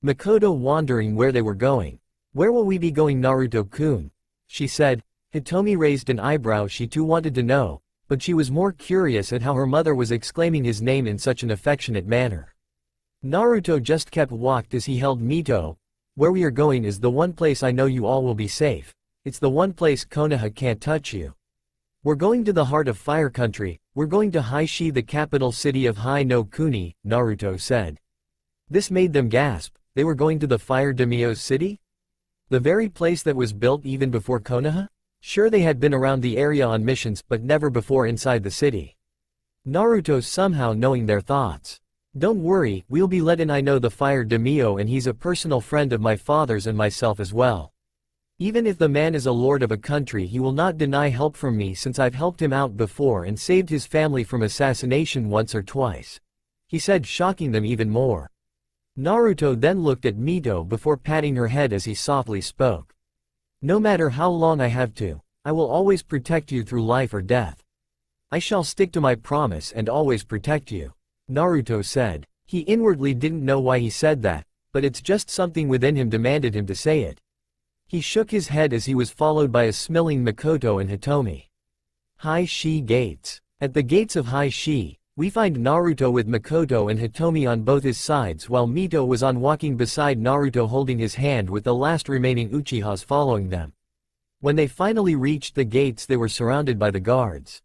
Makoto wondering where they were going. Where will we be going, Naruto-kun? She said. Hitomi raised an eyebrow. She too wanted to know, but she was more curious at how her mother was exclaiming his name in such an affectionate manner. Naruto just kept walked as he held Mito. Where we are going is the one place I know you all will be safe. It's the one place Konoha can't touch you. We're going to the heart of Fire Country. We're going to Haishi, the capital city of Hai no Kuni, Naruto said. This made them gasp. They were going to the Fire Daimyo's city? The very place that was built even before Konoha? Sure, they had been around the area on missions, but never before inside the city. Naruto somehow knowing their thoughts. Don't worry, we'll be let in. I know the Fire Daimyo and he's a personal friend of my father's and myself as well. Even if the man is a lord of a country he will not deny help from me since I've helped him out before and saved his family from assassination once or twice, he said, shocking them even more. Naruto then looked at Mito before patting her head as he softly spoke. No matter how long I have to, I will always protect you through life or death. I shall stick to my promise and always protect you, Naruto said. He inwardly didn't know why he said that, but it's just something within him demanded him to say it. He shook his head as he was followed by a smiling Makoto and Hitomi. Haishi Gates. At the gates of Haishi, we find Naruto with Makoto and Hitomi on both his sides while Mito was on walking beside Naruto holding his hand with the last remaining Uchihas following them. When they finally reached the gates they were surrounded by the guards.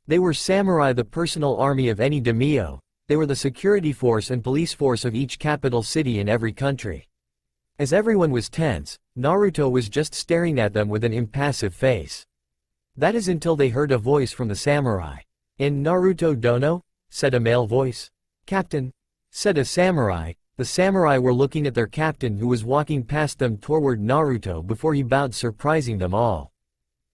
They were samurai, the personal army of any daimyo. They were the security force and police force of each capital city in every country. As everyone was tense, Naruto was just staring at them with an impassive face. That is until they heard a voice from the samurai. In Naruto Dono? Said a male voice. Captain? Said a samurai. The samurai were looking at their captain who was walking past them toward Naruto before he bowed, surprising them all.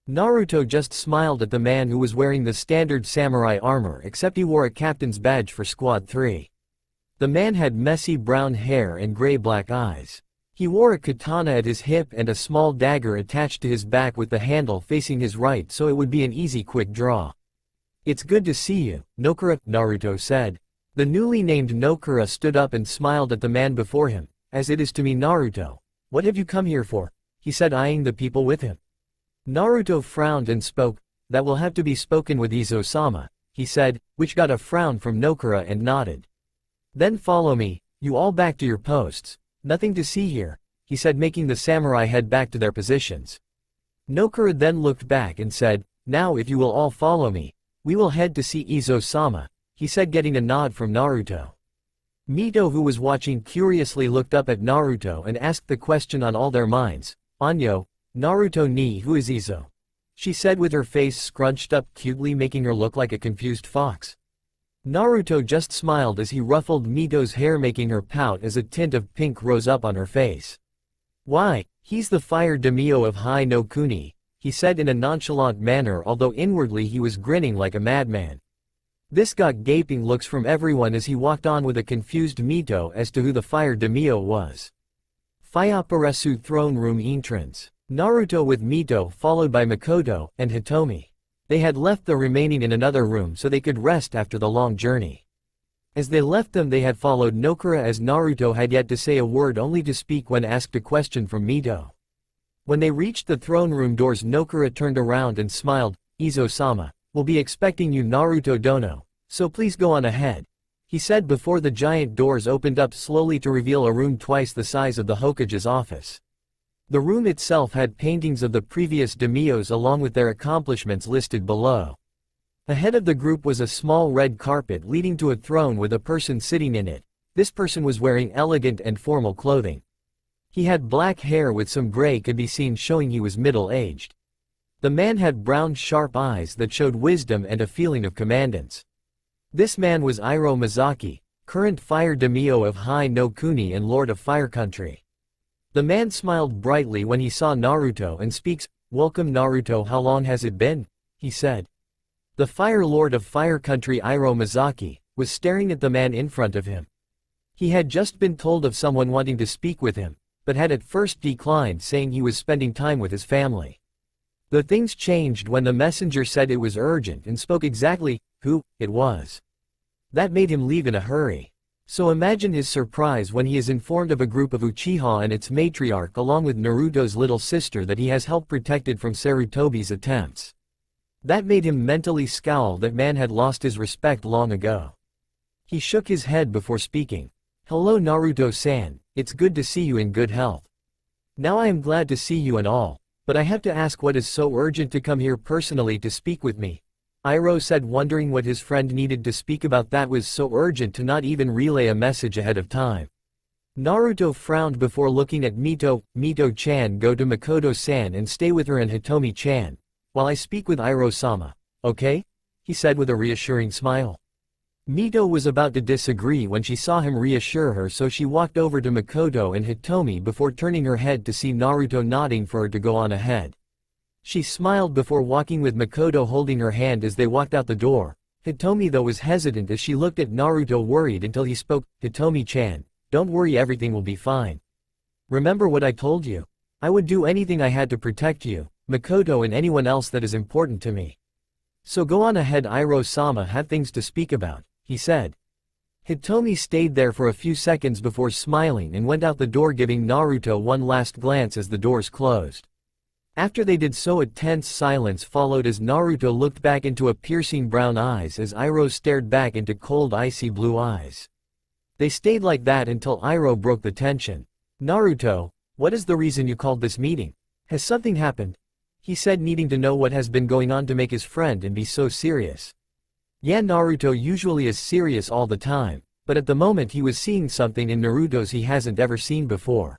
Naruto just smiled at the man who was wearing the standard samurai armor except he wore a captain's badge for Squad 3. The man had messy brown hair and gray-black eyes. He wore a katana at his hip and a small dagger attached to his back with the handle facing his right so it would be an easy quick draw. It's good to see you, Nokura, Naruto said. The newly named Nokura stood up and smiled at the man before him. As it is to me, Naruto. What have you come here for? He said, eyeing the people with him. Naruto frowned and spoke. That will have to be spoken with Izo-sama, he said, which got a frown from Nokura and nodded. Then follow me, you all back to your posts. Nothing to see here, he said, making the samurai head back to their positions. Nokura then looked back and said, now if you will all follow me, we will head to see Izo-sama, he said, getting a nod from Naruto. Mito, who was watching curiously, looked up at Naruto and asked the question on all their minds. Anyo, Naruto ni who is Izo? She said with her face scrunched up cutely, making her look like a confused fox. Naruto just smiled as he ruffled Mito's hair, making her pout as a tint of pink rose up on her face. Why, he's the fire daimyo of Hai no Kuni, he said in a nonchalant manner, although inwardly he was grinning like a madman. This got gaping looks from everyone as he walked on with a confused Mito as to who the fire daimyo was. Fyaparesu throne room entrance. Naruto with Mito, followed by Makoto and Hitomi. They had left the remaining in another room so they could rest after the long journey. As they left them, they had followed Nokura, as Naruto had yet to say a word, only to speak when asked a question from Mito. When they reached the throne room doors, Nokura turned around and smiled. Izo-sama, we'll be expecting you, Naruto dono, so please go on ahead, he said before the giant doors opened up slowly to reveal a room twice the size of the Hokage's office. The room itself had paintings of the previous daimyos along with their accomplishments listed below. Ahead of the group was a small red carpet leading to a throne with a person sitting in it. This person was wearing elegant and formal clothing. He had black hair with some gray could be seen, showing he was middle-aged. The man had brown sharp eyes that showed wisdom and a feeling of commandance. This man was Iroh Mizaki, current fire daimyo of Hai no Kuni and lord of Fire Country. The man smiled brightly when he saw Naruto and speaks. Welcome Naruto, how long has it been? He said. The Fire Lord of Fire Country, Iroh Mizaki, was staring at the man in front of him. He had just been told of someone wanting to speak with him, but had at first declined, saying he was spending time with his family. The things changed when the messenger said it was urgent and spoke exactly who it was. That made him leave in a hurry. So imagine his surprise when he is informed of a group of Uchiha and its matriarch along with Naruto's little sister that he has helped protected from Sarutobi's attempts. That made him mentally scowl. That man had lost his respect long ago. He shook his head before speaking. Hello Naruto-san, it's good to see you in good health. Now I am glad to see you and all, but I have to ask, what is so urgent to come here personally to speak with me? Iroh said, wondering what his friend needed to speak about that was so urgent to not even relay a message ahead of time. Naruto frowned before looking at Mito. Mito-chan, go to Makoto-san and stay with her and Hitomi-chan, while I speak with Iroh-sama, okay? He said with a reassuring smile. Mito was about to disagree when she saw him reassure her, so she walked over to Makoto and Hitomi before turning her head to see Naruto nodding for her to go on ahead. She smiled before walking with Makoto holding her hand as they walked out the door. Hitomi though was hesitant as she looked at Naruto, worried until he spoke. Hitomi-chan, don't worry, everything will be fine. Remember what I told you? I would do anything I had to protect you, Makoto, and anyone else that is important to me. So go on ahead, Iroh-sama have things to speak about, he said. Hitomi stayed there for a few seconds before smiling and went out the door, giving Naruto one last glance as the doors closed. After they did so, a tense silence followed as Naruto looked back into a piercing brown eyes as Iroh stared back into cold icy blue eyes. They stayed like that until Iroh broke the tension. Naruto, what is the reason you called this meeting? Has something happened? He said, needing to know what has been going on to make his friend and be so serious. Yeah, Naruto usually is serious all the time, but at the moment he was seeing something in Naruto's he hasn't ever seen before.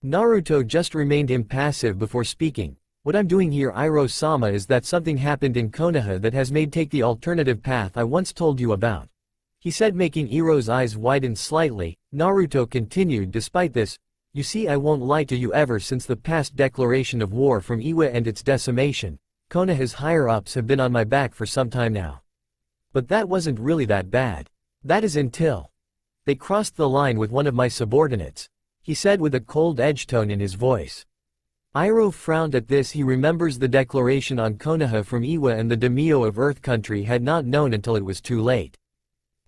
Naruto just remained impassive before speaking. What I'm doing here, Iroh-sama, is that something happened in Konoha that has made take the alternative path I once told you about, he said, making Iroh's eyes widen slightly. Naruto continued, despite this, you see, I won't lie to you, ever since the past declaration of war from Iwa and its decimation, Konoha's higher-ups have been on my back for some time now. But that wasn't really that bad. That is until they crossed the line with one of my subordinates, he said with a cold edge tone in his voice. Iroh frowned at this. He remembers the declaration on Konoha from Iwa and the daimyo of Earth Country had not known until it was too late.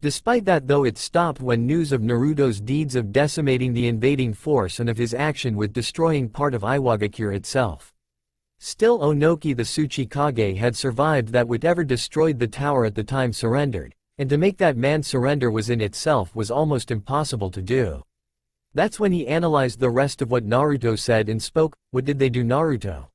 Despite that though, it stopped when news of Naruto's deeds of decimating the invading force and of his action with destroying part of Iwagakure itself. Still, Onoki the Tsuchikage had survived that. Whatever destroyed the tower at the time surrendered, and to make that man surrender was in itself was almost impossible to do. That's when he analyzed the rest of what Naruto said and spoke. What did they do, Naruto?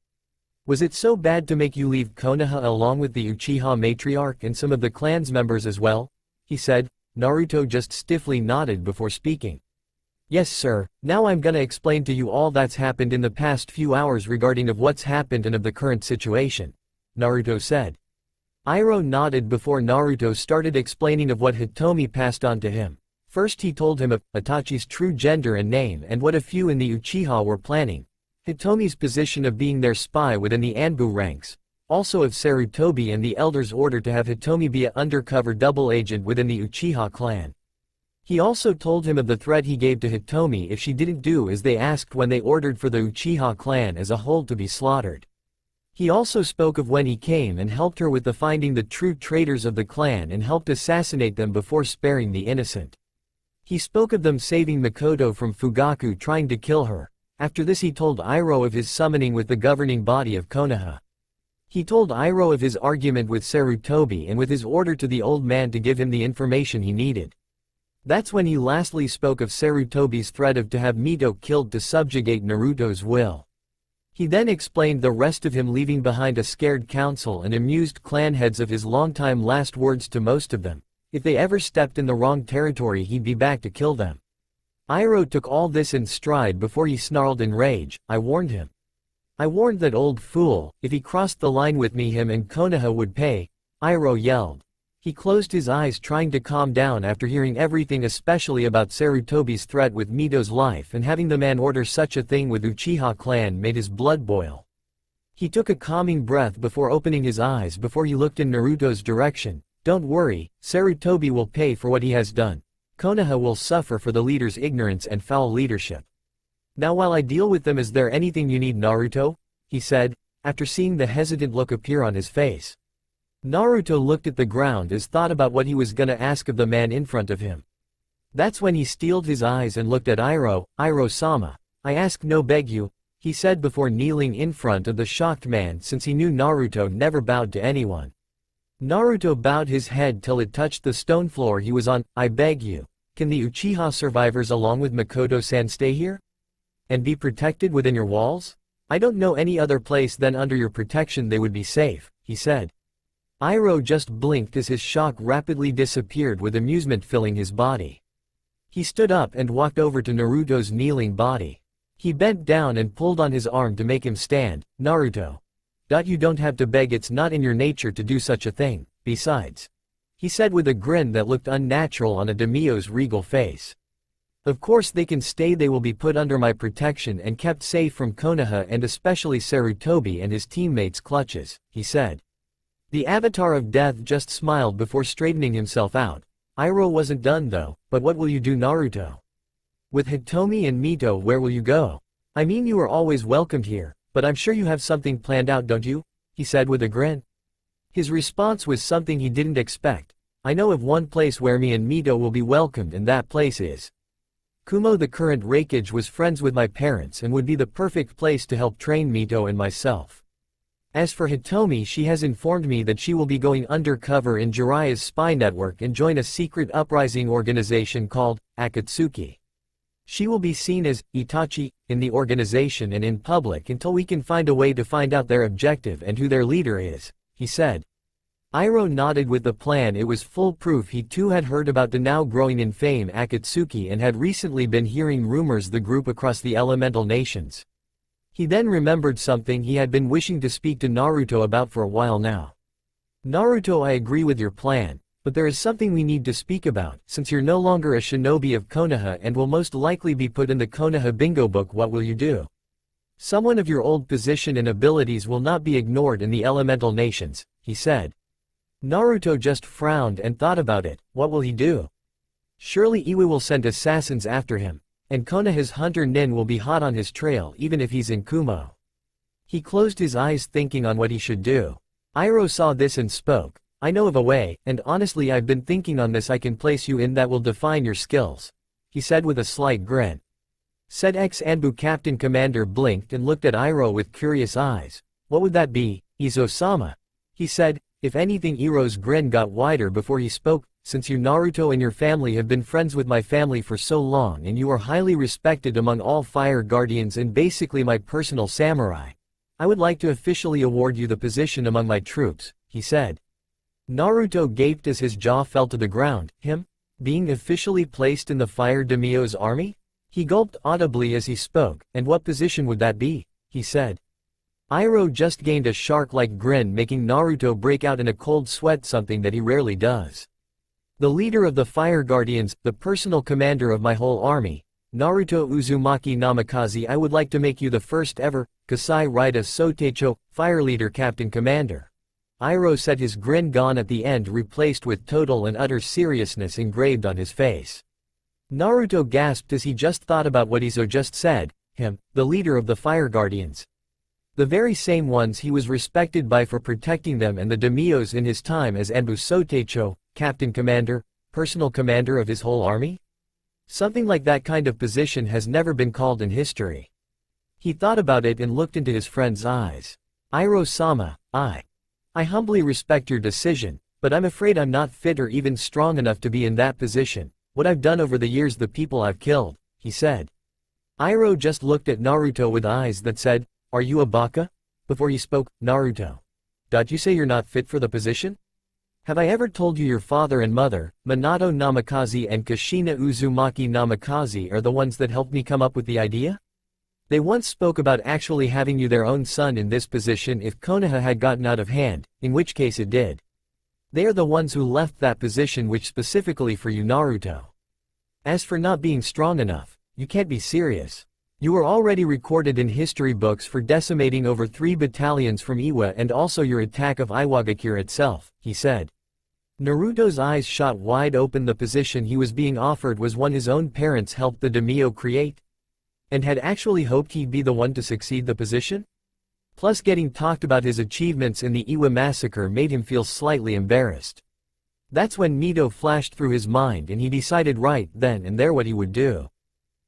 Was it so bad to make you leave Konoha along with the Uchiha matriarch and some of the clan's members as well? He said. Naruto just stiffly nodded before speaking. Yes sir, now I'm gonna explain to you all that's happened in the past few hours regarding of what's happened and of the current situation, Naruto said. Iroh nodded before Naruto started explaining of what Hitomi passed on to him. First he told him of Itachi's true gender and name and what a few in the Uchiha were planning. Hitomi's position of being their spy within the ANBU ranks. Also of Sarutobi and the elders' order to have Hitomi be an undercover double agent within the Uchiha clan. He also told him of the threat he gave to Hitomi if she didn't do as they asked when they ordered for the Uchiha clan as a whole to be slaughtered. He also spoke of when he came and helped her with the finding the true traitors of the clan and helped assassinate them before sparing the innocent. He spoke of them saving Mikoto from Fugaku trying to kill her. After this he told Iroh of his summoning with the governing body of Konoha. He told Iroh of his argument with Sarutobi and with his order to the old man to give him the information he needed. That's when he lastly spoke of Sarutobi's threat of to have Mito killed to subjugate Naruto's will. He then explained the rest of him leaving behind a scared council and amused clan heads of his longtime last words to most of them. If they ever stepped in the wrong territory he'd be back to kill them. Iroh took all this in stride before he snarled in rage. I warned him. I warned that old fool, if he crossed the line with me him and Konoha would pay, Iroh yelled. He closed his eyes trying to calm down after hearing everything, especially about Sarutobi's threat with Mito's life, and having the man order such a thing with Uchiha clan made his blood boil. He took a calming breath before opening his eyes before he looked in Naruto's direction. Don't worry, Sarutobi will pay for what he has done. Konoha will suffer for the leader's ignorance and foul leadership. Now while I deal with them, is there anything you need, Naruto? He said, after seeing the hesitant look appear on his face. Naruto looked at the ground as thought about what he was gonna ask of the man in front of him. That's when he steeled his eyes and looked at Iroh. Iroh-sama, I ask no beg you, he said before kneeling in front of the shocked man since he knew Naruto never bowed to anyone. Naruto bowed his head till it touched the stone floor he was on. I beg you, can the Uchiha survivors along with Mikoto-san stay here? And be protected within your walls? I don't know any other place than under your protection they would be safe, he said. Iroh just blinked as his shock rapidly disappeared with amusement filling his body. He stood up and walked over to Naruto's kneeling body. He bent down and pulled on his arm to make him stand. Naruto. You don't have to beg, it's not in your nature to do such a thing, besides. He said with a grin that looked unnatural on a daimyo's regal face. Of course they can stay, they will be put under my protection and kept safe from Konoha and especially Sarutobi and his teammates' clutches, he said. The Avatar of Death just smiled before straightening himself out. Iroh wasn't done though. But what will you do, Naruto? With Hitomi and Mito, where will you go? I mean, you are always welcomed here, but I'm sure you have something planned out, don't you? He said with a grin. His response was something he didn't expect. I know of one place where me and Mito will be welcomed, and that place is Kumo. The current Raikage was friends with my parents and would be the perfect place to help train Mito and myself. As for Hitomi, she has informed me that she will be going undercover in Jiraiya's spy network and join a secret uprising organization called Akatsuki. She will be seen as Itachi in the organization and in public until we can find a way to find out their objective and who their leader is, he said. Iroh nodded with the plan. It was full proof he too had heard about the now growing in fame Akatsuki and had recently been hearing rumors the group across the elemental nations. He then remembered something he had been wishing to speak to Naruto about for a while now. Naruto, I agree with your plan, but there is something we need to speak about. Since you're no longer a shinobi of Konoha and will most likely be put in the Konoha bingo book, what will you do? Someone of your old position and abilities will not be ignored in the elemental nations, he said. Naruto just frowned and thought about it. What will he do? Surely Iwao will send assassins after him. And Konoha's hunter Nin will be hot on his trail even if he's in Kumo. He closed his eyes thinking on what he should do. Iroh saw this and spoke. I know of a way, and honestly I've been thinking on this I can place you in that will define your skills, he said with a slight grin. Said ex-ANBU Captain Commander blinked and looked at Iroh with curious eyes. What would that be, Izo-sama? He said. If anything, Iroh's grin got wider before he spoke. Since you Naruto and your family have been friends with my family for so long and you are highly respected among all fire guardians and basically my personal samurai, I would like to officially award you the position among my troops, he said. Naruto gaped as his jaw fell to the ground. Him? Being officially placed in the Fire Daimyo's army? He gulped audibly as he spoke. And what position would that be? He said. Iroh just gained a shark-like grin, making Naruto break out in a cold sweat, something that he rarely does. The leader of the Fire Guardians, the personal commander of my whole army, Naruto Uzumaki Namikaze, I would like to make you the first ever, Kasai Raida Sotecho, Fire Leader Captain Commander. Iroh said, his grin gone at the end, replaced with total and utter seriousness engraved on his face. Naruto gasped as he just thought about what Izo just said. Him, the leader of the Fire Guardians. The very same ones he was respected by for protecting them and the daimyos in his time as ANBU Sotecho, Captain Commander, personal commander of his whole army? Something like that kind of position has never been called in history. He thought about it and looked into his friend's eyes. Iroh-sama, I humbly respect your decision, but I'm afraid I'm not fit or even strong enough to be in that position. What I've done over the years, the people I've killed, he said. Iroh just looked at Naruto with eyes that said, are you a baka? Before he spoke, Naruto. Did you say you're not fit for the position? Have I ever told you your father and mother, Minato Namikaze and Kushina Uzumaki Namikaze, are the ones that helped me come up with the idea? They once spoke about actually having you their own son in this position if Konoha had gotten out of hand, in which case it did. They are the ones who left that position, which specifically for you, Naruto. As for not being strong enough, you can't be serious. You were already recorded in history books for decimating over 3 battalions from Iwa and also your attack of Iwagakure itself, he said. Naruto's eyes shot wide open. The position he was being offered was one his own parents helped the daimyo create? And had actually hoped he'd be the one to succeed the position? Plus getting talked about his achievements in the Iwa massacre made him feel slightly embarrassed. That's when Mito flashed through his mind and he decided right then and there what he would do.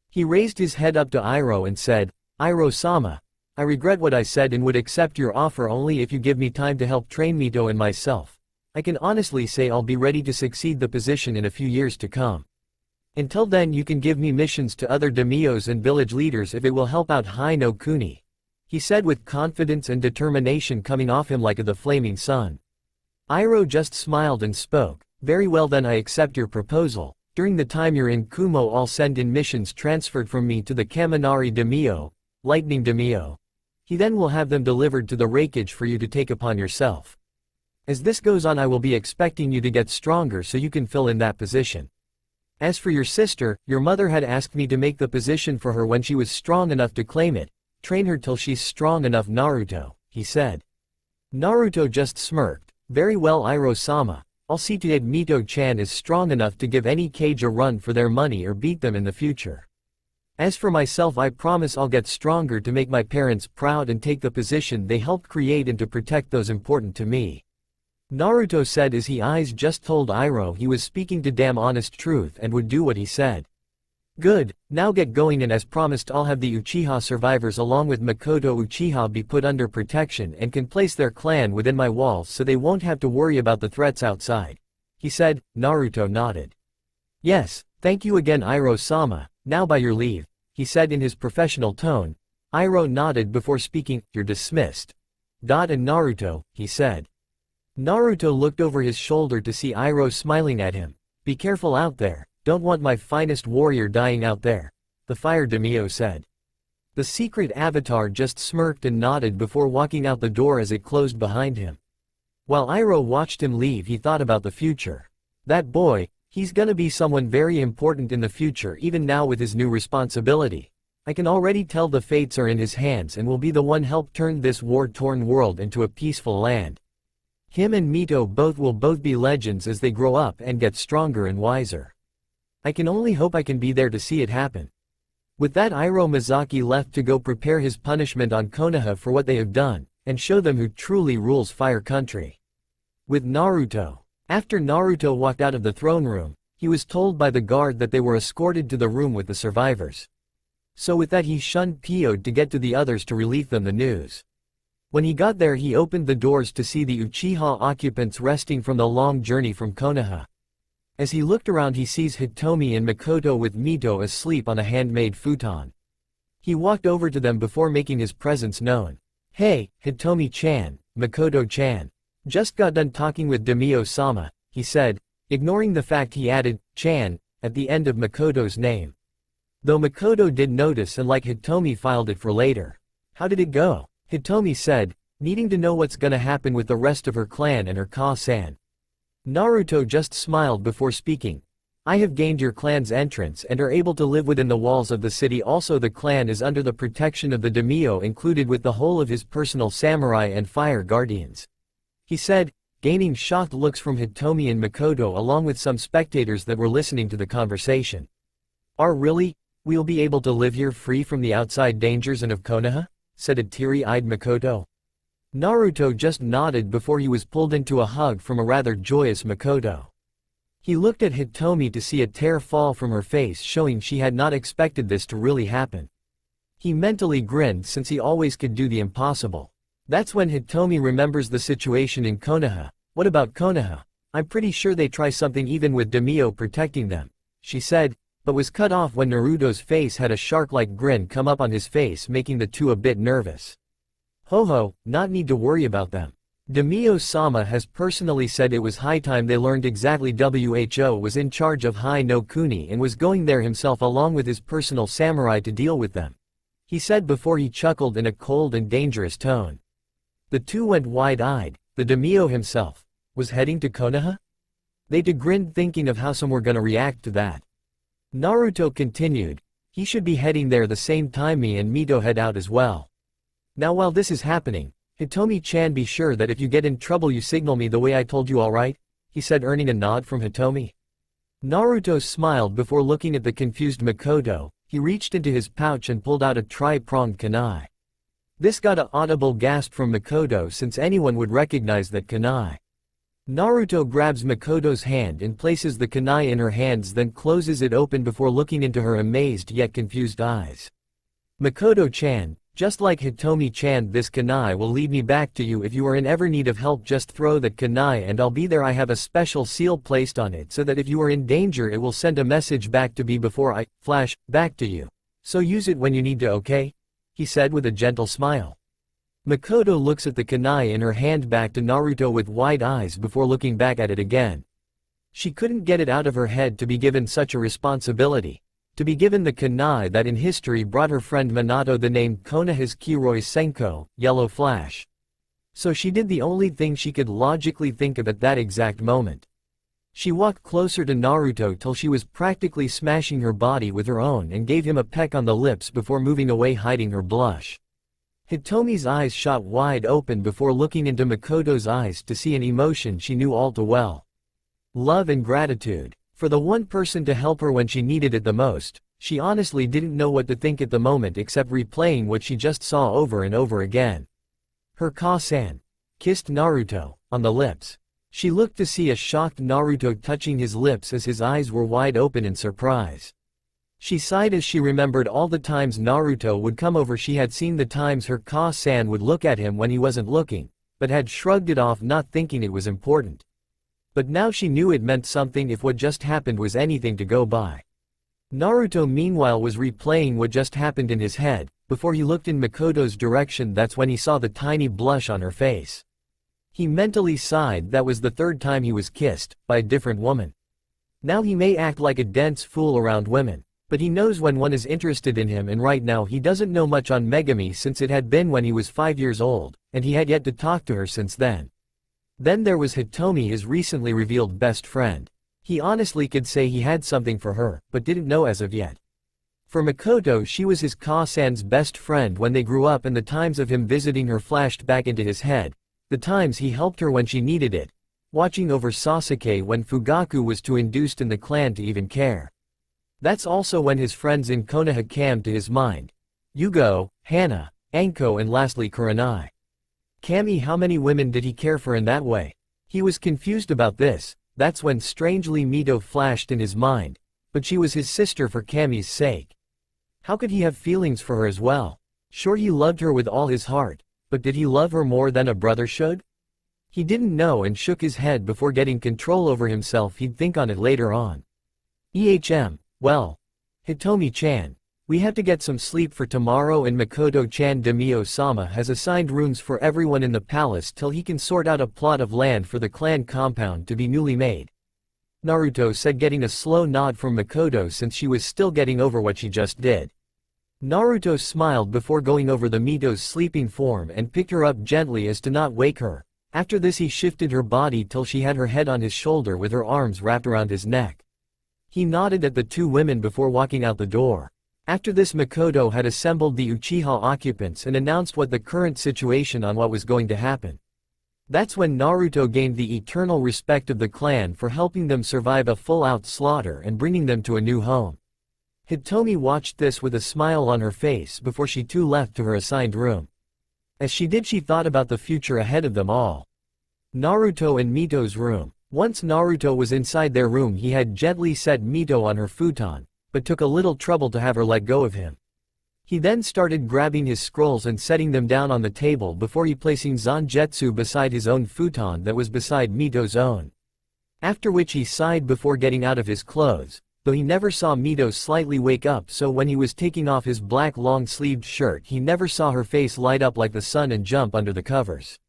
He raised his head up to Iroh and said, Iroh-sama, I regret what I said and would accept your offer only if you give me time to help train Mito and myself. I can honestly say I'll be ready to succeed the position in a few years to come. Until then you can give me missions to other daimyos and village leaders if it will help out Hai no Kuni, he said with confidence and determination coming off him like the flaming sun. Iroh just smiled and spoke, very well then, I accept your proposal. During the time you're in Kumo I'll send in missions transferred from me to the Kaminari daimyo, Lightning daimyo. He then will have them delivered to the Raikage for you to take upon yourself. As this goes on I will be expecting you to get stronger so you can fill in that position. As for your sister, your mother had asked me to make the position for her when she was strong enough to claim it. Train her till she's strong enough, Naruto, he said. Naruto just smirked. Very well, Iroh-sama. I'll see to it Mito-chan is strong enough to give any cage a run for their money or beat them in the future. As for myself, I promise I'll get stronger to make my parents proud and take the position they helped create and to protect those important to me. Naruto said as his eyes just told Iroh he was speaking to damn honest truth and would do what he said. Good, now get going, and as promised I'll have the Uchiha survivors along with Makoto Uchiha be put under protection and can place their clan within my walls so they won't have to worry about the threats outside, he said. Naruto nodded. Yes, thank you again, Iroh-sama, now by your leave, he said in his professional tone. Iroh nodded before speaking. You're dismissed. And Naruto, he said. Naruto looked over his shoulder to see Iroh smiling at him. Be careful out there. Don't want my finest warrior dying out there, the Fire Daimyo said. The secret avatar just smirked and nodded before walking out the door as it closed behind him. While Iroh watched him leave, he thought about the future. That boy, he's gonna be someone very important in the future even now with his new responsibility. I can already tell the fates are in his hands and will be the one help turn this war-torn world into a peaceful land. Him and Mito will both be legends as they grow up and get stronger and wiser. I can only hope I can be there to see it happen. With that, Iroh Mizaki left to go prepare his punishment on Konoha for what they have done, and show them who truly rules Fire Country. With Naruto. After Naruto walked out of the throne room, he was told by the guard that they were escorted to the room with the survivors. So with that he shunned Pyo to get to the others to relieve them the news. When he got there he opened the doors to see the Uchiha occupants resting from the long journey from Konoha. As he looked around he sees Hitomi and Makoto with Mito asleep on a handmade futon. He walked over to them before making his presence known. "Hey, Hitomi-chan, Makoto-chan. Just got done talking with Demio-sama," he said, ignoring the fact he added, "chan," at the end of Makoto's name. Though Makoto did notice and like Hitomi filed it for later. "How did it go?" Hitomi said, needing to know what's gonna happen with the rest of her clan and her Ka-san. Naruto just smiled before speaking. "I have gained your clan's entrance and are able to live within the walls of the city. Also the clan is under the protection of the daimyo included with the whole of his personal samurai and fire guardians," he said, gaining shocked looks from Hitomi and Makoto along with some spectators that were listening to the conversation. Really? We'll be able to live here free from the outside dangers and of Konoha?" said a teary-eyed Makoto. Naruto just nodded before he was pulled into a hug from a rather joyous Makoto. He looked at Hitomi to see a tear fall from her face showing she had not expected this to really happen. He mentally grinned since he always could do the impossible. That's when Hitomi remembers the situation in Konoha. "What about Konoha? I'm pretty sure they try something even with daimyo protecting them," she said, but was cut off when Naruto's face had a shark-like grin come up on his face making the two a bit nervous. "Ho, not need to worry about them. Demio-sama has personally said it was high time they learned exactly who was in charge of Hai no Kuni and was going there himself along with his personal samurai to deal with them," he said before he chuckled in a cold and dangerous tone. The two went wide-eyed. The daimyo himself was heading to Konoha? They grinned thinking of how some were gonna react to that. Naruto continued, "He should be heading there the same time me and Mito head out as well. Now while this is happening, Hitomi-chan be sure that if you get in trouble you signal me the way I told you, alright?" he said, earning a nod from Hitomi. Naruto smiled before looking at the confused Makoto. He reached into his pouch and pulled out a tri-pronged kunai. This got an audible gasp from Makoto since anyone would recognize that kunai. Naruto grabs Makoto's hand and places the kunai in her hands, then closes it open before looking into her amazed yet confused eyes. "Makoto-chan, just like Hitomi-chan, this kunai will lead me back to you. If you are in ever need of help just throw that kunai and I'll be there. I have a special seal placed on it so that if you are in danger it will send a message back to me before I flash back to you. So use it when you need to, okay?" he said with a gentle smile. Makoto looks at the kunai in her hand back to Naruto with wide eyes before looking back at it again. She couldn't get it out of her head to be given such a responsibility. To be given the kunai that in history brought her friend Minato the name Konoha's Kiroi Senko, Yellow Flash. So she did the only thing she could logically think of at that exact moment. She walked closer to Naruto till she was practically smashing her body with her own and gave him a peck on the lips before moving away hiding her blush. Hitomi's eyes shot wide open before looking into Makoto's eyes to see an emotion she knew all too well. Love and gratitude. For the one person to help her when she needed it the most. She honestly didn't know what to think at the moment except replaying what she just saw over and over again. Her Ka-san kissed Naruto on the lips. She looked to see a shocked Naruto touching his lips as his eyes were wide open in surprise. She sighed as she remembered all the times Naruto would come over. She had seen the times her Ka-san would look at him when he wasn't looking, but had shrugged it off not thinking it was important. But now she knew it meant something if what just happened was anything to go by. Naruto meanwhile was replaying what just happened in his head, before he looked in Makoto's direction. That's when he saw the tiny blush on her face. He mentally sighed. That was the third time he was kissed, by a different woman. Now he may act like a dense fool around women, but he knows when one is interested in him, and right now he doesn't know much on Megami since it had been when he was 5 years old, and he had yet to talk to her since then. Then there was Hitomi, his recently revealed best friend. He honestly could say he had something for her, but didn't know as of yet. For Makoto, she was his Ka-san's best friend when they grew up, and the times of him visiting her flashed back into his head. The times he helped her when she needed it. Watching over Sasuke when Fugaku was too induced in the clan to even care. That's also when his friends in Konoha came to his mind. Yugo, Hana, Anko, and lastly Kurenai. Kami. How many women did he care for in that way? He was confused about this. That's when strangely Mito flashed in his mind, but she was his sister for Kami's sake. How could he have feelings for her as well? Sure, he loved her with all his heart, but did he love her more than a brother should? He didn't know and shook his head before getting control over himself. He'd think on it later on. Well, Hitomi-chan, we have to get some sleep for tomorrow, and Makoto-chan Demio-sama has assigned rooms for everyone in the palace till he can sort out a plot of land for the clan compound to be newly made. Naruto said, getting a slow nod from Makoto since she was still getting over what she just did. Naruto smiled before going over the Mito's sleeping form and picked her up gently as to not wake her. After this he shifted her body till she had her head on his shoulder with her arms wrapped around his neck. He nodded at the two women before walking out the door. After this, Makoto had assembled the Uchiha occupants and announced what the current situation on what was going to happen. That's when Naruto gained the eternal respect of the clan for helping them survive a full-out slaughter and bringing them to a new home. Hitomi watched this with a smile on her face before she too left to her assigned room. As she did, she thought about the future ahead of them all. Naruto and Mito's room. Once Naruto was inside their room, he had gently set Mito on her futon, but took a little trouble to have her let go of him. He then started grabbing his scrolls and setting them down on the table before he placing Zangetsu beside his own futon that was beside Mito's own. After which he sighed before getting out of his clothes, though he never saw Mito slightly wake up, so when he was taking off his black long-sleeved shirt he never saw her face light up like the sun and jump under the covers.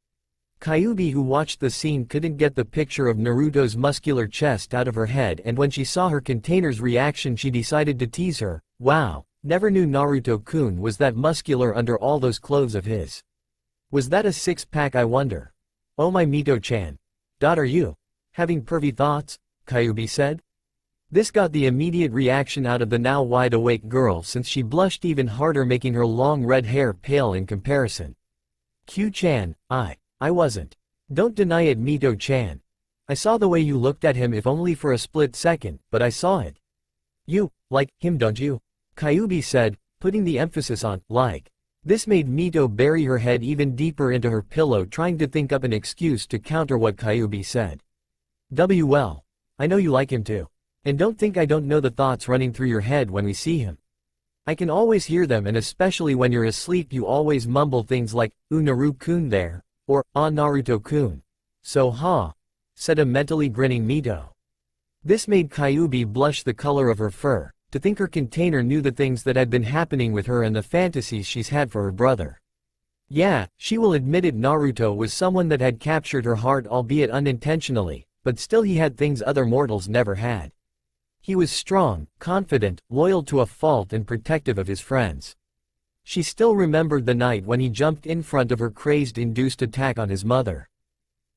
Kyuubi, who watched the scene, couldn't get the picture of Naruto's muscular chest out of her head, and when she saw her container's reaction she decided to tease her. Wow, never knew Naruto-kun was that muscular under all those clothes of his. Was that a six-pack, I wonder? Oh my Mito-chan. Are you having pervy thoughts? Kyuubi said. This got the immediate reaction out of the now wide-awake girl, since she blushed even harder, making her long red hair pale in comparison. Q-chan, I wasn't. Don't deny it, Mito-chan. I saw the way you looked at him, if only for a split second, but I saw it. You like him, don't you? Kyuubi said, putting the emphasis on like. This made Mito bury her head even deeper into her pillow, trying to think up an excuse to counter what Kyuubi said. Well, I know you like him too. And don't think I don't know the thoughts running through your head when we see him. I can always hear them, and especially when you're asleep you always mumble things like, Naru-kun there, or, Naruto-kun. So said a mentally grinning Mito. This made Kyuubi blush the color of her fur, to think her container knew the things that had been happening with her and the fantasies she's had for her brother. Yeah, she will admit it, Naruto was someone that had captured her heart, albeit unintentionally, but still he had things other mortals never had. He was strong, confident, loyal to a fault, and protective of his friends. She still remembered the night when he jumped in front of her crazed-induced attack on his mother.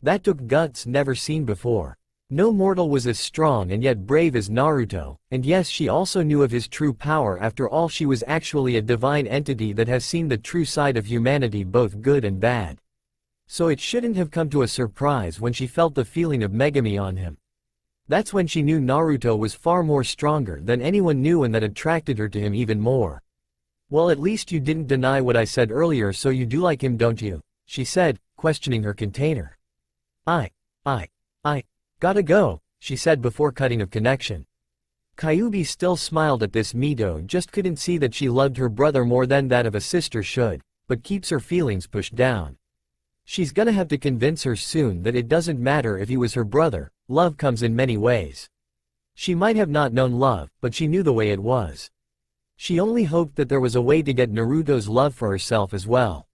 That took guts never seen before. No mortal was as strong and yet brave as Naruto, and yes, she also knew of his true power. After all, she was actually a divine entity that has seen the true side of humanity, both good and bad. So it shouldn't have come to a surprise when she felt the feeling of Megami on him. That's when she knew Naruto was far more stronger than anyone knew, and that attracted her to him even more. Well, at least you didn't deny what I said earlier, so you do like him, don't you? She said, questioning her container. I gotta go, she said before cutting of connection. Kyuubi still smiled at this. Mito just couldn't see that she loved her brother more than that of a sister should, but keeps her feelings pushed down. She's gonna have to convince her soon that it doesn't matter if he was her brother, love comes in many ways. She might have not known love, but she knew the way it was. She only hoped that there was a way to get Naruto's love for herself as well.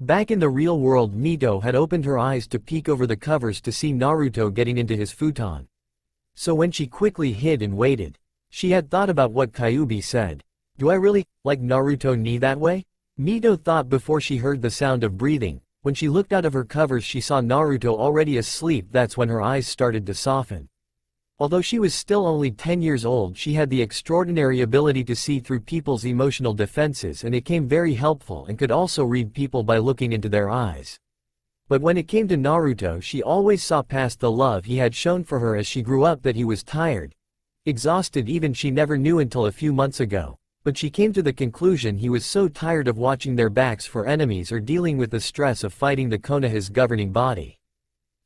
Back in the real world, Mito had opened her eyes to peek over the covers to see Naruto getting into his futon. So when she quickly hid and waited, she had thought about what Kyuubi said. Do I really like Naruto ni that way? Mito thought before she heard the sound of breathing. When she looked out of her covers she saw Naruto already asleep. That's when her eyes started to soften. Although she was still only 10 years old, she had the extraordinary ability to see through people's emotional defenses, and it came very helpful, and could also read people by looking into their eyes. But when it came to Naruto, she always saw past the love he had shown for her as she grew up, that he was tired, exhausted. Even she never knew until a few months ago. But she came to the conclusion he was so tired of watching their backs for enemies or dealing with the stress of fighting the Konoha's governing body.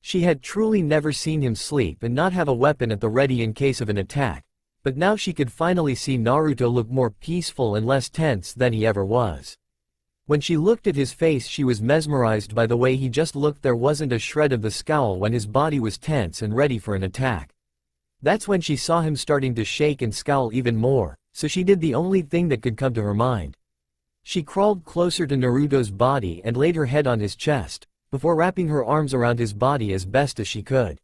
She had truly never seen him sleep and not have a weapon at the ready in case of an attack, but now she could finally see Naruto look more peaceful and less tense than he ever was. When she looked at his face, she was mesmerized by the way he just looked. There wasn't a shred of the scowl when his body was tense and ready for an attack. That's when she saw him starting to shake and scowl even more, so she did the only thing that could come to her mind. She crawled closer to Naruto's body and laid her head on his chest, before wrapping her arms around his body as best as she could.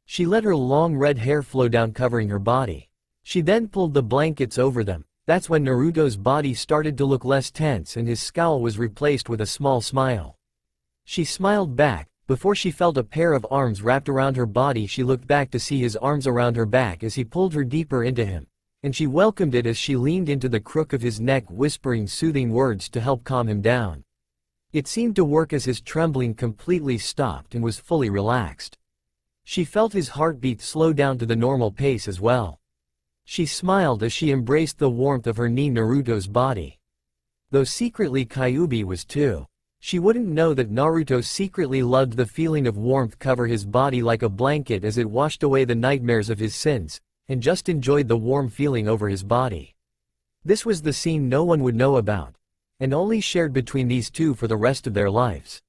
She let her long red hair flow down, covering her body. She then pulled the blankets over them. That's when Naruto's body started to look less tense and his scowl was replaced with a small smile. She smiled back. Before she felt a pair of arms wrapped around her body, she looked back to see his arms around her back as he pulled her deeper into him, and she welcomed it as she leaned into the crook of his neck, whispering soothing words to help calm him down. It seemed to work as his trembling completely stopped and was fully relaxed. She felt his heartbeat slow down to the normal pace as well. She smiled as she embraced the warmth of her knee, Naruto's body. Though secretly Kyuubi was too. She wouldn't know that Naruto secretly loved the feeling of warmth cover his body like a blanket as it washed away the nightmares of his sins, and just enjoyed the warm feeling over his body. This was the scene no one would know about, and only shared between these two for the rest of their lives.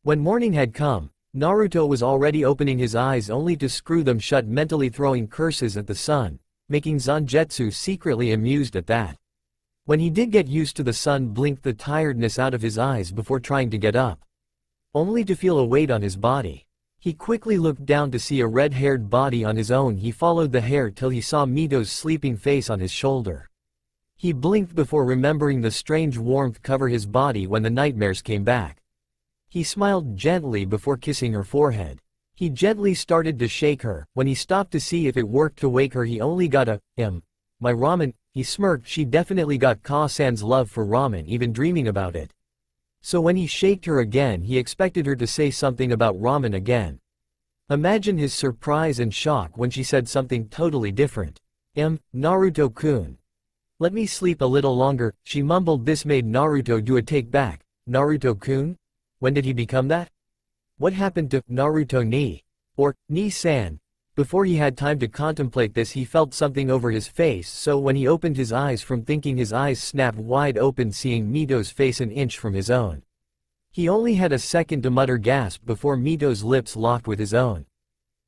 When morning had come, Naruto was already opening his eyes only to screw them shut, mentally throwing curses at the sun, making Zangetsu secretly amused at that. When he did get used to the sun, blinked the tiredness out of his eyes before trying to get up, only to feel a weight on his body. He quickly looked down to see a red-haired body on his own. He followed the hair till he saw Mito's sleeping face on his shoulder. He blinked before remembering the strange warmth cover his body when the nightmares came back. He smiled gently before kissing her forehead. He gently started to shake her. When he stopped to see if it worked to wake her, he only got a, my ramen. He smirked. She definitely got Ka-san's love for ramen even dreaming about it. So when he shaked her again, he expected her to say something about ramen again. Imagine his surprise and shock when she said something totally different. Naruto-kun. Let me sleep a little longer, she mumbled. This made Naruto do a take back. Naruto-kun? When did he become that? What happened to Naruto-ni? Or ni-san? Before he had time to contemplate this, he felt something over his face, so when he opened his eyes from thinking, his eyes snapped wide open, seeing Mito's face an inch from his own. He only had a second to mutter gasp before Mito's lips locked with his own.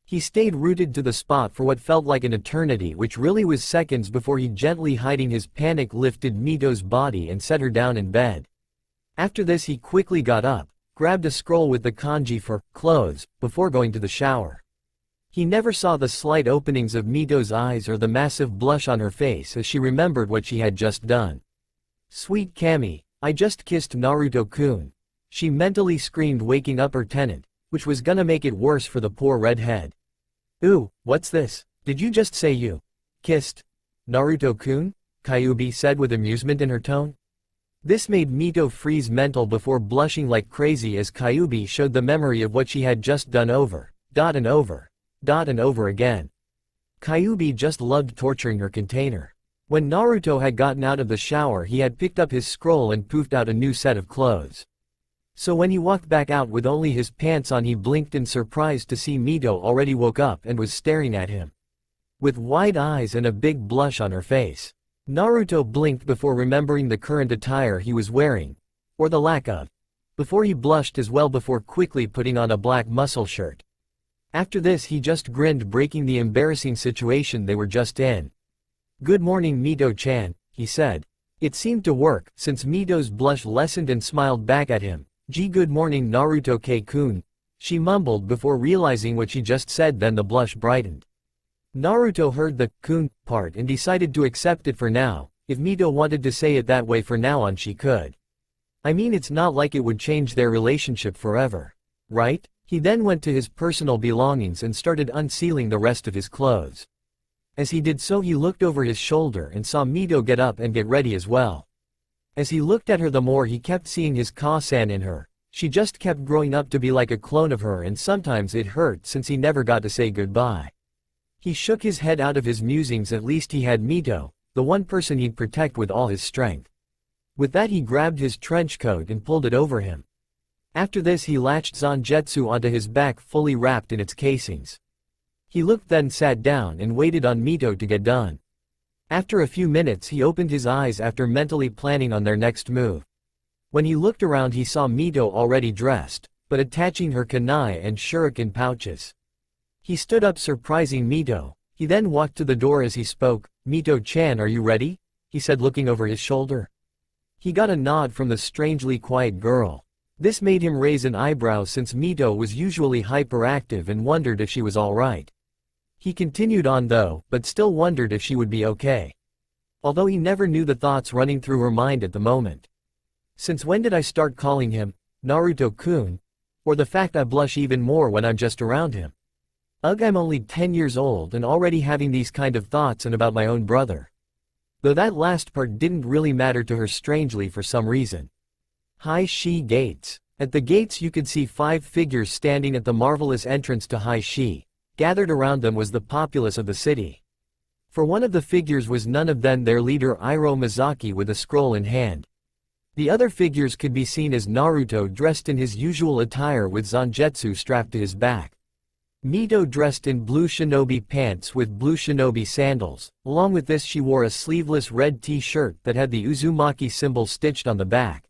He stayed rooted to the spot for what felt like an eternity, which really was seconds, before he, gently hiding his panic, lifted Mito's body and set her down in bed. After this he quickly got up, grabbed a scroll with the kanji for clothes, before going to the shower. He never saw the slight openings of Mito's eyes or the massive blush on her face as she remembered what she had just done. Sweet Kami, I just kissed Naruto-kun. She mentally screamed, waking up her tenant, which was gonna make it worse for the poor redhead. Ooh, what's this? Did you just say you kissed Naruto-kun? Kyuubi said with amusement in her tone. This made Mito freeze mental before blushing like crazy as Kyuubi showed the memory of what she had just done over and over again. Kyuubi just loved torturing her container. When Naruto had gotten out of the shower, he had picked up his scroll and poofed out a new set of clothes. So when he walked back out with only his pants on, he blinked in surprise to see Mito already woke up and was staring at him with wide eyes and a big blush on her face. Naruto blinked before remembering the current attire he was wearing, or the lack of, before he blushed as well before quickly putting on a black muscle shirt. After this he just grinned, breaking the embarrassing situation they were just in. Good morning, Mito-chan, he said. It seemed to work, since Mito's blush lessened and smiled back at him. Gee, good morning, Naruto-kun, she mumbled before realizing what she just said, then the blush brightened. Naruto heard the kun part and decided to accept it for now. If Mito wanted to say it that way for now on, she could. I mean, it's not like it would change their relationship forever, right? He then went to his personal belongings and started unsealing the rest of his clothes. As he did so, he looked over his shoulder and saw Mito get up and get ready as well. As he looked at her, the more he kept seeing his Ka-san in her. She just kept growing up to be like a clone of her, and sometimes it hurt since he never got to say goodbye. He shook his head out of his musings. At least he had Mito, the one person he'd protect with all his strength. With that he grabbed his trench coat and pulled it over him. After this he latched Zangetsu onto his back fully wrapped in its casings. He looked then sat down and waited on Mito to get done. After a few minutes he opened his eyes after mentally planning on their next move. When he looked around he saw Mito already dressed, but attaching her kunai and shuriken pouches. He stood up surprising Mito. He then walked to the door as he spoke. "Mito-chan, are you ready?" he said looking over his shoulder. He got a nod from the strangely quiet girl. This made him raise an eyebrow since Mito was usually hyperactive and wondered if she was alright. He continued on though, but still wondered if she would be okay. Although he never knew the thoughts running through her mind at the moment. Since when did I start calling him Naruto-kun? Or the fact I blush even more when I'm just around him. Ugh, I'm only 10 years old and already having these kind of thoughts and about my own brother. Though that last part didn't really matter to her strangely for some reason. High Shi Gates. At the gates you could see 5 figures standing at the marvelous entrance to High Shi. Gathered around them was the populace of the city. For one of the figures was none of them their leader Iroh Mizaki with a scroll in hand. The other figures could be seen as Naruto dressed in his usual attire with Zangetsu strapped to his back. Mito dressed in blue shinobi pants with blue shinobi sandals. Along with this she wore a sleeveless red t-shirt that had the Uzumaki symbol stitched on the back.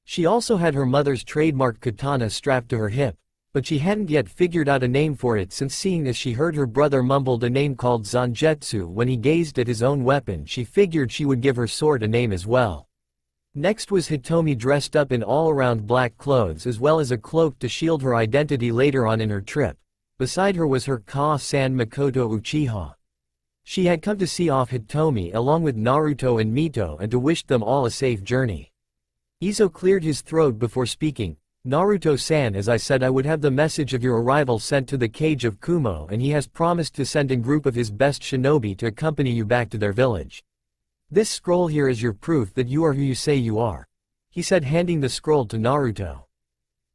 She also had her mother's trademark katana strapped to her hip. But she hadn't yet figured out a name for it since seeing as she heard her brother mumbled a name called Zangetsu when he gazed at his own weapon she figured she would give her sword a name as well. Next was Hitomi dressed up in all-around black clothes as well as a cloak to shield her identity later on in her trip. Beside her was her Ka-san Makoto Uchiha. She had come to see off Hitomi along with Naruto and Mito and to wish them all a safe journey. Izo cleared his throat before speaking. "Naruto-san, as I said I would have the message of your arrival sent to the cage of Kumo and he has promised to send a group of his best shinobi to accompany you back to their village. This scroll here is your proof that you are who you say you are," he said handing the scroll to Naruto.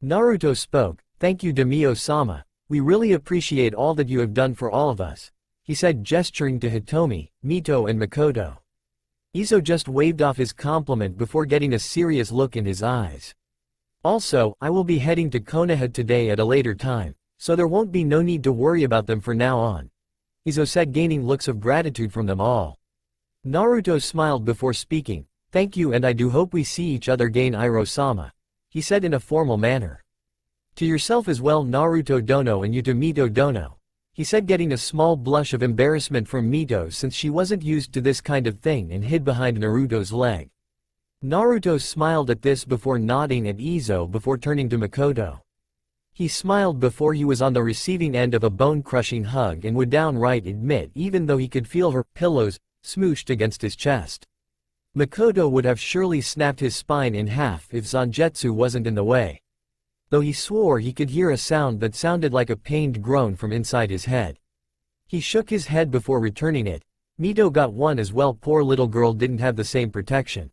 Naruto spoke, "Thank you Daimyo-sama, we really appreciate all that you have done for all of us," he said gesturing to Hitomi, Mito and Makoto. Izo just waved off his compliment before getting a serious look in his eyes. "Also, I will be heading to Konoha today at a later time, so there won't be no need to worry about them from now on," Izo said gaining looks of gratitude from them all. Naruto smiled before speaking, "Thank you and I do hope we see each other again Iroh-sama," he said in a formal manner. "To yourself as well Naruto Dono and you to Mito Dono," he said getting a small blush of embarrassment from Mito since she wasn't used to this kind of thing and hid behind Naruto's leg. Naruto smiled at this before nodding at Izo before turning to Makoto. He smiled before he was on the receiving end of a bone-crushing hug and would downright admit even though he could feel her pillows smooshed against his chest. Makoto would have surely snapped his spine in half if Zangetsu wasn't in the way. Though he swore he could hear a sound that sounded like a pained groan from inside his head. He shook his head before returning it. Mito got one as well, poor little girl didn't have the same protection.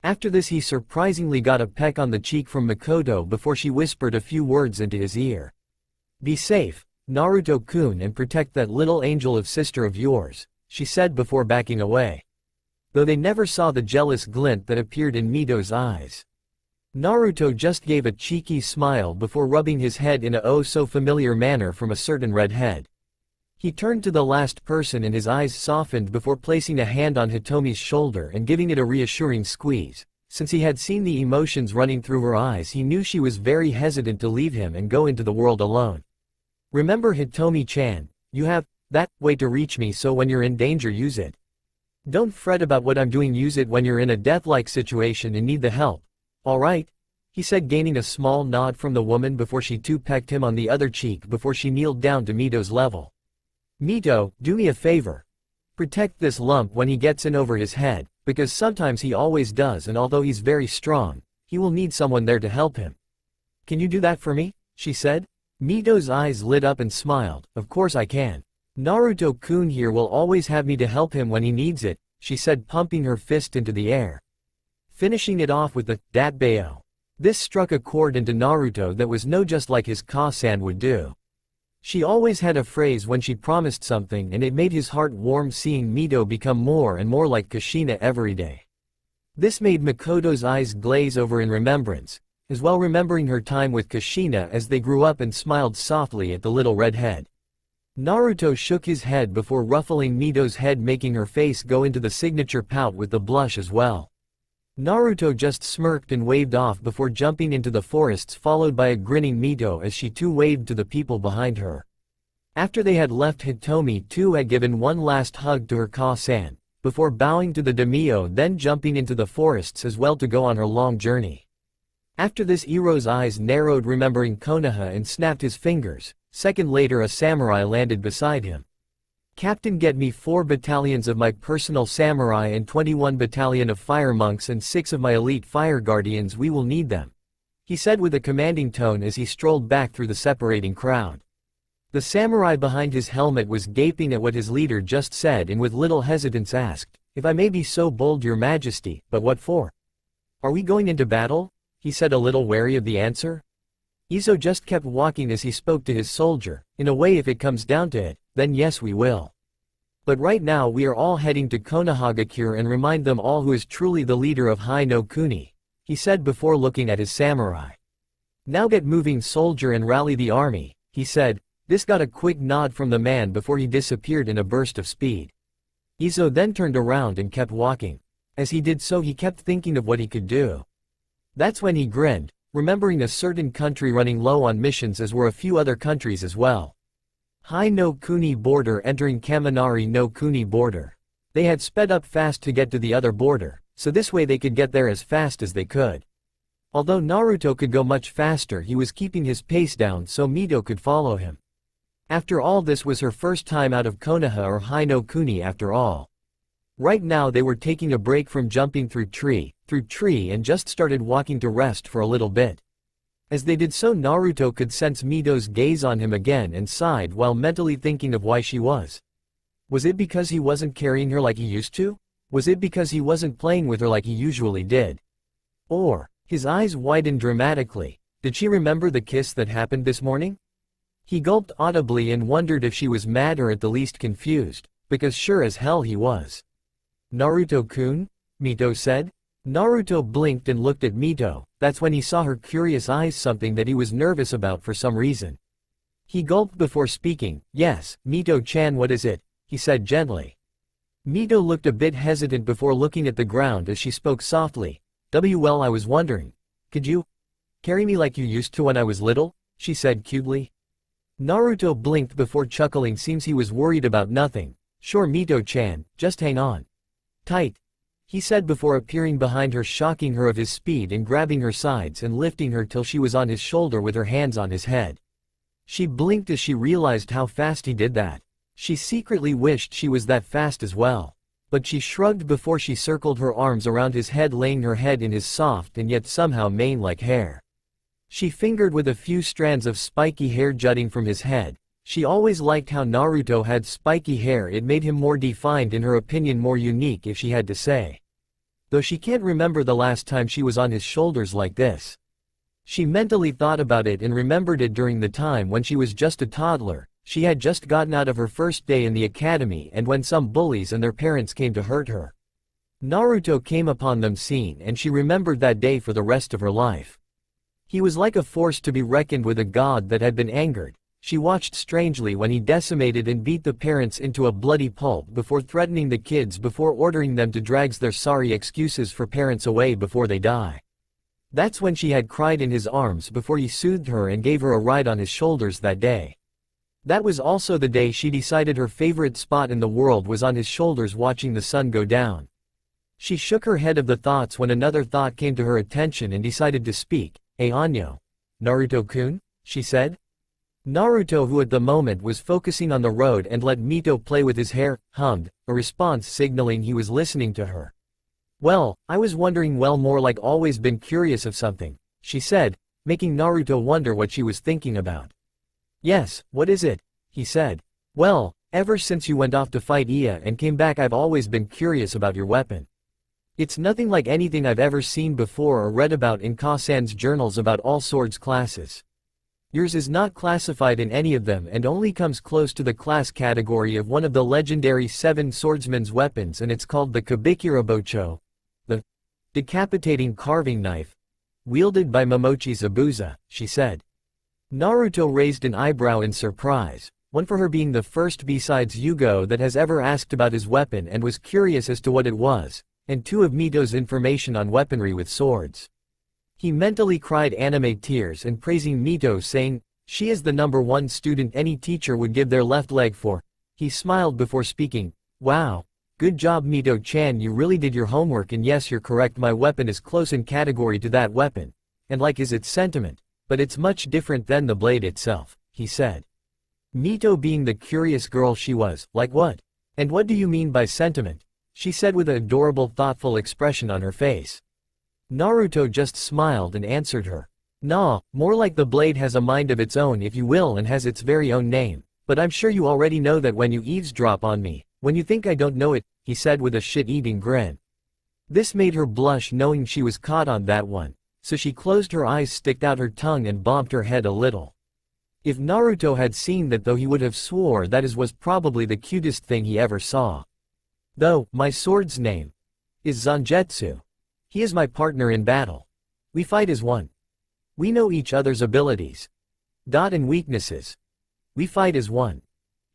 After this he surprisingly got a peck on the cheek from Makoto before she whispered a few words into his ear. "Be safe, Naruto-kun, and protect that little angel of sister of yours," she said before backing away. Though they never saw the jealous glint that appeared in Mito's eyes. Naruto just gave a cheeky smile before rubbing his head in a oh-so-familiar manner from a certain red head. He turned to the last person and his eyes softened before placing a hand on Hitomi's shoulder and giving it a reassuring squeeze. Since he had seen the emotions running through her eyes he knew she was very hesitant to leave him and go into the world alone. "Remember Hitomi-chan, you have that way to reach me, so when you're in danger use it. Don't fret about what I'm doing, use it when you're in a death-like situation and need the help. Alright?" he said gaining a small nod from the woman before she too pecked him on the other cheek before she kneeled down to Mito's level. "Mito, do me a favor. Protect this lump when he gets in over his head, because sometimes he always does and although he's very strong, he will need someone there to help him. Can you do that for me?" she said. Mito's eyes lit up and smiled, "Of course I can. Naruto-kun here will always have me to help him when he needs it," she said pumping her fist into the air. Finishing it off with the "Datbayo." This struck a chord into Naruto that was no just like his Ka-san would do. She always had a phrase when she promised something and it made his heart warm seeing Mito become more and more like Kushina every day. This made Makoto's eyes glaze over in remembrance. as well remembering her time with Kushina as they grew up and smiled softly at the little red head. Naruto shook his head before ruffling Mito's head, making her face go into the signature pout with the blush as well. Naruto just smirked and waved off before jumping into the forests, followed by a grinning Mito as she too waved to the people behind her. After they had left, Hitomi too had given one last hug to her Ka-san, before bowing to the daimyo, then jumping into the forests as well to go on her long journey. After this, Iroh's eyes narrowed, remembering Konoha, and snapped his fingers. Second later, a samurai landed beside him. "Captain, get me 4 battalions of my personal samurai and 21 battalion of fire monks and 6 of my elite fire guardians, we will need them," he said with a commanding tone as he strolled back through the separating crowd. The samurai behind his helmet was gaping at what his leader just said and with little hesitance asked, "If I may be so bold, your majesty, but what for? Are we going into battle?" he said, a little wary of the answer. Izo just kept walking as he spoke to his soldier. "In a way, if it comes down to it, then yes, we will. But right now we are all heading to Konohagakure and remind them all who is truly the leader of Hai no Kuni," he said before looking at his samurai. "Now get moving, soldier, and rally the army," he said. This got a quick nod from the man before he disappeared in a burst of speed. Izo then turned around and kept walking. As he did so, he kept thinking of what he could do. That's when he grinned, remembering a certain country running low on missions, as were a few other countries as well. Hai no Kuni border entering Kaminari no Kuni border. They had sped up fast to get to the other border, so this way they could get there as fast as they could. Although Naruto could go much faster, he was keeping his pace down so Mito could follow him. After all, this was her first time out of Konoha or Hai no Kuni after all. Right now they were taking a break from jumping through tree, and just started walking to rest for a little bit. As they did so, Naruto could sense Mito's gaze on him again and sighed while mentally thinking of why she was. Was it because he wasn't carrying her like he used to? Was it because he wasn't playing with her like he usually did? Or, his eyes widened dramatically, did she remember the kiss that happened this morning? He gulped audibly and wondered if she was mad or at the least confused, because sure as hell he was. "Naruto-kun?" Mito said. Naruto blinked and looked at Mito. That's when he saw her curious eyes, something that he was nervous about for some reason. He gulped before speaking. "Yes, Mito-chan, what is it?" he said gently. Mito looked a bit hesitant before looking at the ground as she spoke softly. "Well, I was wondering. Could you carry me like you used to when I was little?" she said cutely. Naruto blinked before chuckling. Seems he was worried about nothing. "Sure, Mito-chan, just hang on tight," he said before appearing behind her, shocking her of his speed and grabbing her sides and lifting her till she was on his shoulder with her hands on his head. She blinked as she realized how fast he did that. She secretly wished she was that fast as well. But she shrugged before she circled her arms around his head, laying her head in his soft and yet somehow mane-like hair. She fingered with a few strands of spiky hair jutting from his head. She always liked how Naruto had spiky hair. It made him more defined, in her opinion more unique if she had to say. Though she can't remember the last time she was on his shoulders like this. She mentally thought about it and remembered it during the time when she was just a toddler. She had just gotten out of her first day in the academy and when some bullies and their parents came to hurt her. Naruto came upon them scene and she remembered that day for the rest of her life. He was like a force to be reckoned with, a god that had been angered. She watched strangely when he decimated and beat the parents into a bloody pulp before threatening the kids, before ordering them to drag their sorry excuses for parents away before they die. That's when she had cried in his arms before he soothed her and gave her a ride on his shoulders that day. That was also the day she decided her favorite spot in the world was on his shoulders, watching the sun go down. She shook her head of the thoughts when another thought came to her attention and decided to speak. "Hey Anyo. Naruto-kun?" she said. Naruto, who at the moment was focusing on the road and let Mito play with his hair, hummed, a response signaling he was listening to her. "Well, I was wondering, well, more like always been curious of something," she said, making Naruto wonder what she was thinking about. "Yes, what is it?" he said. "Well, ever since you went off to fight Iya and came back, I've always been curious about your weapon. It's nothing like anything I've ever seen before or read about in Ka-san's journals about all swords classes. Yours is not classified in any of them and only comes close to the class category of one of the legendary 7 swordsman's weapons, and it's called the Kabikira Bocho, the decapitating carving knife. Wielded by Momochi Zabuza, she said. Naruto raised an eyebrow in surprise, one for her being the first besides Yugo that has ever asked about his weapon and was curious as to what it was, and two of Mito's information on weaponry with swords. He mentally cried anime tears and praising Mito, saying, "She is the #1 student any teacher would give their left leg for." He smiled before speaking, "Wow. Good job Mito-chan, you really did your homework, and yes, you're correct, my weapon is close in category to that weapon, and like is its sentiment, but it's much different than the blade itself," he said. Mito, being the curious girl she was, "Like what? And what do you mean by sentiment?" she said with an adorable thoughtful expression on her face. Naruto just smiled and answered her, "Nah, more like the blade has a mind of its own if you will and has its very own name, but I'm sure you already know that when you eavesdrop on me. When you think I don't know it," he said with a shit-eating grin. This made her blush knowing she was caught on that one, so she closed her eyes, sticked out her tongue and bobbed her head a little. If Naruto had seen that though, he would have swore that was probably the cutest thing he ever saw. "Though, my sword's name is Zangetsu. He is my partner in battle. We fight as one. We know each other's abilities. And weaknesses. We fight as one.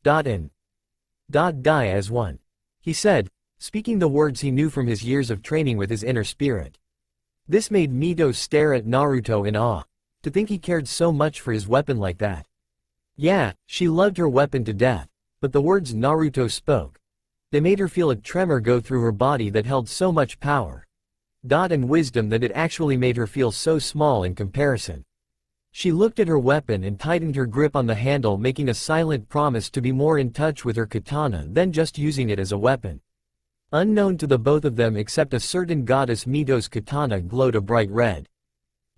And die as one," he said, speaking the words he knew from his years of training with his inner spirit. This made Mito stare at Naruto in awe. To think he cared so much for his weapon like that. Yeah, she loved her weapon to death, but the words Naruto spoke, they made her feel a tremor go through her body that held so much power. And wisdom that it actually made her feel so small in comparison. She looked at her weapon and tightened her grip on the handle, making a silent promise to be more in touch with her katana than just using it as a weapon. Unknown to the both of them except a certain goddess, Mito's katana glowed a bright red.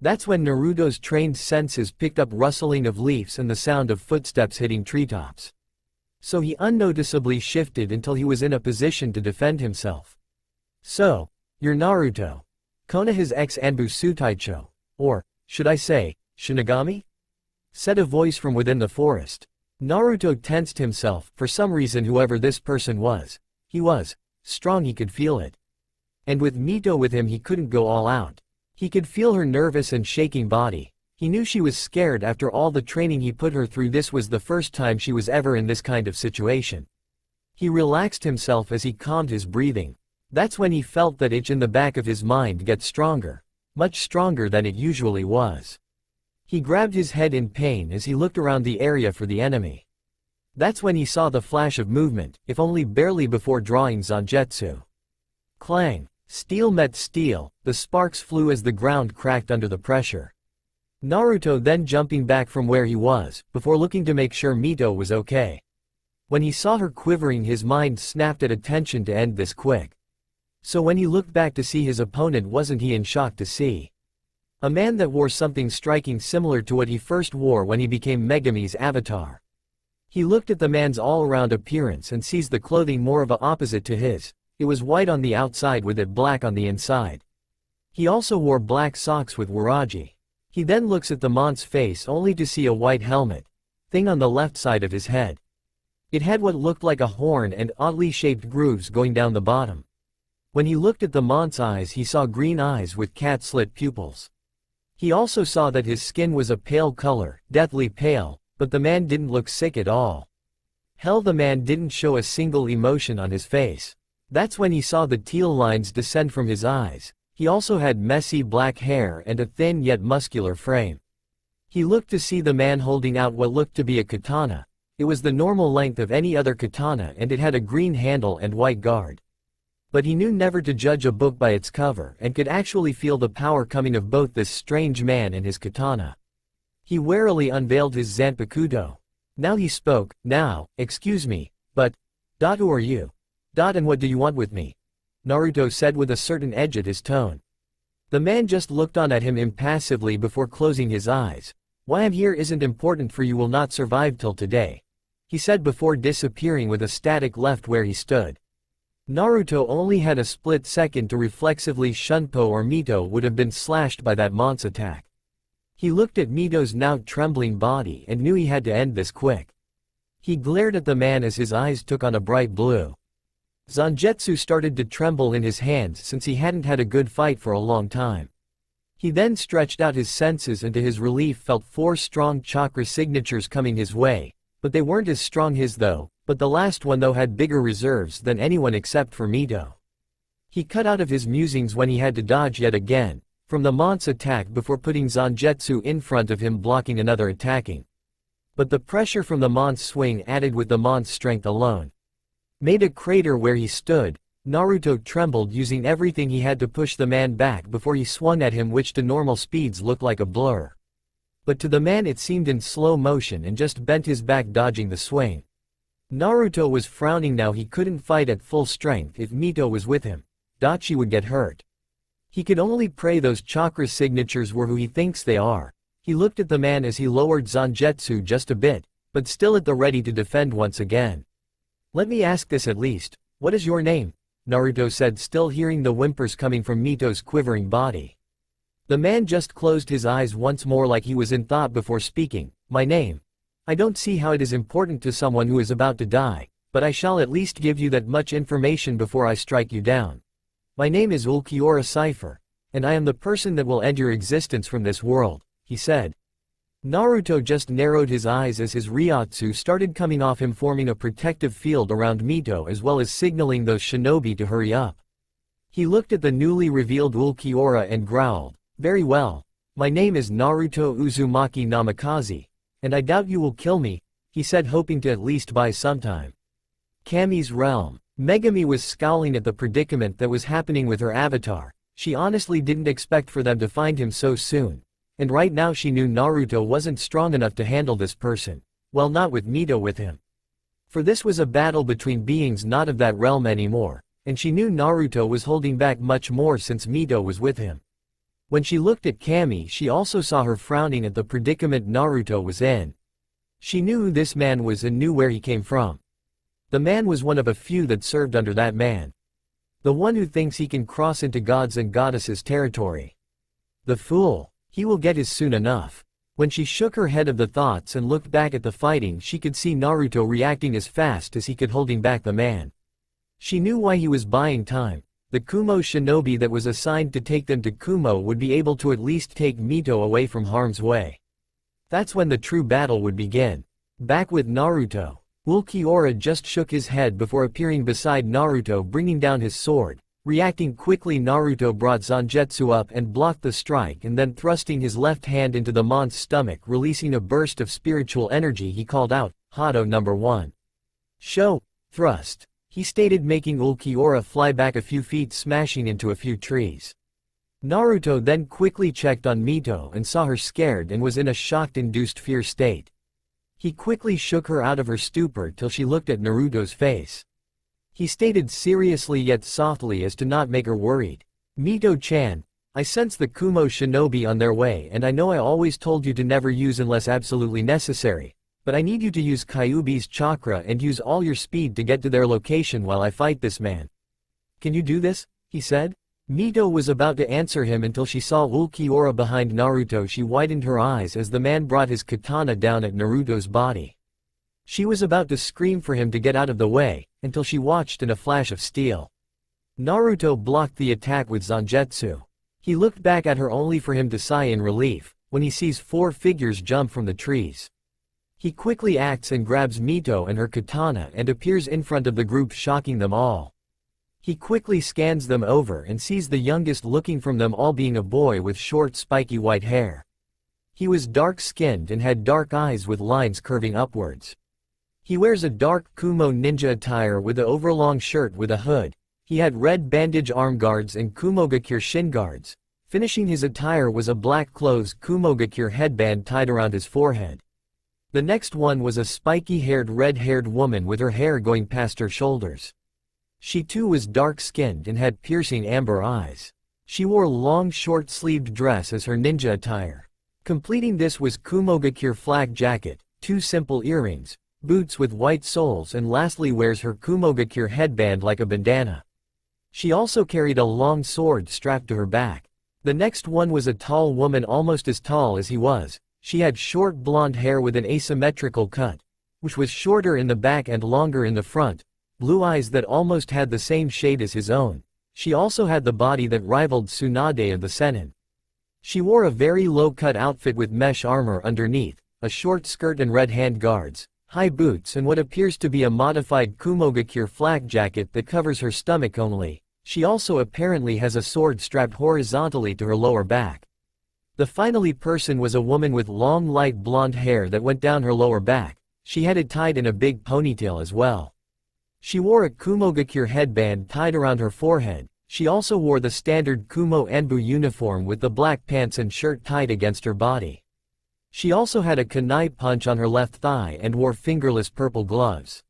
That's when Naruto's trained senses picked up rustling of leaves and the sound of footsteps hitting treetops. So he unnoticeably shifted until he was in a position to defend himself. "So, you're Naruto. Konoha's ex-ANBU Sutaicho, or, should I say, Shinigami?" said a voice from within the forest. Naruto tensed himself. For some reason, whoever this person was, he was strong, he could feel it. And with Mito with him, he couldn't go all out. He could feel her nervous and shaking body. He knew she was scared after all the training he put her through. This was the first time she was ever in this kind of situation. He relaxed himself as he calmed his breathing. That's when he felt that itch in the back of his mind get stronger. Much stronger than it usually was. He grabbed his head in pain as he looked around the area for the enemy. That's when he saw the flash of movement, if only barely, before drawing Zangetsu. Clang! Steel met steel, the sparks flew as the ground cracked under the pressure. Naruto then jumping back from where he was, before looking to make sure Mito was okay. When he saw her quivering, his mind snapped at attention to end this quick. So when he looked back to see his opponent, wasn't he in shock to see a man that wore something striking similar to what he first wore when he became Megami's avatar. He looked at the man's all-around appearance and sees the clothing more of a opposite to his. It was white on the outside with it black on the inside. He also wore black socks with waraji. He then looks at the man's face only to see a white helmet thing on the left side of his head. It had what looked like a horn and oddly shaped grooves going down the bottom. When he looked at the man's eyes, he saw green eyes with cat-slit pupils. He also saw that his skin was a pale color, deathly pale, but the man didn't look sick at all. Hell, the man didn't show a single emotion on his face. That's when he saw the teal lines descend from his eyes. He also had messy black hair and a thin yet muscular frame. He looked to see the man holding out what looked to be a katana. It was the normal length of any other katana and it had a green handle and white guard. But he knew never to judge a book by its cover and could actually feel the power coming of both this strange man and his katana. He warily unveiled his Zanpakuto. Now he spoke. "Now, excuse me, but, who are you? And what do you want with me?" Naruto said with a certain edge at his tone. The man just looked on at him impassively before closing his eyes. "Why I'm here isn't important for you, will not survive till today," he said before disappearing with a static left where he stood. Naruto only had a split second to reflexively Shunpo or Mito would have been slashed by that mon's attack. He looked at Mito's now trembling body and knew he had to end this quick. He glared at the man as his eyes took on a bright blue. Zangetsu started to tremble in his hands since he hadn't had a good fight for a long time. He then stretched out his senses and to his relief felt 4 strong chakra signatures coming his way, but they weren't as strong his though, but the last one though had bigger reserves than anyone except for Mito. He cut out of his musings when he had to dodge yet again from the Mont's attack before putting Zangetsu in front of him blocking another attacking. But the pressure from the Mont's swing added with the Mont's strength alone made a crater where he stood. Naruto trembled using everything he had to push the man back before he swung at him, which to normal speeds looked like a blur. But to the man it seemed in slow motion and just bent his back dodging the swing. Naruto was frowning now. He couldn't fight at full strength if Mito was with him. Dachi would get hurt. He could only pray those chakra signatures were who he thinks they are. He looked at the man as he lowered Zangetsu just a bit, but still at the ready to defend once again. "Let me ask this at least. What is your name?" Naruto said, still hearing the whimpers coming from Mito's quivering body. The man just closed his eyes once more like he was in thought before speaking. "My name. I don't see how it is important to someone who is about to die, but I shall at least give you that much information before I strike you down. My name is Ulquiorra Cipher, and I am the person that will end your existence from this world," he said. Naruto just narrowed his eyes as his Ryotsu started coming off him, forming a protective field around Mito as well as signaling those shinobi to hurry up. He looked at the newly revealed Ulquiorra and growled, "Very well. My name is Naruto Uzumaki Namikaze, and I doubt you will kill me," he said, hoping to at least buy some time. Kami's realm. Megami was scowling at the predicament that was happening with her avatar. She honestly didn't expect for them to find him so soon. And right now she knew Naruto wasn't strong enough to handle this person. Well, not with Mito with him. For this was a battle between beings not of that realm anymore, and she knew Naruto was holding back much more since Mito was with him. When she looked at Kami, she also saw her frowning at the predicament Naruto was in. She knew who this man was and knew where he came from. The man was one of a few that served under that man. The one who thinks he can cross into gods and goddesses territory. The fool. He will get his soon enough. When she shook her head of the thoughts and looked back at the fighting, she could see Naruto reacting as fast as he could, holding back the man. She knew why he was buying time. The Kumo shinobi that was assigned to take them to Kumo would be able to at least take Mito away from harm's way. That's when the true battle would begin. Back with Naruto. Ulquiorra just shook his head before appearing beside Naruto, bringing down his sword. Reacting quickly, Naruto brought Zangetsu up and blocked the strike, and then thrusting his left hand into the Mon's stomach, releasing a burst of spiritual energy, he called out, "Hado number 1. Show, thrust," he stated, making Ulquiorra fly back a few feet, smashing into a few trees. Naruto then quickly checked on Mito and saw her scared and was in a shocked-induced fear state. He quickly shook her out of her stupor till she looked at Naruto's face. He stated seriously yet softly as to not make her worried. "Mito-chan, I sense the Kumo shinobi on their way, and I know I always told you to never use unless absolutely necessary, but I need you to use Kyuubi's chakra and use all your speed to get to their location while I fight this man. Can you do this?" he said. Mito was about to answer him until she saw Ulquiorra behind Naruto. She widened her eyes as the man brought his katana down at Naruto's body. She was about to scream for him to get out of the way, until she watched in a flash of steel. Naruto blocked the attack with Zangetsu. He looked back at her only for him to sigh in relief, when he sees 4 figures jump from the trees. He quickly acts and grabs Mito and her katana and appears in front of the group, shocking them all. He quickly scans them over and sees the youngest looking from them all being a boy with short spiky white hair. He was dark-skinned and had dark eyes with lines curving upwards. He wears a dark Kumo ninja attire with an overlong shirt with a hood. He had red bandage armguards and Kumogakure shin guards. Finishing his attire was a black clothes Kumogakure headband tied around his forehead. The next one was a spiky-haired red-haired woman with her hair going past her shoulders. She too was dark-skinned and had piercing amber eyes. She wore long short-sleeved dress as her ninja attire. Completing this was Kumogakure flak jacket, 2 simple earrings, boots with white soles, and lastly wears her Kumogakure headband like a bandana. She also carried a long sword strapped to her back. The next one was a tall woman, almost as tall as he was. She had short blonde hair with an asymmetrical cut, which was shorter in the back and longer in the front, blue eyes that almost had the same shade as his own. She also had the body that rivaled Tsunade of the Sennin. She wore a very low-cut outfit with mesh armor underneath, a short skirt and red hand guards, high boots and what appears to be a modified Kumogakure flak jacket that covers her stomach only. She also apparently has a sword strapped horizontally to her lower back. The finally person was a woman with long light blonde hair that went down her lower back. She had it tied in a big ponytail as well. She wore a Kumogakure headband tied around her forehead. She also wore the standard Kumo ANBU uniform with the black pants and shirt tied against her body. She also had a kunai punch on her left thigh and wore fingerless purple gloves.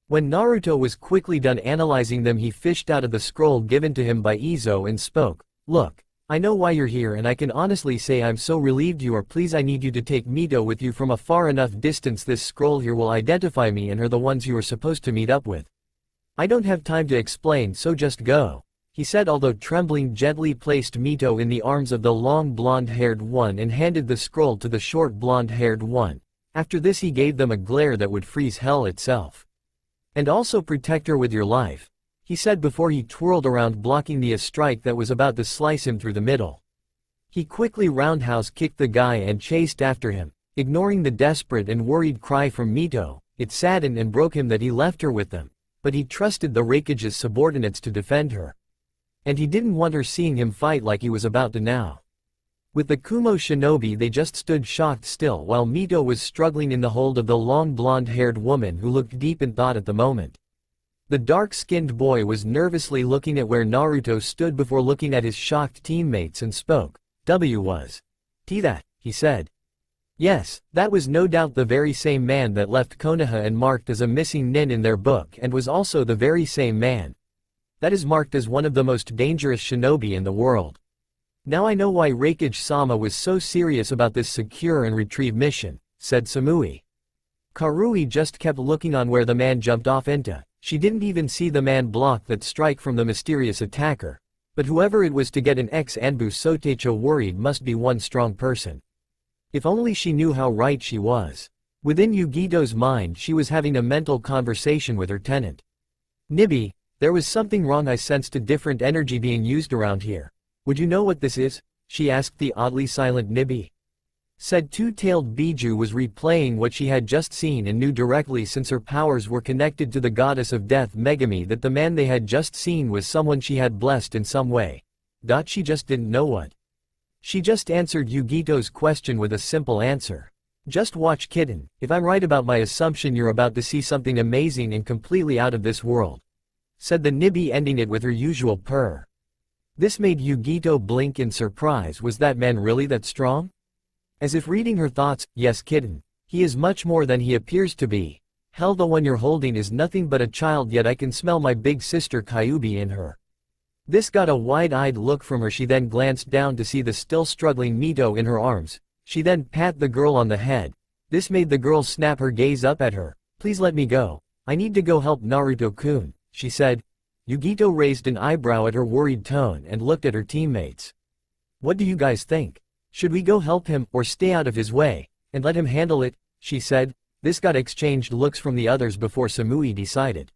When Naruto was quickly done analyzing them, he fished out of the scroll given to him by Izo and spoke, "Look, I know why you're here and I can honestly say I'm so relieved you are. Please, I need you to take Mito with you from a far enough distance. This scroll here will identify me and her, the ones you are supposed to meet up with. I don't have time to explain, so just go," he said, although trembling, gently placed Mito in the arms of the long blonde-haired one and handed the scroll to the short blonde-haired one. After this he gave them a glare that would freeze hell itself. "And also protect her with your life," he said before he twirled around, blocking the strike that was about to slice him through the middle. He quickly roundhouse kicked the guy and chased after him, ignoring the desperate and worried cry from Mito. It saddened and broke him that he left her with them, but he trusted the Raikage's subordinates to defend her. And he didn't want her seeing him fight like he was about to now. With the Kumo shinobi they just stood shocked still while Mito was struggling in the hold of the long blonde-haired woman who looked deep in thought at the moment. The dark-skinned boy was nervously looking at where Naruto stood before looking at his shocked teammates and spoke. Was that, he said. Yes, that was no doubt the very same man that left Konoha and marked as a missing nin in their book, and was also the very same man that is marked as one of the most dangerous shinobi in the world. Now I know why Raikage-sama was so serious about this secure and retrieve mission, said Samui. Karui just kept looking on where the man jumped off into. She didn't even see the man block that strike from the mysterious attacker. But whoever it was to get an ex-ANBU Sotecho worried must be one strong person. If only she knew how right she was. Within Yugito's mind she was having a mental conversation with her tenant. Nibi, there was something wrong. I sensed a different energy being used around here. Would you know what this is? She asked the oddly silent Nibi. Said two-tailed Biju was replaying what she had just seen and knew directly since her powers were connected to the goddess of death Megami that the man they had just seen was someone she had blessed in some way. She just didn't know what. She just answered Yugito's question with a simple answer. Just watch, kitten. If I'm right about my assumption, you're about to see something amazing and completely out of this world, said the Nibi, ending it with her usual purr. This made Yugito blink in surprise. Was that man really that strong? As if reading her thoughts, yes kitten. He is much more than he appears to be. Hell, the one you're holding is nothing but a child, yet I can smell my big sister Kyubi in her. This got a wide-eyed look from her. She then glanced down to see the still struggling Mito in her arms. She then pat the girl on the head. This made the girl snap her gaze up at her. Please let me go. I need to go help Naruto-kun, she said. Yugito raised an eyebrow at her worried tone and looked at her teammates. What do you guys think? Should we go help him, or stay out of his way, and let him handle it, she said. This got exchanged looks from the others before Samui decided.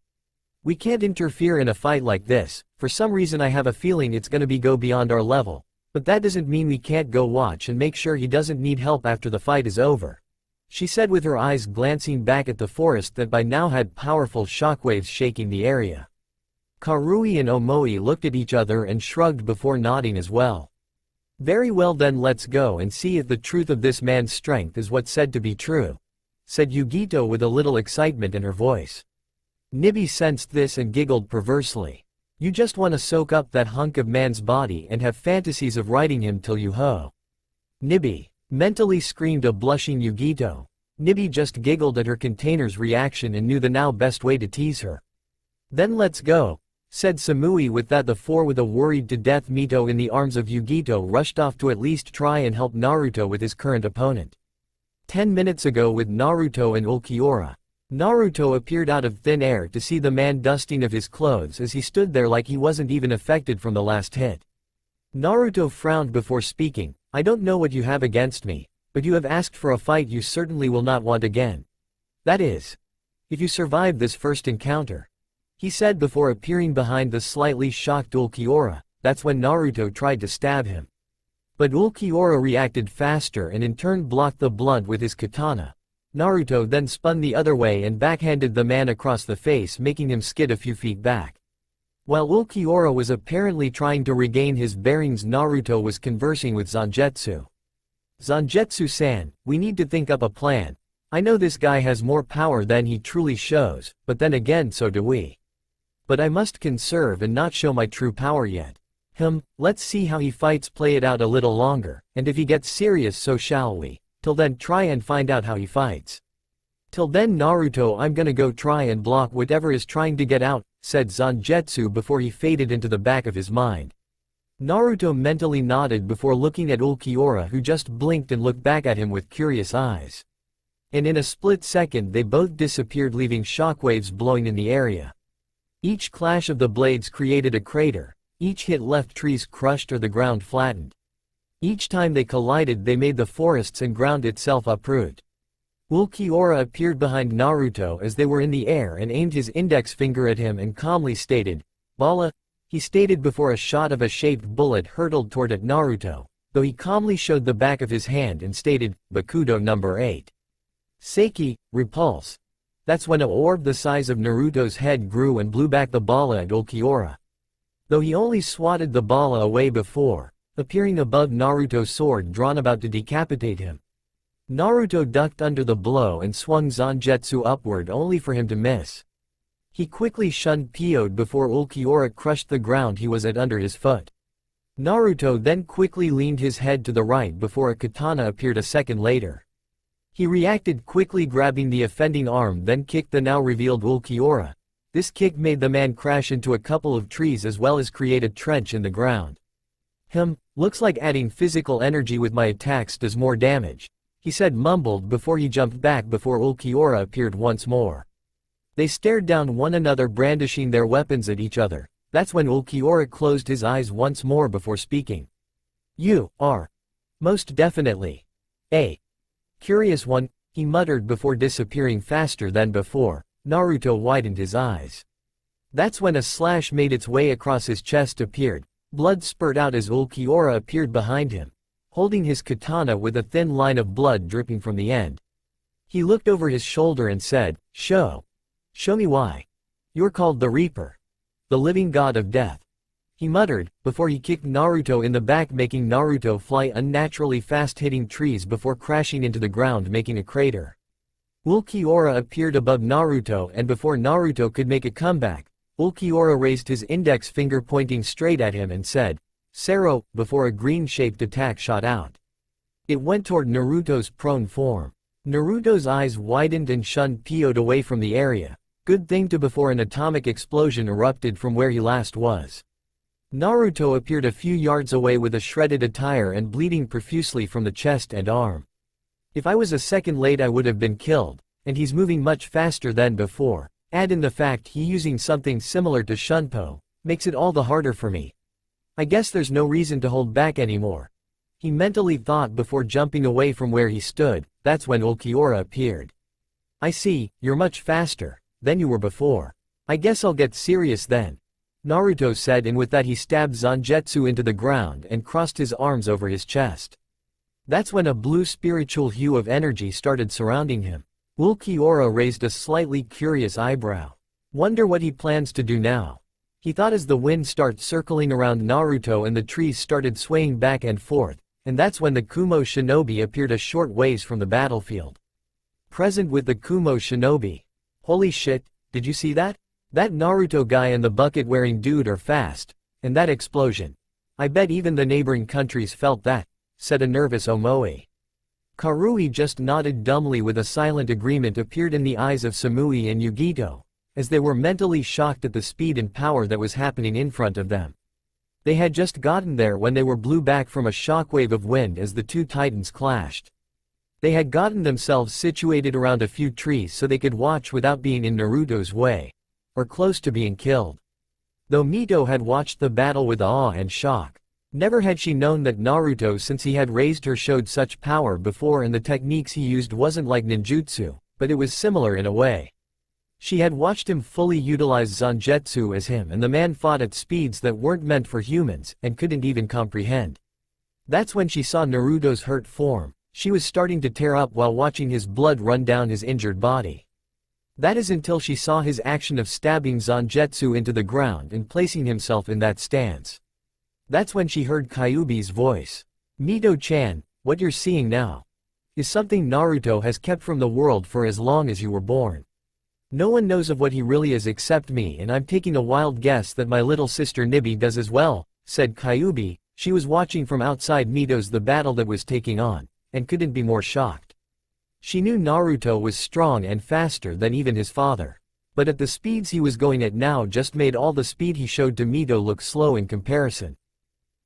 We can't interfere in a fight like this. For some reason I have a feeling it's gonna go beyond our level. But that doesn't mean we can't go watch and make sure he doesn't need help after the fight is over, she said with her eyes glancing back at the forest that by now had powerful shockwaves shaking the area. Karui and Omoi looked at each other and shrugged before nodding as well. Very well then, let's go and see if the truth of this man's strength is what's said to be true, said Yugito with a little excitement in her voice. Nibi sensed this and giggled perversely. You just want to soak up that hunk of man's body and have fantasies of riding him till you ho. Nibi, mentally screamed a blushing Yugito. Nibi just giggled at her container's reaction and knew the now best way to tease her. Then let's go, said Samui. With that the four with a worried to death Mito in the arms of Yugito rushed off to at least try and help Naruto with his current opponent. 10 minutes ago with Naruto and Ulquiorra. Naruto appeared out of thin air to see the man dusting of his clothes as he stood there like he wasn't even affected from the last hit. Naruto frowned before speaking. I don't know what you have against me, but you have asked for a fight you certainly will not want again. That is, if you survive this first encounter, he said before appearing behind the slightly shocked Ulquiorra. That's when Naruto tried to stab him. But Ulquiorra reacted faster and in turn blocked the blunt with his katana. Naruto then spun the other way and backhanded the man across the face, making him skid a few feet back. While Ulquiorra was apparently trying to regain his bearings, Naruto was conversing with Zangetsu. "Zangetsu-san, we need to think up a plan. I know this guy has more power than he truly shows, but then again so do we. But I must conserve and not show my true power yet. Let's see how he fights, play it out a little longer, and if he gets serious so shall we. Till then try and find out how he fights. Till then Naruto, I'm gonna go try and block whatever is trying to get out," said Zangetsu before he faded into the back of his mind. Naruto mentally nodded before looking at Ulquiorra, who just blinked and looked back at him with curious eyes. And in a split second they both disappeared, leaving shockwaves blowing in the area. Each clash of the blades created a crater, each hit left trees crushed or the ground flattened. Each time they collided they made the forests and ground itself uproot. Ulquiorra appeared behind Naruto as they were in the air and aimed his index finger at him and calmly stated, "Bala," he stated before a shot of a shaped bullet hurtled toward at Naruto, though he calmly showed the back of his hand and stated, "Bakudo number 8. Seiki, repulse." That's when an orb the size of Naruto's head grew and blew back the bala at Ulquiorra. Though he only swatted the bala away before, appearing above Naruto's sword drawn about to decapitate him. Naruto ducked under the blow and swung Zangetsu upward only for him to miss. He quickly shunned PO'd before Ulquiorra crushed the ground he was at under his foot. Naruto then quickly leaned his head to the right before a katana appeared a second later. He reacted quickly, grabbing the offending arm, then kicked the now revealed Ulquiorra. This kick made the man crash into a couple of trees as well as create a trench in the ground. Looks like adding physical energy with my attacks does more damage," he said mumbled before he jumped back before Ulquiorra appeared once more. They stared down one another, brandishing their weapons at each other. That's when Ulquiorra closed his eyes once more before speaking. "You are most definitely a curious one," he muttered before disappearing faster than before. Naruto widened his eyes. That's when a slash made its way across his chest appeared. Blood spurted out as Ulquiorra appeared behind him, holding his katana with a thin line of blood dripping from the end. He looked over his shoulder and said, Show me why. You're called the Reaper, the living god of death," he muttered, before he kicked Naruto in the back, making Naruto fly unnaturally fast, hitting trees before crashing into the ground, making a crater. Ulquiorra appeared above Naruto, and before Naruto could make a comeback, Ulquiorra raised his index finger pointing straight at him and said, "Sero," before a green-shaped attack shot out. It went toward Naruto's prone form. Naruto's eyes widened and shunned PO'd away from the area. Good thing to before an atomic explosion erupted from where he last was. Naruto appeared a few yards away with a shredded attire and bleeding profusely from the chest and arm. "If I was a second late I would have been killed, and he's moving much faster than before. Add in the fact he using something similar to Shunpo, makes it all the harder for me. I guess there's no reason to hold back anymore," he mentally thought before jumping away from where he stood. That's when Ulquiorra appeared. "I see, you're much faster than you were before. I guess I'll get serious then," Naruto said, and with that he stabbed Zangetsu into the ground and crossed his arms over his chest. That's when a blue spiritual hue of energy started surrounding him. Ulquiorra raised a slightly curious eyebrow. Wonder what he plans to do now, he thought as the wind started circling around Naruto and the trees started swaying back and forth, and that's when the Kumo shinobi appeared a short ways from the battlefield. Present with the Kumo shinobi. "Holy shit, did you see that? That Naruto guy and the bucket-wearing dude are fast, and that explosion. I bet even the neighboring countries felt that," said a nervous Omoi. Karui just nodded dumbly with a silent agreement appeared in the eyes of Samui and Yugito, as they were mentally shocked at the speed and power that was happening in front of them. They had just gotten there when they were blew back from a shockwave of wind as the two titans clashed. They had gotten themselves situated around a few trees so they could watch without being in Naruto's way, or close to being killed. Though Mito had watched the battle with awe and shock. Never had she known that Naruto, since he had raised her, showed such power before, and the techniques he used wasn't like ninjutsu, but it was similar in a way. She had watched him fully utilize Zangetsu as him, and the man fought at speeds that weren't meant for humans and couldn't even comprehend. That's when she saw Naruto's hurt form. She was starting to tear up while watching his blood run down his injured body. That is until she saw his action of stabbing Zangetsu into the ground and placing himself in that stance. That's when she heard Kyuubi's voice. Mito-chan, what you're seeing now is something Naruto has kept from the world for as long as you were born. No one knows of what he really is except me, and I'm taking a wild guess that my little sister Nibi does as well, said Kyuubi. She was watching from outside Mito's the battle that was taking on, and couldn't be more shocked. She knew Naruto was strong and faster than even his father. But at the speeds he was going at now just made all the speed he showed to Mito look slow in comparison.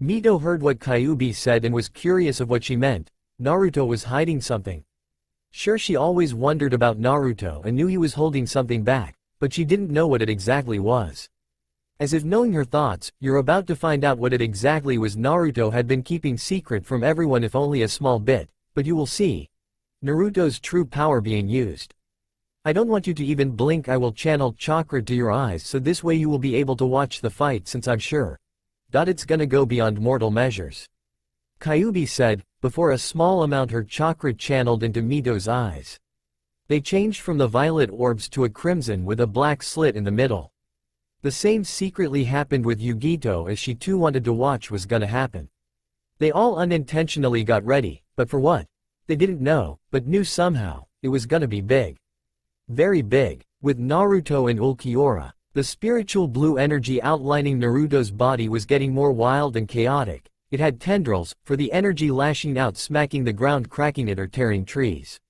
Mito heard what Kyuubi said and was curious of what she meant. Naruto was hiding something. Sure, she always wondered about Naruto and knew he was holding something back, but she didn't know what it exactly was. As if knowing her thoughts, you're about to find out what it exactly was Naruto had been keeping secret from everyone, if only a small bit, but you will see Naruto's true power being used. I don't want you to even blink. I will channel chakra to your eyes so this way you will be able to watch the fight, since I'm sure it's gonna go beyond mortal measures. Kyuubi said, before a small amount her chakra channeled into Mito's eyes. They changed from the violet orbs to a crimson with a black slit in the middle. The same secretly happened with Yugito, as she too wanted to watch was gonna happen. They all unintentionally got ready, but for what? They didn't know, but knew somehow, it was gonna be big. Very big. With Naruto and Ulquiorra, the spiritual blue energy outlining Naruto's body was getting more wild and chaotic. It had tendrils, for the energy lashing out, smacking the ground, cracking it, or tearing trees.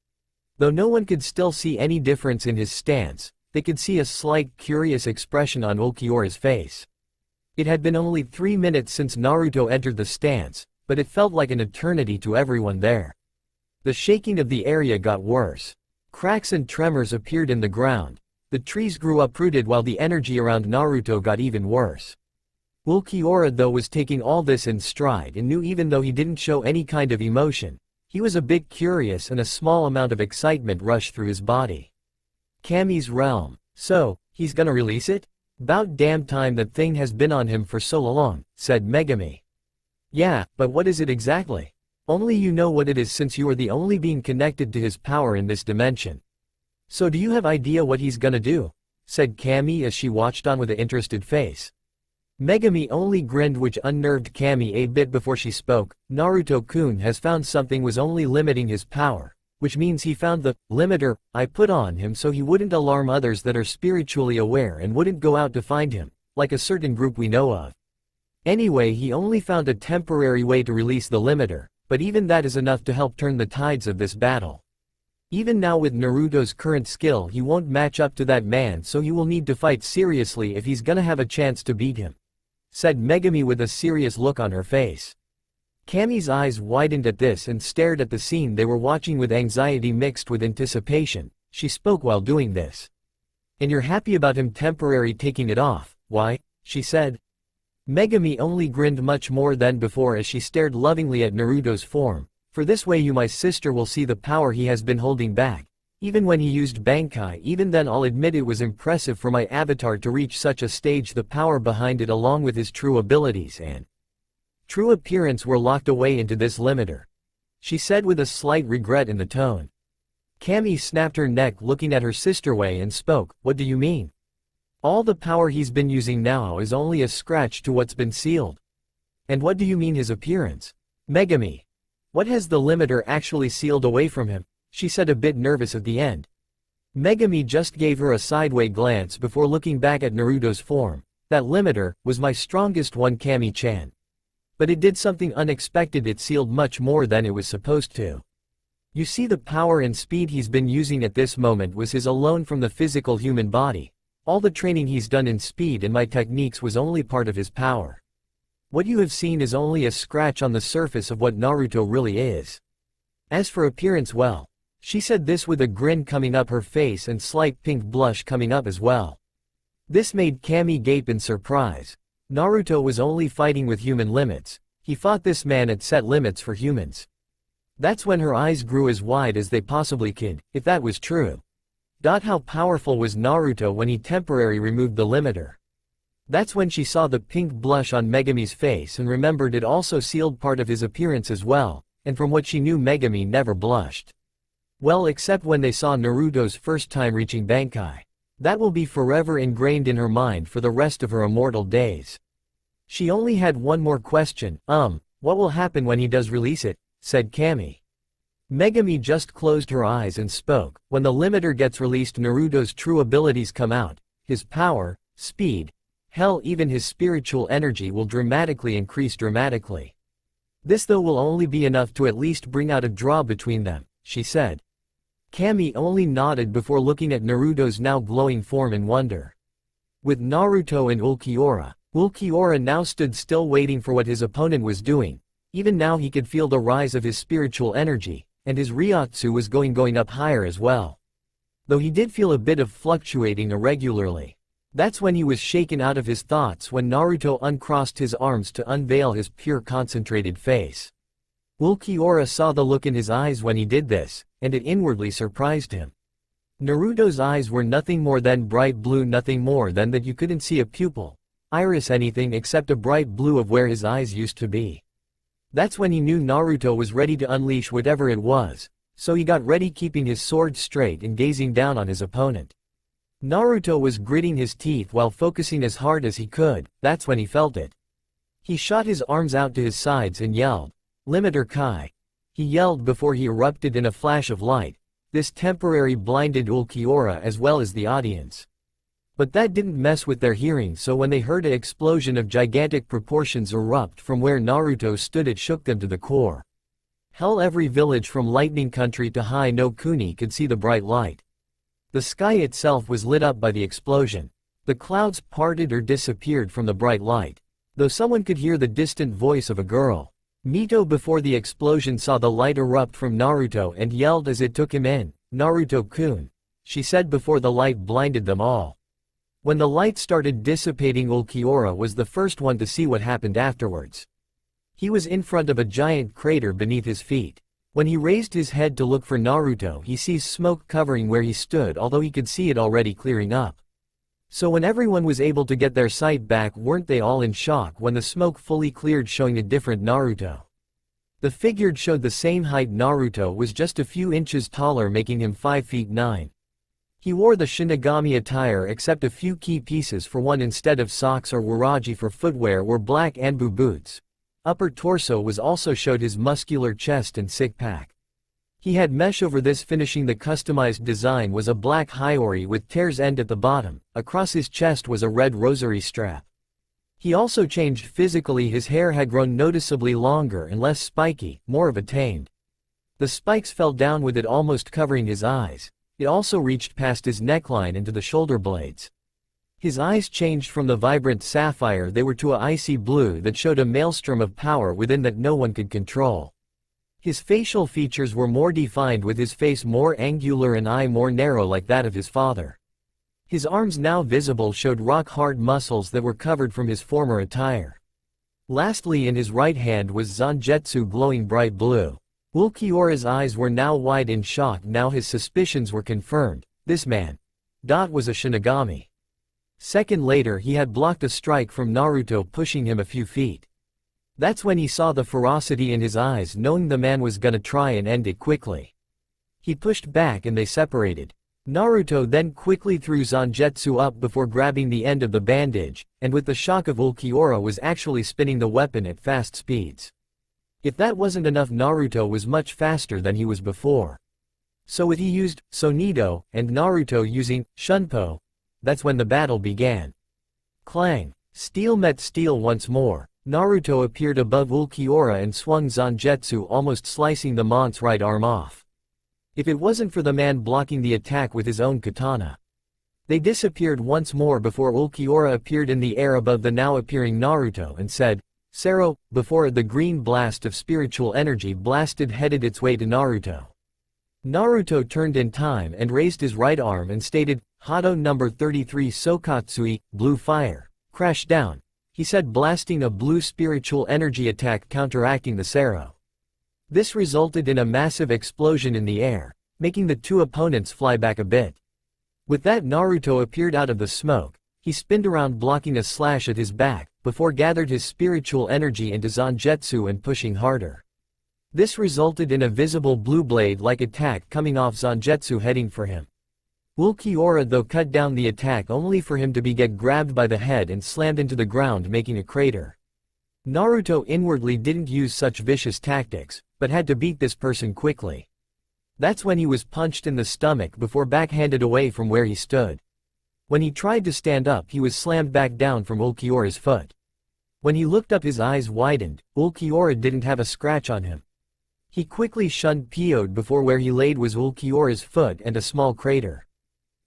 Though no one could still see any difference in his stance, they could see a slight, curious expression on Ulquiorra's face. It had been only 3 minutes since Naruto entered the stance, but it felt like an eternity to everyone there. The shaking of the area got worse. Cracks and tremors appeared in the ground. The trees grew uprooted while the energy around Naruto got even worse. Ulquiorra though was taking all this in stride and knew even though he didn't show any kind of emotion, he was a bit curious and a small amount of excitement rushed through his body. Kami's realm. So, he's gonna release it? 'Bout damn time, that thing has been on him for so long, said Megami. Yeah, but what is it exactly? Only you know what it is, since you are the only being connected to his power in this dimension. So do you have idea what he's gonna do? Said Kami as she watched on with an interested face. Megami only grinned, which unnerved Kami a bit before she spoke. Naruto-kun has found something was only limiting his power, which means he found the limiter I put on him so he wouldn't alarm others that are spiritually aware and wouldn't go out to find him, like a certain group we know of. Anyway, he only found a temporary way to release the limiter, but even that is enough to help turn the tides of this battle. Even now with Naruto's current skill, he won't match up to that man, so he will need to fight seriously if he's gonna have a chance to beat him, said Megami with a serious look on her face. Kami's eyes widened at this and stared at the scene they were watching with anxiety mixed with anticipation. She spoke while doing this. And you're happy about him temporarily taking it off, why? She said. Megami only grinned much more than before as she stared lovingly at Naruto's form. For this way you, my sister, will see the power he has been holding back. Even when he used Bankai, even then I'll admit it was impressive for my avatar to reach such a stage. The power behind it along with his true abilities and true appearance were locked away into this limiter, she said with a slight regret in the tone. Kami snapped her neck looking at her sister way and spoke, what do you mean? All the power he's been using now is only a scratch to what's been sealed. And what do you mean his appearance? Megami. What has the limiter actually sealed away from him? She said, a bit nervous at the end. Megami just gave her a sideways glance before looking back at Naruto's form. That limiter was my strongest one, Kami-chan. But it did something unexpected. It sealed much more than it was supposed to. You see, the power and speed he's been using at this moment was his alone from the physical human body. All the training he's done in speed and my techniques was only part of his power. What you have seen is only a scratch on the surface of what Naruto really is. As for appearance, well, she said this with a grin coming up her face and slight pink blush coming up as well. This made Kami gape in surprise. Naruto was only fighting with human limits. He fought this man at set limits for humans. That's when her eyes grew as wide as they possibly could, if that was true. How powerful was Naruto when he temporarily removed the limiter? That's when she saw the pink blush on Megami's face and remembered it also sealed part of his appearance as well, and from what she knew Megami never blushed. Well, except when they saw Naruto's first time reaching Bankai. That will be forever ingrained in her mind for the rest of her immortal days. She only had one more question, what will happen when he does release it, said Kami. Megami just closed her eyes and spoke, when the limiter gets released Naruto's true abilities come out, his power, speed, hell even his spiritual energy will dramatically increase dramatically. This though will only be enough to at least bring out a draw between them, she said. Kami only nodded before looking at Naruto's now glowing form in wonder. With Naruto and Ulquiorra, Ulquiorra now stood still waiting for what his opponent was doing. Even now he could feel the rise of his spiritual energy, and his Ryotsu was going up higher as well. Though he did feel a bit of fluctuating irregularly. That's when he was shaken out of his thoughts when Naruto uncrossed his arms to unveil his pure concentrated face. Ulquiorra saw the look in his eyes when he did this, and it inwardly surprised him. Naruto's eyes were nothing more than bright blue, nothing more than that you couldn't see a pupil, iris, anything except a bright blue of where his eyes used to be. That's when he knew Naruto was ready to unleash whatever it was, so he got ready keeping his sword straight and gazing down on his opponent. Naruto was gritting his teeth while focusing as hard as he could. That's when he felt it. He shot his arms out to his sides and yelled, "Limiter Kai." He yelled before he erupted in a flash of light. This temporarily blinded Ulquiorra as well as the audience. But that didn't mess with their hearing, so when they heard an explosion of gigantic proportions erupt from where Naruto stood, it shook them to the core. Hell, every village from Lightning Country to Hai no Kuni could see the bright light. The sky itself was lit up by the explosion. The clouds parted or disappeared from the bright light. Though someone could hear the distant voice of a girl. Mito before the explosion saw the light erupt from Naruto and yelled as it took him in, "Naruto-kun," she said before the light blinded them all. When the light started dissipating, Ulquiorra was the first one to see what happened afterwards. He was in front of a giant crater beneath his feet. When he raised his head to look for Naruto, he sees smoke covering where he stood, although he could see it already clearing up. So when everyone was able to get their sight back, weren't they all in shock when the smoke fully cleared, showing a different Naruto? The figure showed the same height. Naruto was just a few inches taller, making him 5 feet 9. He wore the Shinigami attire except a few key pieces. For one, instead of socks or waraji for footwear, were black ANBU boots. Upper torso was also showed his muscular chest and six-pack. He had mesh over this. Finishing the customized design was a black haiori with tear's end at the bottom. Across his chest was a red rosary strap. He also changed physically. His hair had grown noticeably longer and less spiky, more of a tamed. The spikes fell down with it almost covering his eyes. It also reached past his neckline into the shoulder blades. His eyes changed from the vibrant sapphire they were to a icy blue that showed a maelstrom of power within that no one could control. His facial features were more defined, with his face more angular and eye more narrow like that of his father. His arms, now visible, showed rock-hard muscles that were covered from his former attire. Lastly, in his right hand was Zangetsu, glowing bright blue. Ulquiorra's eyes were now wide in shock. Now his suspicions were confirmed. This man was a Shinigami. Second later, he had blocked a strike from Naruto, pushing him a few feet. That's when he saw the ferocity in his eyes, knowing the man was gonna try and end it quickly. He pushed back and they separated. Naruto then quickly threw Zangetsu up before grabbing the end of the bandage, and with the shock of Ulquiorra was actually spinning the weapon at fast speeds. If that wasn't enough, Naruto was much faster than he was before. So he used Sonido, and Naruto using Shunpo. That's when the battle began. Clang! Steel met steel once more. Naruto appeared above Ulquiorra and swung Zangetsu, almost slicing the man's right arm off. If it wasn't for the man blocking the attack with his own katana. They disappeared once more before Ulquiorra appeared in the air above the now appearing Naruto and said, "Sero," before the green blast of spiritual energy blasted headed its way to Naruto. Naruto turned in time and raised his right arm and stated, "Hado number 33 Sokatsui, blue fire. Crash down," he said, blasting a blue spiritual energy attack counteracting the Sero. This resulted in a massive explosion in the air, making the two opponents fly back a bit. With that, Naruto appeared out of the smoke. He spinned around blocking a slash at his back, before gathered his spiritual energy into Zangetsu and pushing harder. This resulted in a visible blue blade-like attack coming off Zangetsu heading for him. Ulquiorra though cut down the attack only for him to get grabbed by the head and slammed into the ground making a crater. Naruto inwardly didn't use such vicious tactics, but had to beat this person quickly. That's when he was punched in the stomach before backhanded away from where he stood. When he tried to stand up he was slammed back down from Ulquiorra's foot. When he looked up his eyes widened, Ulquiorra didn't have a scratch on him. He quickly shunned Pioed before where he laid was Ulquiorra's foot and a small crater.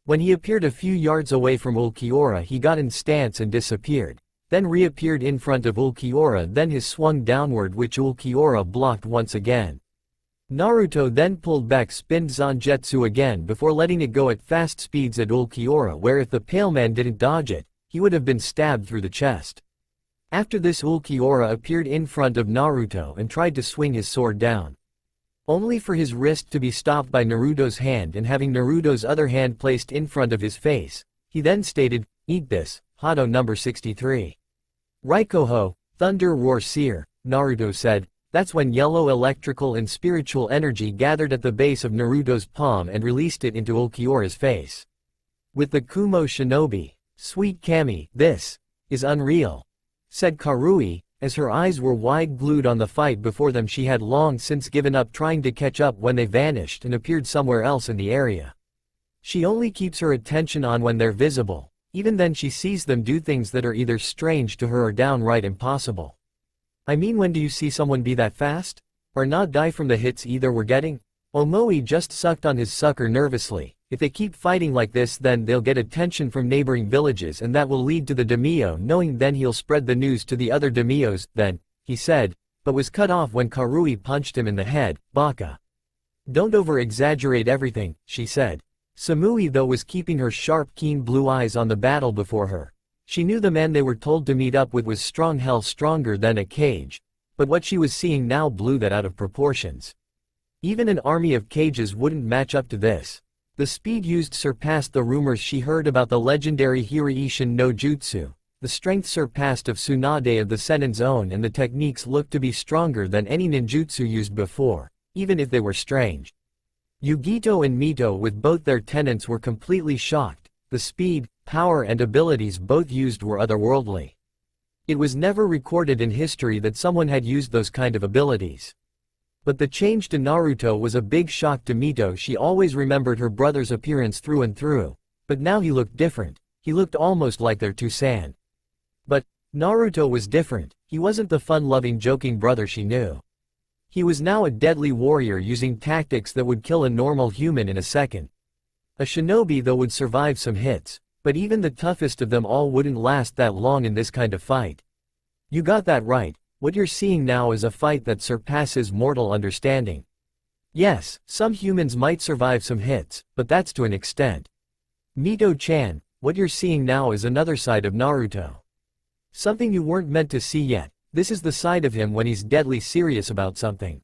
When he appeared a few yards away from Ulquiorra he got in stance and disappeared, then reappeared in front of Ulquiorra, then his swung downward which Ulquiorra blocked once again. Naruto then pulled back spinned Zangetsu again before letting it go at fast speeds at Ulquiorra where if the pale man didn't dodge it, he would have been stabbed through the chest. After this Ulquiorra appeared in front of Naruto and tried to swing his sword down. Only for his wrist to be stopped by Naruto's hand and having Naruto's other hand placed in front of his face, he then stated, "Eat this, Hado number 63. Raikoho, Thunder Roar Seer," Naruto said. That's when yellow electrical and spiritual energy gathered at the base of Naruto's palm and released it into Ulquiorra's face. With the Kumo Shinobi, "Sweet Kami, this is unreal," said Karui, as her eyes were wide glued on the fight before them. She had long since given up trying to catch up when they vanished and appeared somewhere else in the area. She only keeps her attention on when they're visible, even then she sees them do things that are either strange to her or downright impossible. I mean, when do you see someone be that fast? Or not die from the hits either we're getting? Omoi just sucked on his sucker nervously. If they keep fighting like this then they'll get attention from neighboring villages and that will lead to the daimyo knowing, then he'll spread the news to the other daimyos, then, he said, but was cut off when Karui punched him in the head. Baka. Don't over-exaggerate everything, she said. Samui though was keeping her sharp keen blue eyes on the battle before her. She knew the man they were told to meet up with was strong, hell stronger than a cage, but what she was seeing now blew that out of proportions. Even an army of cages wouldn't match up to this. The speed used surpassed the rumors she heard about the legendary Hiraishin no Jutsu, the strength surpassed of Tsunade of the Sennin's own, and the techniques looked to be stronger than any ninjutsu used before, even if they were strange. Yugito and Mito with both their tenants were completely shocked. The speed, power and abilities both used were otherworldly. It was never recorded in history that someone had used those kind of abilities. But the change to Naruto was a big shock to Mito. She always remembered her brother's appearance through and through, but now he looked different. He looked almost like their Tusan. But Naruto was different. He wasn't the fun-loving joking brother she knew. He was now a deadly warrior using tactics that would kill a normal human in a second. A shinobi though would survive some hits, but even the toughest of them all wouldn't last that long in this kind of fight. You got that right. What you're seeing now is a fight that surpasses mortal understanding. Yes, some humans might survive some hits, but that's to an extent. Mito-chan, what you're seeing now is another side of Naruto. Something you weren't meant to see yet. This is the side of him when he's deadly serious about something.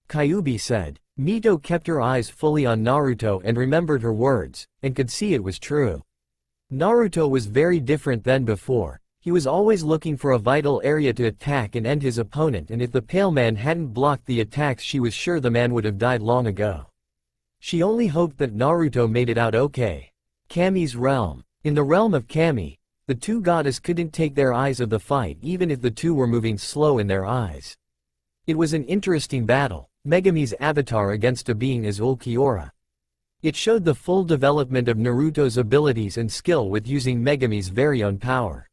Kyuubi said. Mito kept her eyes fully on Naruto and remembered her words, and could see it was true. Naruto was very different than before. He was always looking for a vital area to attack and end his opponent, and if the pale man hadn't blocked the attacks she was sure the man would have died long ago. She only hoped that Naruto made it out okay. Kami's realm. In the realm of Kami, the two goddesses couldn't take their eyes off the fight even if the two were moving slow in their eyes. It was an interesting battle, Megami's avatar against a being as Ulquiorra. It showed the full development of Naruto's abilities and skill with using Megami's very own power.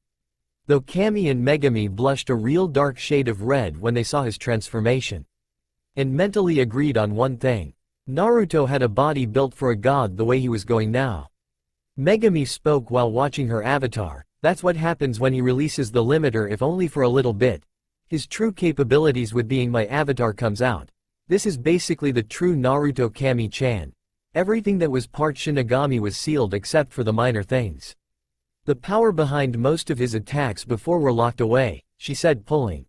Though Kami and Megami blushed a real dark shade of red when they saw his transformation. And mentally agreed on one thing. Naruto had a body built for a god the way he was going now. Megami spoke while watching her avatar. That's what happens when he releases the limiter, if only for a little bit. His true capabilities with being my avatar comes out. This is basically the true Naruto Kami-chan. Everything that was part Shinigami was sealed except for the minor things. The power behind most of his attacks before were locked away, she said, pulling.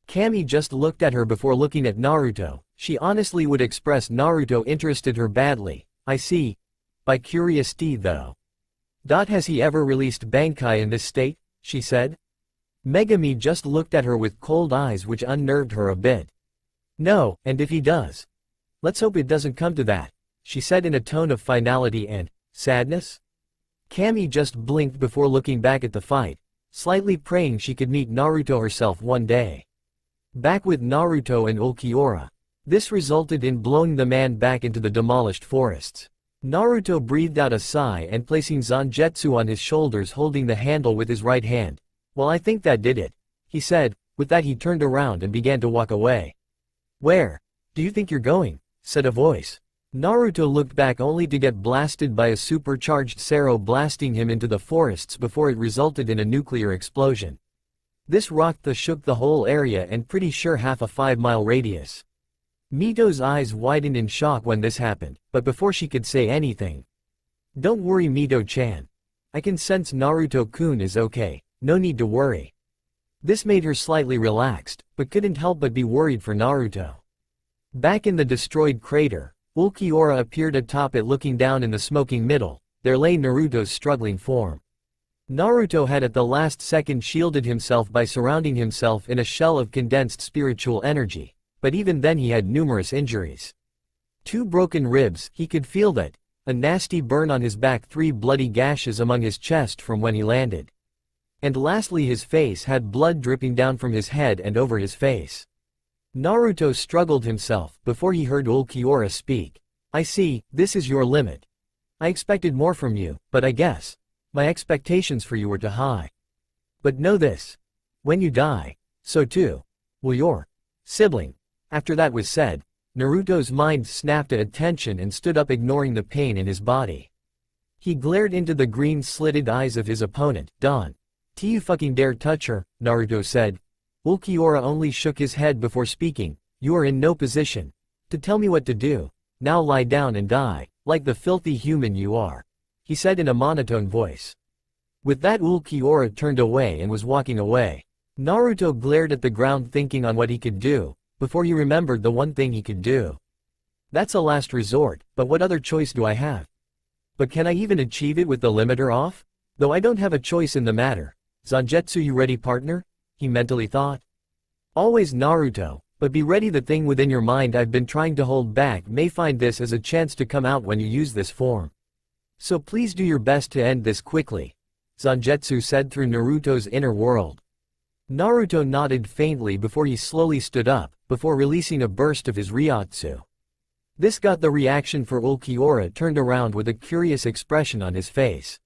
Kami just looked at her before looking at Naruto. She honestly would express Naruto interested her badly. I see. By curiosity though. Has he ever released Bankai in this state? She said. Megami just looked at her with cold eyes which unnerved her a bit. No, and if he does? Let's hope it doesn't come to that, she said in a tone of finality and sadness. Cammy just blinked before looking back at the fight, slightly praying she could meet Naruto herself one day. Back with Naruto and Ulquiorra. This resulted in blowing the man back into the demolished forests. Naruto breathed out a sigh and placing Zangetsu on his shoulders, holding the handle with his right hand. Well, I think that did it, he said. With that he turned around and began to walk away. Where do you think you're going? Said a voice. Naruto looked back only to get blasted by a supercharged Sero blasting him into the forests before it resulted in a nuclear explosion. This shook the whole area and pretty sure half a 5-mile radius. Mito's eyes widened in shock when this happened, but before she could say anything. Don't worry, Mito-chan. I can sense Naruto-kun is okay, no need to worry. This made her slightly relaxed, but couldn't help but be worried for Naruto. Back in the destroyed crater, Ulquiorra appeared atop it, looking down in the smoking middle. There lay Naruto's struggling form. Naruto had at the last second shielded himself by surrounding himself in a shell of condensed spiritual energy, but even then he had numerous injuries. 2 broken ribs, he could feel that, a nasty burn on his back, 3 bloody gashes among his chest from when he landed. And lastly, his face had blood dripping down from his head and over his face. Naruto struggled himself before he heard Ulquiorra speak. I see, this is your limit. I expected more from you, but I guess my expectations for you were too high. But know this. When you die, so too will your sibling. After that was said, Naruto's mind snapped at attention and stood up, ignoring the pain in his body. He glared into the green slitted eyes of his opponent. Don't you fucking dare touch her, Naruto said. Ulquiorra only shook his head before speaking. You are in no position to tell me what to do. Now lie down and die, like the filthy human you are, he said in a monotone voice. With that, Ulquiorra turned away and was walking away. Naruto glared at the ground, thinking on what he could do, before he remembered the one thing he could do. That's a last resort, but what other choice do I have? But can I even achieve it with the limiter off? Though I don't have a choice in the matter. Zangetsu, you ready, partner? He mentally thought. Always, Naruto, but be ready. The thing within your mind I've been trying to hold back may find this as a chance to come out when you use this form. So please do your best to end this quickly, Zangetsu said through Naruto's inner world. Naruto nodded faintly before he slowly stood up, before releasing a burst of his Ryotsu. This got the reaction, for Ulquiorra turned around with a curious expression on his face.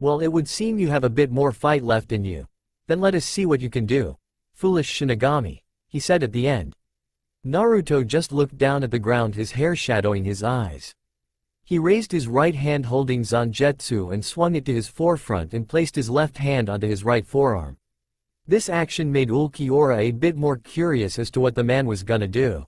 Well, it would seem you have a bit more fight left in you. Then let us see what you can do. Foolish Shinigami, he said at the end. Naruto just looked down at the ground, his hair shadowing his eyes. He raised his right hand holding Zangetsu and swung it to his forefront and placed his left hand onto his right forearm. This action made Ulquiorra a bit more curious as to what the man was gonna do.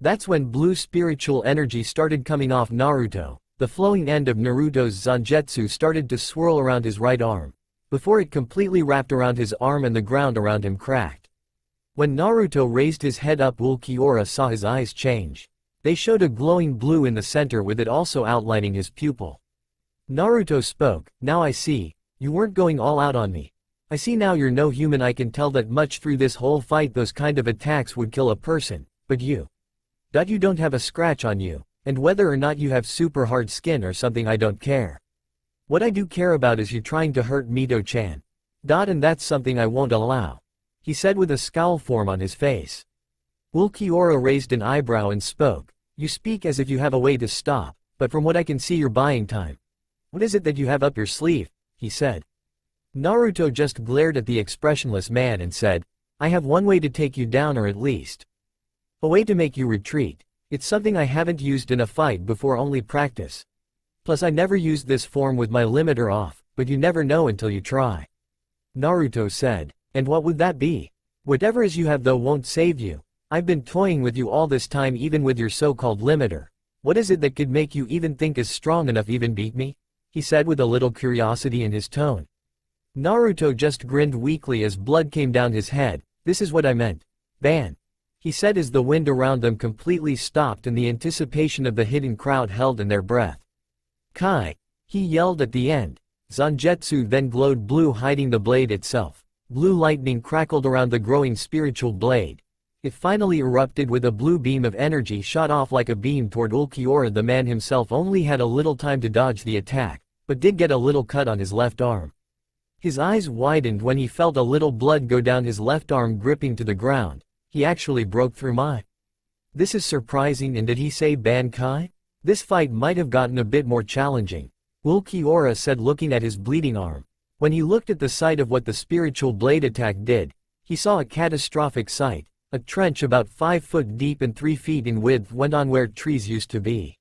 That's when blue spiritual energy started coming off Naruto. The flowing end of Naruto's Zangetsu started to swirl around his right arm, before it completely wrapped around his arm and the ground around him cracked. When Naruto raised his head up, Ulquiorra saw his eyes change. They showed a glowing blue in the center, with it also outlining his pupil. Naruto spoke. Now I see, you weren't going all out on me. I see now you're no human. I can tell that much through this whole fight. Those kind of attacks would kill a person, but you don't have a scratch on you, and whether or not you have super hard skin or something, I don't care. What I do care about is you trying to hurt Mito-chan. And that's something I won't allow, he said with a scowl form on his face. Ulquiorra raised an eyebrow and spoke. You speak as if you have a way to stop, but from what I can see you're buying time. What is it that you have up your sleeve? He said. Naruto just glared at the expressionless man and said, I have one way to take you down, or at least a way to make you retreat. It's something I haven't used in a fight before, only practice. Plus I never used this form with my limiter off, but you never know until you try. Naruto said. And what would that be? Whatever is you have though won't save you. I've been toying with you all this time, even with your so-called limiter. What is it that could make you even think is strong enough even beat me? He said with a little curiosity in his tone. Naruto just grinned weakly as blood came down his head. This is what I meant. Ban, he said as the wind around them completely stopped and the anticipation of the hidden crowd held in their breath. Kai, he yelled at the end. Zangetsu then glowed blue, hiding the blade itself. Blue lightning crackled around the growing spiritual blade. It finally erupted with a blue beam of energy shot off like a beam toward Ulquiorra. The man himself only had a little time to dodge the attack, but did get a little cut on his left arm. His eyes widened when he felt a little blood go down his left arm, gripping to the ground. He actually broke through my. This is surprising. And did he say Bankai? This fight might have gotten a bit more challenging, Ulquiorra said, looking at his bleeding arm. When he looked at the sight of what the spiritual blade attack did, he saw a catastrophic sight. A trench about 5 foot deep and 3 feet in width went on where trees used to be.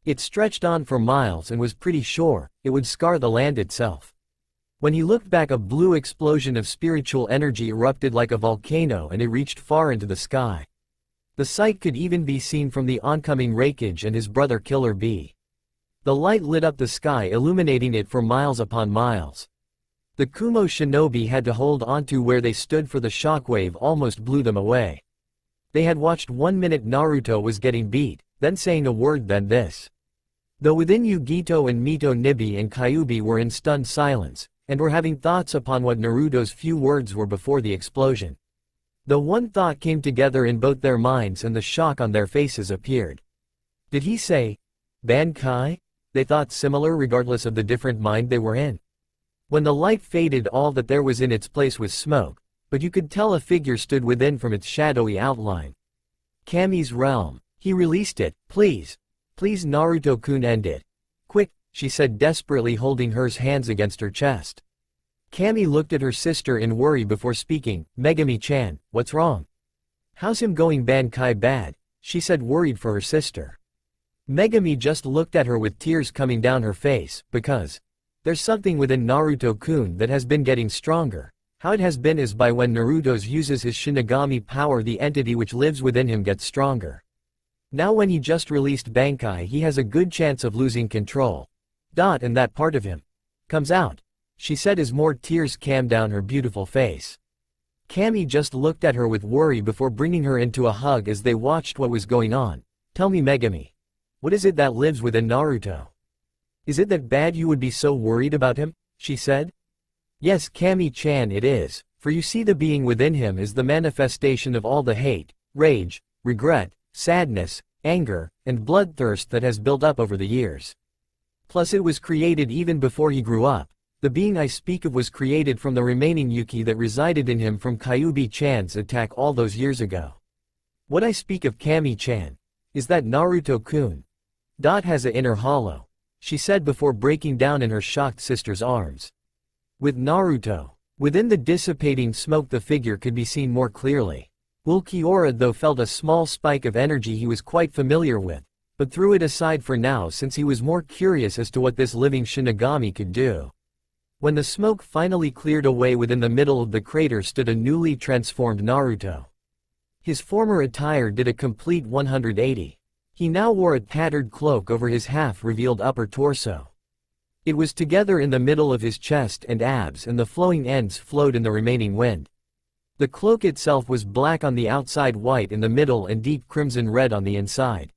It stretched on for miles and was pretty sure it would scar the land itself. When he looked back, a blue explosion of spiritual energy erupted like a volcano, and it reached far into the sky. The sight could even be seen from the oncoming Raikage and his brother Killer Bee. The light lit up the sky, illuminating it for miles upon miles. The Kumo shinobi had to hold onto where they stood, for the shockwave almost blew them away. They had watched 1 minute Naruto was getting beat, then saying a word, then this. Though within Yugito and Mito, Nibi and Kyuubi were in stunned silence, and were having thoughts upon what Naruto's few words were before the explosion. The one thought came together in both their minds, and the shock on their faces appeared. Did he say Bankai? They thought similar regardless of the different mind they were in. When the light faded, all that there was in its place was smoke, but you could tell a figure stood within from its shadowy outline. Kami's realm. He released it. Please. Please, Naruto-kun, end it. Quick, she said desperately, holding her hands against her chest. Kami looked at her sister in worry before speaking. Megami-chan, what's wrong? How's him going? Bankai bad, she said, worried for her sister. Megami just looked at her with tears coming down her face, because there's something within Naruto-kun that has been getting stronger. How it has been is by when Naruto uses his Shinigami power, the entity which lives within him gets stronger. Now when he just released Bankai, he has a good chance of losing control. And that part of him comes out, she said as more tears calmed down her beautiful face. Kami just looked at her with worry before bringing her into a hug as they watched what was going on. Tell me, Megami. What is it that lives within Naruto? Is it that bad you would be so worried about him? She said. Yes, Kami-chan, it is, for you see, the being within him is the manifestation of all the hate, rage, regret, sadness, anger, and bloodthirst that has built up over the years. Plus it was created even before he grew up. The being I speak of was created from the remaining Yuki that resided in him from Kyuubi-chan's attack all those years ago. What I speak of, Kami-chan, is that Naruto-kun has a inner hollow, she said before breaking down in her shocked sister's arms. With Naruto within the dissipating smoke, the figure could be seen more clearly. Ulquiorra, though, felt a small spike of energy he was quite familiar with, but threw it aside for now since he was more curious as to what this living Shinigami could do. When the smoke finally cleared away, within the middle of the crater stood a newly transformed Naruto. His former attire did a complete 180. He now wore a tattered cloak over his half-revealed upper torso. It was together in the middle of his chest and abs, and the flowing ends flowed in the remaining wind. The cloak itself was black on the outside, white in the middle, and deep crimson red on the inside.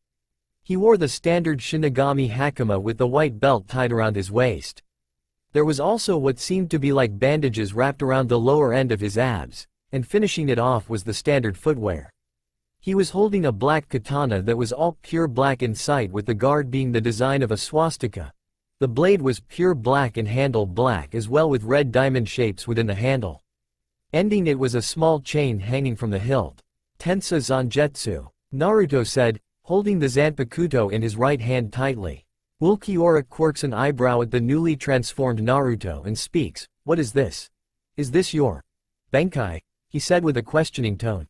He wore the standard Shinigami hakama with the white belt tied around his waist. There was also what seemed to be like bandages wrapped around the lower end of his abs, and finishing it off was the standard footwear. He was holding a black katana that was all pure black inside, with the guard being the design of a swastika. The blade was pure black and handle black as well, with red diamond shapes within the handle. Ending it was a small chain hanging from the hilt. Tensa Zangetsu, Naruto said, holding the Zanpakuto in his right hand tightly. Ulquiorra quirks an eyebrow at the newly transformed Naruto and speaks. What is this? Is this your Bankai? He said with a questioning tone.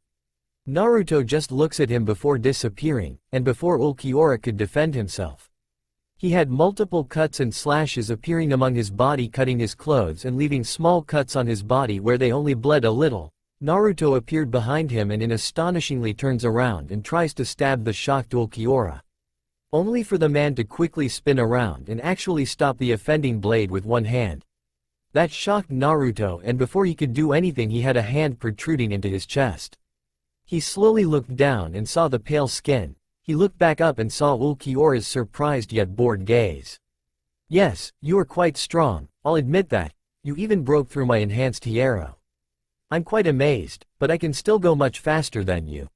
Naruto just looks at him before disappearing, and before Ulquiorra could defend himself. He had multiple cuts and slashes appearing among his body, cutting his clothes and leaving small cuts on his body where they only bled a little. Naruto appeared behind him and astonishingly turns around and tries to stab the shocked Ulquiorra. Only for the man to quickly spin around and actually stop the offending blade with one hand. That shocked Naruto, and before he could do anything he had a hand protruding into his chest. He slowly looked down and saw the pale skin. He looked back up and saw Ulquiorra's surprised yet bored gaze. Yes, you are quite strong, I'll admit that. You even broke through my enhanced hierro. I'm quite amazed, but I can still go much faster than you.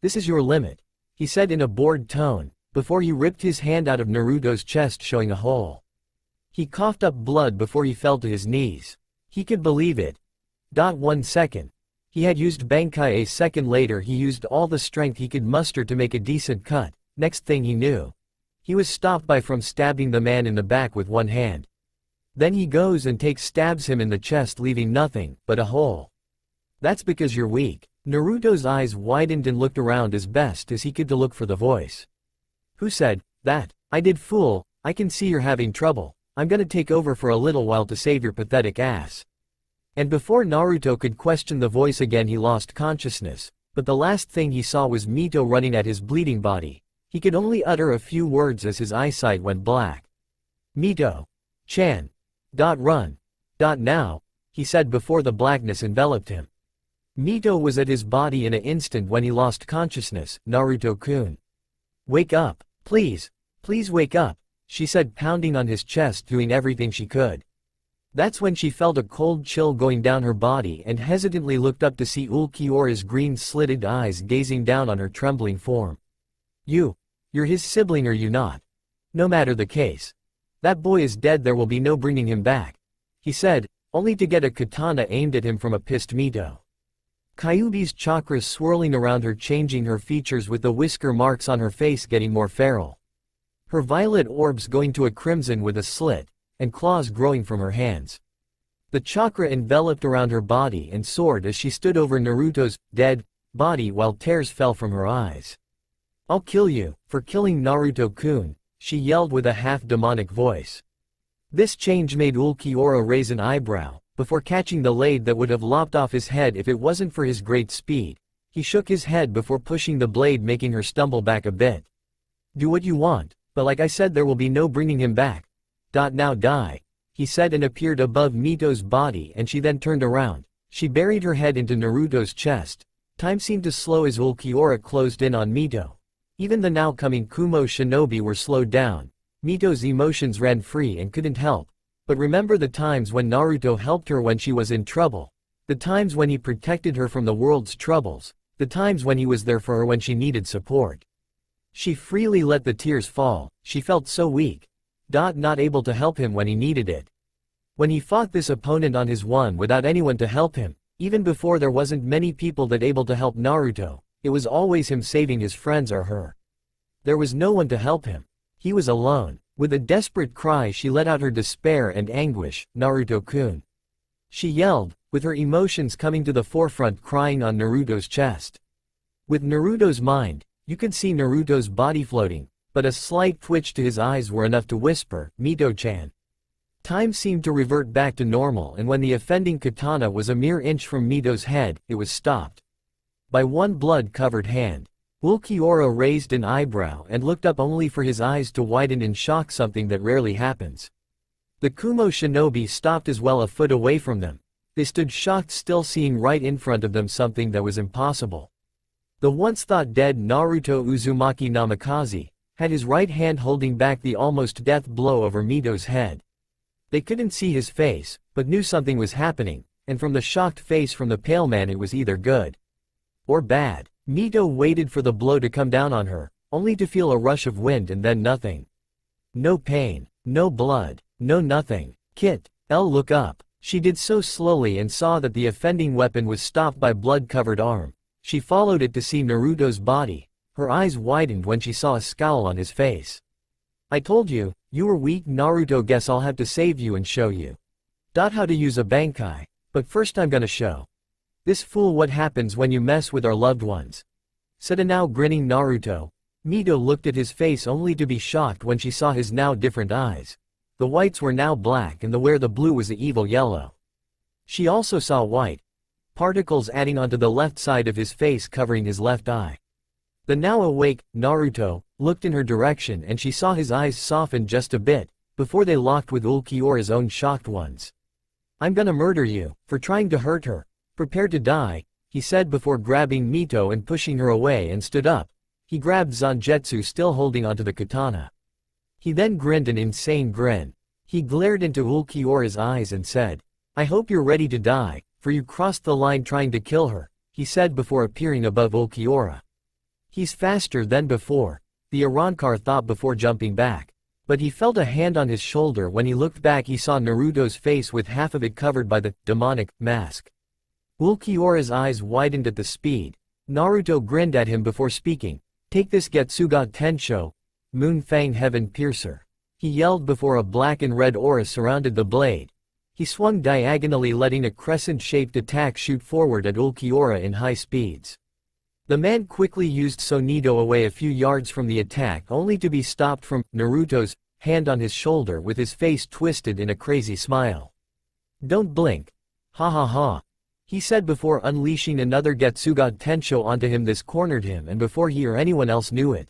This is your limit, he said in a bored tone, before he ripped his hand out of Naruto's chest showing a hole. He coughed up blood before he fell to his knees. He could believe it. 1 second. He had used Bankai. A second later he used all the strength he could muster to make a decent cut. Next thing he knew, he was stopped by from stabbing the man in the back with one hand. Then he goes and stabs him in the chest, leaving nothing but a hole. That's because you're weak. Naruto's eyes widened and looked around as best as he could to look for the voice. Who said that? I did, fool. I can see you're having trouble. I'm gonna take over for a little while to save your pathetic ass. And before Naruto could question the voice again, he lost consciousness, but the last thing he saw was Mito running at his bleeding body. He could only utter a few words as his eyesight went black. Mito-chan. Run. Now, he said before the blackness enveloped him. Mito was at his body in an instant when he lost consciousness. Naruto-kun. Wake up, please. Please wake up, she said, pounding on his chest, doing everything she could. That's when she felt a cold chill going down her body and hesitantly looked up to see Ulquiorra's green-slitted eyes gazing down on her trembling form. You're his sibling, are you not? No matter the case. That boy is dead, there will be no bringing him back, he said, only to get a katana aimed at him from a pissed Mito. Kyuubi's chakras swirling around her, changing her features, with the whisker marks on her face getting more feral. Her violet orbs going to a crimson with a slit, and claws growing from her hands. The chakra enveloped around her body and soared as she stood over Naruto's dead body while tears fell from her eyes. I'll kill you for killing Naruto-kun, she yelled with a half-demonic voice. This change made Ulquiorra raise an eyebrow, before catching the blade that would have lopped off his head if it wasn't for his great speed. He shook his head before pushing the blade, making her stumble back a bit. Do what you want, but like I said, there will be no bringing him back. Now die, he said, and appeared above Mito's body, and she then turned around. She buried her head into Naruto's chest. Time seemed to slow as Ulquiorra closed in on Mito. Even the now coming Kumo shinobi were slowed down. Mito's emotions ran free and couldn't help but remember the times when Naruto helped her when she was in trouble, the times when he protected her from the world's troubles, the times when he was there for her when she needed support. She freely let the tears fall. She felt so weak. Not able to help him when he needed it. When he fought this opponent on his own without anyone to help him, even before there wasn't many people that able to help Naruto, it was always him saving his friends or her. There was no one to help him. He was alone. With a desperate cry she let out her despair and anguish, Naruto-kun. She yelled, with her emotions coming to the forefront, crying on Naruto's chest. With Naruto's mind, you could see Naruto's body floating, but a slight twitch to his eyes were enough to whisper, Mito-chan. Time seemed to revert back to normal, and when the offending katana was a mere inch from Mito's head, it was stopped by one blood-covered hand. Ulquiorra raised an eyebrow and looked up, only for his eyes to widen in shock, something that rarely happens. The Kumo shinobi stopped as well, a foot away from them. They stood shocked, still seeing right in front of them something that was impossible. The once thought dead Naruto Uzumaki Namikaze had his right hand holding back the almost death blow over Mito's head. They couldn't see his face, but knew something was happening, and from the shocked face from the pale man it was either good or bad. Mito waited for the blow to come down on her, only to feel a rush of wind and then nothing. No pain, no blood, no nothing. Look up. She did so slowly and saw that the offending weapon was stopped by blood-covered arm. She followed it to see Naruto's body. Her eyes widened when she saw a scowl on his face. I told you, you were weak, Naruto. Guess I'll have to save you and show you how to use a Bankai. But first I'm gonna show this fool what happens when you mess with our loved ones, said a now grinning Naruto. Mito looked at his face only to be shocked when she saw his now different eyes. The whites were now black and where the blue was the evil yellow. She also saw white particles adding onto the left side of his face, covering his left eye. The now awake Naruto looked in her direction and she saw his eyes soften just a bit, before they locked with Ulquiorra's own shocked ones. I'm gonna murder you for trying to hurt her. Prepare to die, he said before grabbing Mito and pushing her away, and stood up. He grabbed Zangetsu, still holding onto the katana. He then grinned an insane grin. He glared into Ulquiorra's eyes and said, "I hope you're ready to die, for you crossed the line trying to kill her," he said before appearing above Ulquiorra. "He's faster than before," the Arrancar thought before jumping back. But he felt a hand on his shoulder. When he looked back he saw Naruto's face with half of it covered by the demonic mask. Ulquiorra's eyes widened at the speed. Naruto grinned at him before speaking. "Take this Getsuga Tensho, Moon Fang Heaven Piercer," he yelled before a black and red aura surrounded the blade. He swung diagonally, letting a crescent-shaped attack shoot forward at Ulquiorra in high speeds. The man quickly used Sonido away a few yards from the attack, only to be stopped from Naruto's hand on his shoulder with his face twisted in a crazy smile. "Don't blink. Ha ha ha," he said before unleashing another Getsuga Tensho onto him. This cornered him, and before he or anyone else knew it,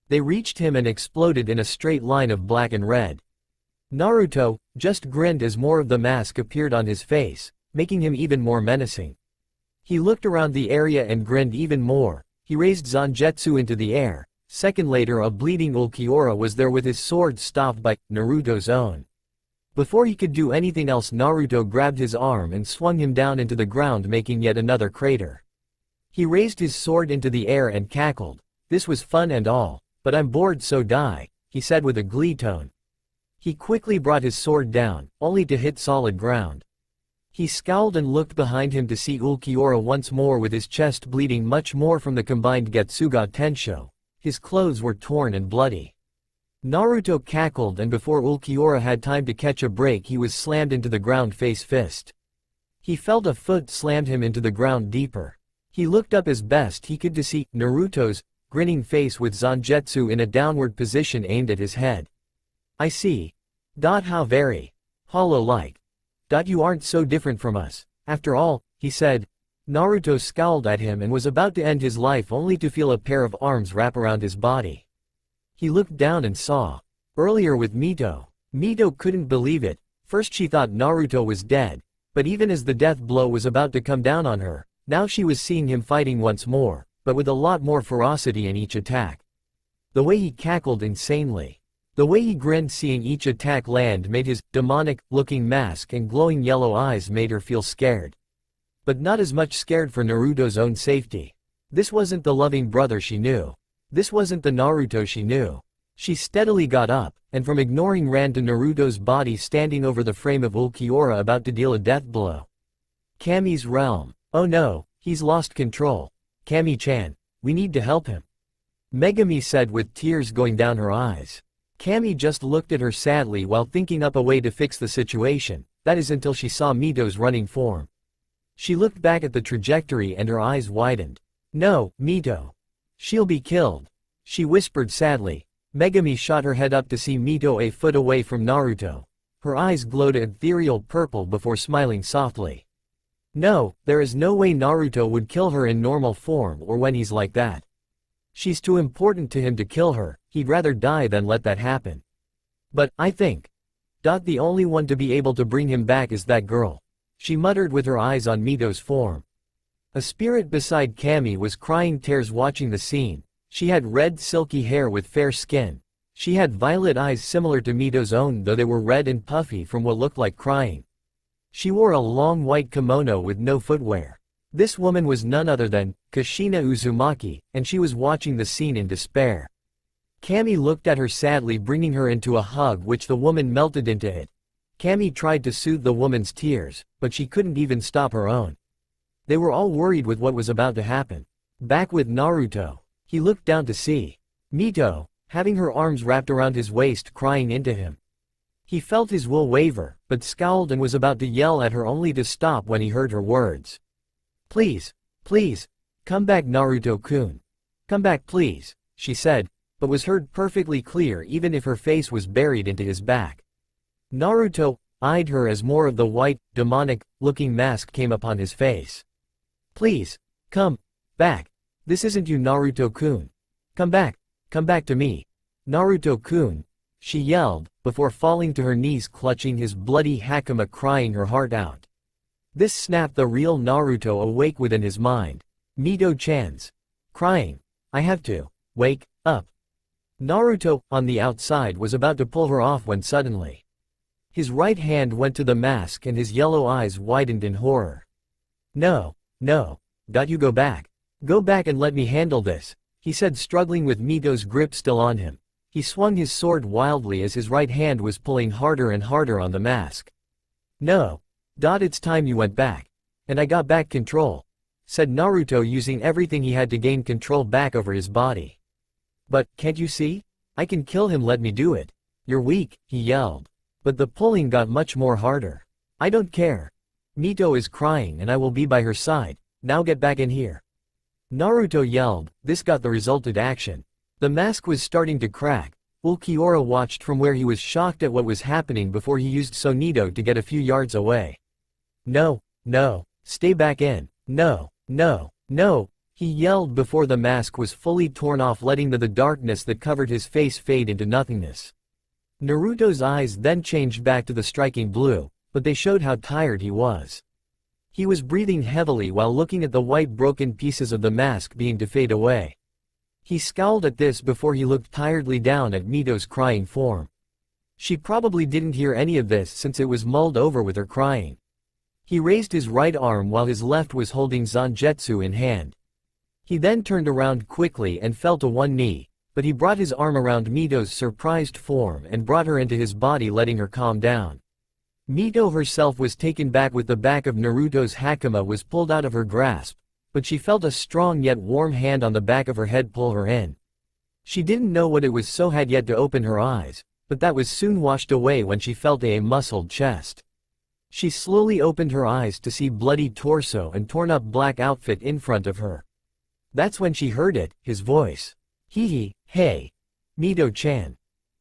they reached him and exploded in a straight line of black and red. Naruto just grinned as more of the mask appeared on his face, making him even more menacing. He looked around the area and grinned even more. He raised Zangetsu into the air. Second later, a bleeding Ulquiorra was there with his sword stopped by Naruto's own. Before he could do anything else, Naruto grabbed his arm and swung him down into the ground, making yet another crater. He raised his sword into the air and cackled. "This was fun and all, but I'm bored, so die," he said with a glee tone. He quickly brought his sword down, only to hit solid ground. He scowled and looked behind him to see Ulquiorra once more with his chest bleeding much more from the combined Getsuga Tensho. His clothes were torn and bloody. Naruto cackled, and before Ulquiorra had time to catch a break he was slammed into the ground face fist. He felt a foot slammed him into the ground deeper. He looked up as best he could to see Naruto's grinning face with Zangetsu in a downward position aimed at his head. "I see. How very hollow-like. You aren't so different from us, after all," he said. Naruto scowled at him and was about to end his life only to feel a pair of arms wrap around his body. He looked down and saw. Earlier with Mito. Mito couldn't believe it. First she thought Naruto was dead, but even as the death blow was about to come down on her, now she was seeing him fighting once more, but with a lot more ferocity in each attack. The way he cackled insanely. The way he grinned seeing each attack land made his demonic-looking mask and glowing yellow eyes made her feel scared. But not as much scared for Naruto's own safety. This wasn't the loving brother she knew. This wasn't the Naruto she knew. She steadily got up, and from ignoring ran to Naruto's body standing over the frame of Ulquiorra about to deal a death blow. Kami's realm. "Oh no, he's lost control. Kami-chan, we need to help him," Megumi said with tears going down her eyes. Kami just looked at her sadly while thinking up a way to fix the situation, that is until she saw Mito's running form. She looked back at the trajectory and her eyes widened. "No, Mito. She'll be killed," she whispered sadly. Megumi shot her head up to see Mito a foot away from Naruto. Her eyes glowed ethereal purple before smiling softly. "No, there is no way Naruto would kill her in normal form or when he's like that. She's too important to him to kill her, he'd rather die than let that happen. But, I think, the only one to be able to bring him back is that girl," she muttered with her eyes on Mito's form. A spirit beside Kami was crying tears watching the scene. She had red silky hair with fair skin. She had violet eyes similar to Mito's own, though they were red and puffy from what looked like crying. She wore a long white kimono with no footwear. This woman was none other than Kushina Uzumaki, and she was watching the scene in despair. Kami looked at her sadly, bringing her into a hug which the woman melted into it. Kami tried to soothe the woman's tears, but she couldn't even stop her own. They were all worried with what was about to happen. Back with Naruto. He looked down to see Mito, having her arms wrapped around his waist, crying into him. He felt his will waver, but scowled and was about to yell at her only to stop when he heard her words. "Please, please, come back Naruto-kun. Come back please," she said, but was heard perfectly clear even if her face was buried into his back. Naruto eyed her as more of the white, demonic-looking mask came upon his face. "Please, come back. This isn't you Naruto-kun. Come back to me. Naruto-kun," she yelled, before falling to her knees clutching his bloody hakama, crying her heart out. This snapped the real Naruto awake within his mind. Mito-chan's crying. "I have to wake up." Naruto, on the outside, was about to pull her off when suddenly His right hand went to the mask and his yellow eyes widened in horror. No, no. You go back. Go back and let me handle this, he said, struggling with Mito's grip still on him. He swung his sword wildly as his right hand was pulling harder and harder on the mask. No. It's time you went back. And I got back control, said Naruto, using everything he had to gain control back over his body. But, can't you see? I can kill him, let me do it. You're weak, he yelled. But the pulling got much more harder. I don't care. Mito is crying and I will be by her side, now get back in here. Naruto yelled. This got the resulted action. The mask was starting to crack. Ulquiorra watched from where he was, shocked at what was happening before he used Sonido to get a few yards away. No, no, stay back in. No, no, no, he yelled before the mask was fully torn off, letting the darkness that covered his face fade into nothingness. Naruto's eyes then changed back to the striking blue, but they showed how tired he was. He was breathing heavily while looking at the white broken pieces of the mask being to fade away. He scowled at this before he looked tiredly down at Mito's crying form. She probably didn't hear any of this since it was mulled over with her crying. He raised his right arm while his left was holding Zangetsu in hand. He then turned around quickly and fell to one knee, but he brought his arm around Mito's surprised form and brought her into his body, letting her calm down. Mito herself was taken back with the back of Naruto's hakama was pulled out of her grasp, but she felt a strong yet warm hand on the back of her head pull her in. She didn't know what it was, so had yet to open her eyes, but that was soon washed away when she felt a muscled chest. She slowly opened her eyes to see bloody torso and torn up black outfit in front of her. That's when she heard it, his voice. Hee, hey. Mito-chan.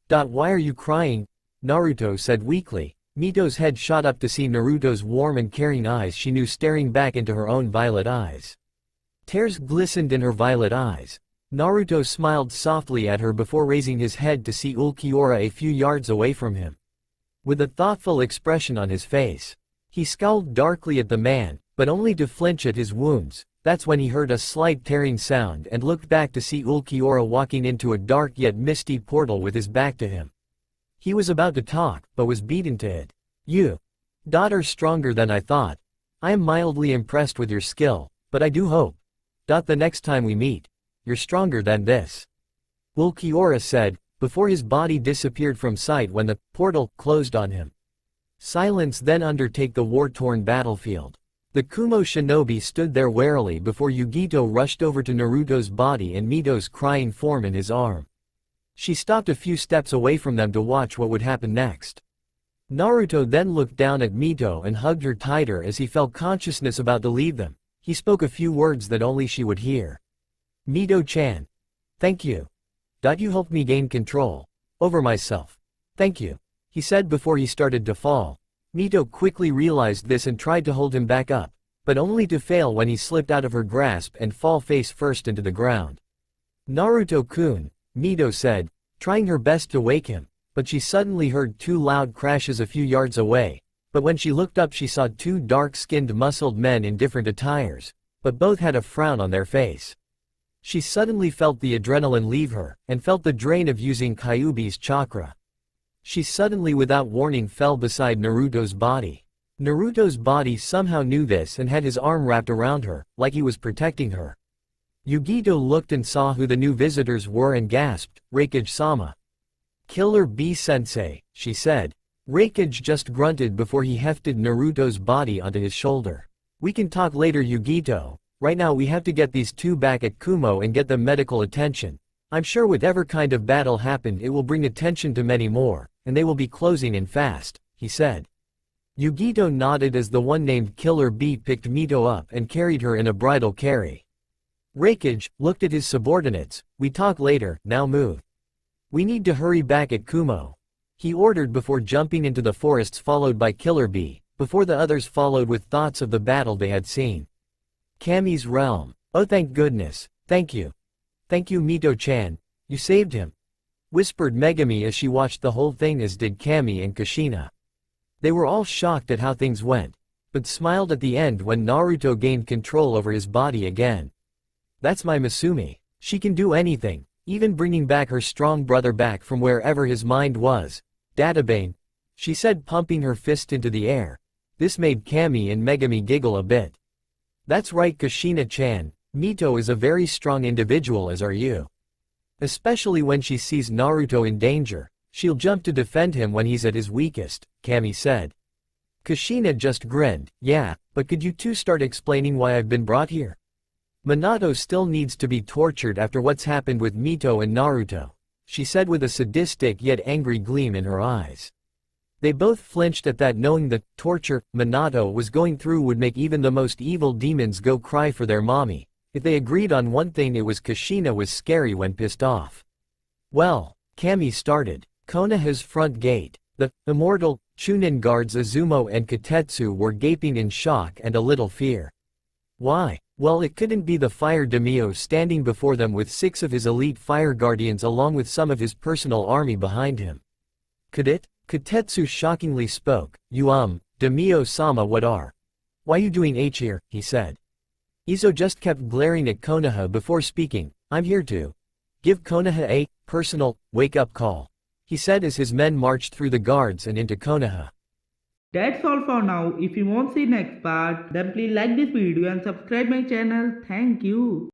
Why are you crying? Naruto said weakly. Mito's head shot up to see Naruto's warm and caring eyes she knew staring back into her own violet eyes. Tears glistened in her violet eyes. Naruto smiled softly at her before raising his head to see Ulquiorra a few yards away from him. With a thoughtful expression on his face, he scowled darkly at the man, but only to flinch at his wounds. That's when he heard a slight tearing sound and looked back to see Ulquiorra walking into a dark yet misty portal with his back to him. He was about to talk, but was beaten to it. You are stronger than I thought. I am mildly impressed with your skill, but I do hope the next time we meet, you're stronger than this. Ulquiorra said, before his body disappeared from sight when the portal closed on him. Silence then undertake the war-torn battlefield. The Kumo shinobi stood there warily before Yugito rushed over to Naruto's body and Mito's crying form in his arm. She stopped a few steps away from them to watch what would happen next. Naruto then looked down at Mito and hugged her tighter as he felt consciousness about to leave them. He spoke a few words that only she would hear. Mito-chan. Thank you. You helped me gain control over myself. Thank you, he said before he started to fall. Mito quickly realized this and tried to hold him back up, but only to fail when he slipped out of her grasp and fall face first into the ground. Naruto-kun, Mito said, trying her best to wake him, but she suddenly heard two loud crashes a few yards away, but when she looked up she saw two dark-skinned muscled men in different attires, but both had a frown on their face. She suddenly felt the adrenaline leave her, and felt the drain of using Kyuubi's chakra. She suddenly without warning fell beside Naruto's body. Naruto's body somehow knew this and had his arm wrapped around her, like he was protecting her. Yugito looked and saw who the new visitors were and gasped, Raikage-sama. Killer Bee-sensei, she said. Raikage just grunted before he hefted Naruto's body onto his shoulder. We can talk later, Yugito. Right now we have to get these two back at Kumo and get them medical attention. I'm sure whatever kind of battle happened it will bring attention to many more, and they will be closing in fast, he said. Yugito nodded as the one named Killer Bee picked Mito up and carried her in a bridal carry. Raikage looked at his subordinates. We talk later, now move. We need to hurry back at Kumo, he ordered before jumping into the forests, followed by Killer Bee, before the others followed with thoughts of the battle they had seen. Kami's realm. Oh, thank goodness. Thank you. Thank you, Mito-chan. You saved him, whispered Megami as she watched the whole thing, as did Kami and Kushina. They were all shocked at how things went, but smiled at the end when Naruto gained control over his body again. That's my Masumi. She can do anything, even bringing back her strong brother back from wherever his mind was. Databane. she said, pumping her fist into the air. This made Kami and Megami giggle a bit. That's right, Kushina-chan, Mito is a very strong individual, as are you. Especially when she sees Naruto in danger, she'll jump to defend him when he's at his weakest, Kami said. Kushina just grinned. Yeah, but could you two start explaining why I've been brought here? Minato still needs to be tortured after what's happened with Mito and Naruto, she said with a sadistic yet angry gleam in her eyes. They both flinched at that, knowing the torture Minato was going through would make even the most evil demons go cry for their mommy. If they agreed on one thing, it was Kushina was scary when pissed off. Well, Kami started. Konoha's front gate. The immortal Chunin guards Izumo and Kotetsu were gaping in shock and a little fear. Why? Well, it couldn't be the fire daimyo standing before them with 6 of his elite fire guardians along with some of his personal army behind him. Could it? Kotetsu shockingly spoke. Daimyo-sama, what are? Why you doing here? He said. Izo just kept glaring at Konoha before speaking. I'm here to give Konoha a personal wake-up call, he said as his men marched through the guards and into Konoha.
That's all for now. If you want to see next part, then please like this video and subscribe my channel. Thank you.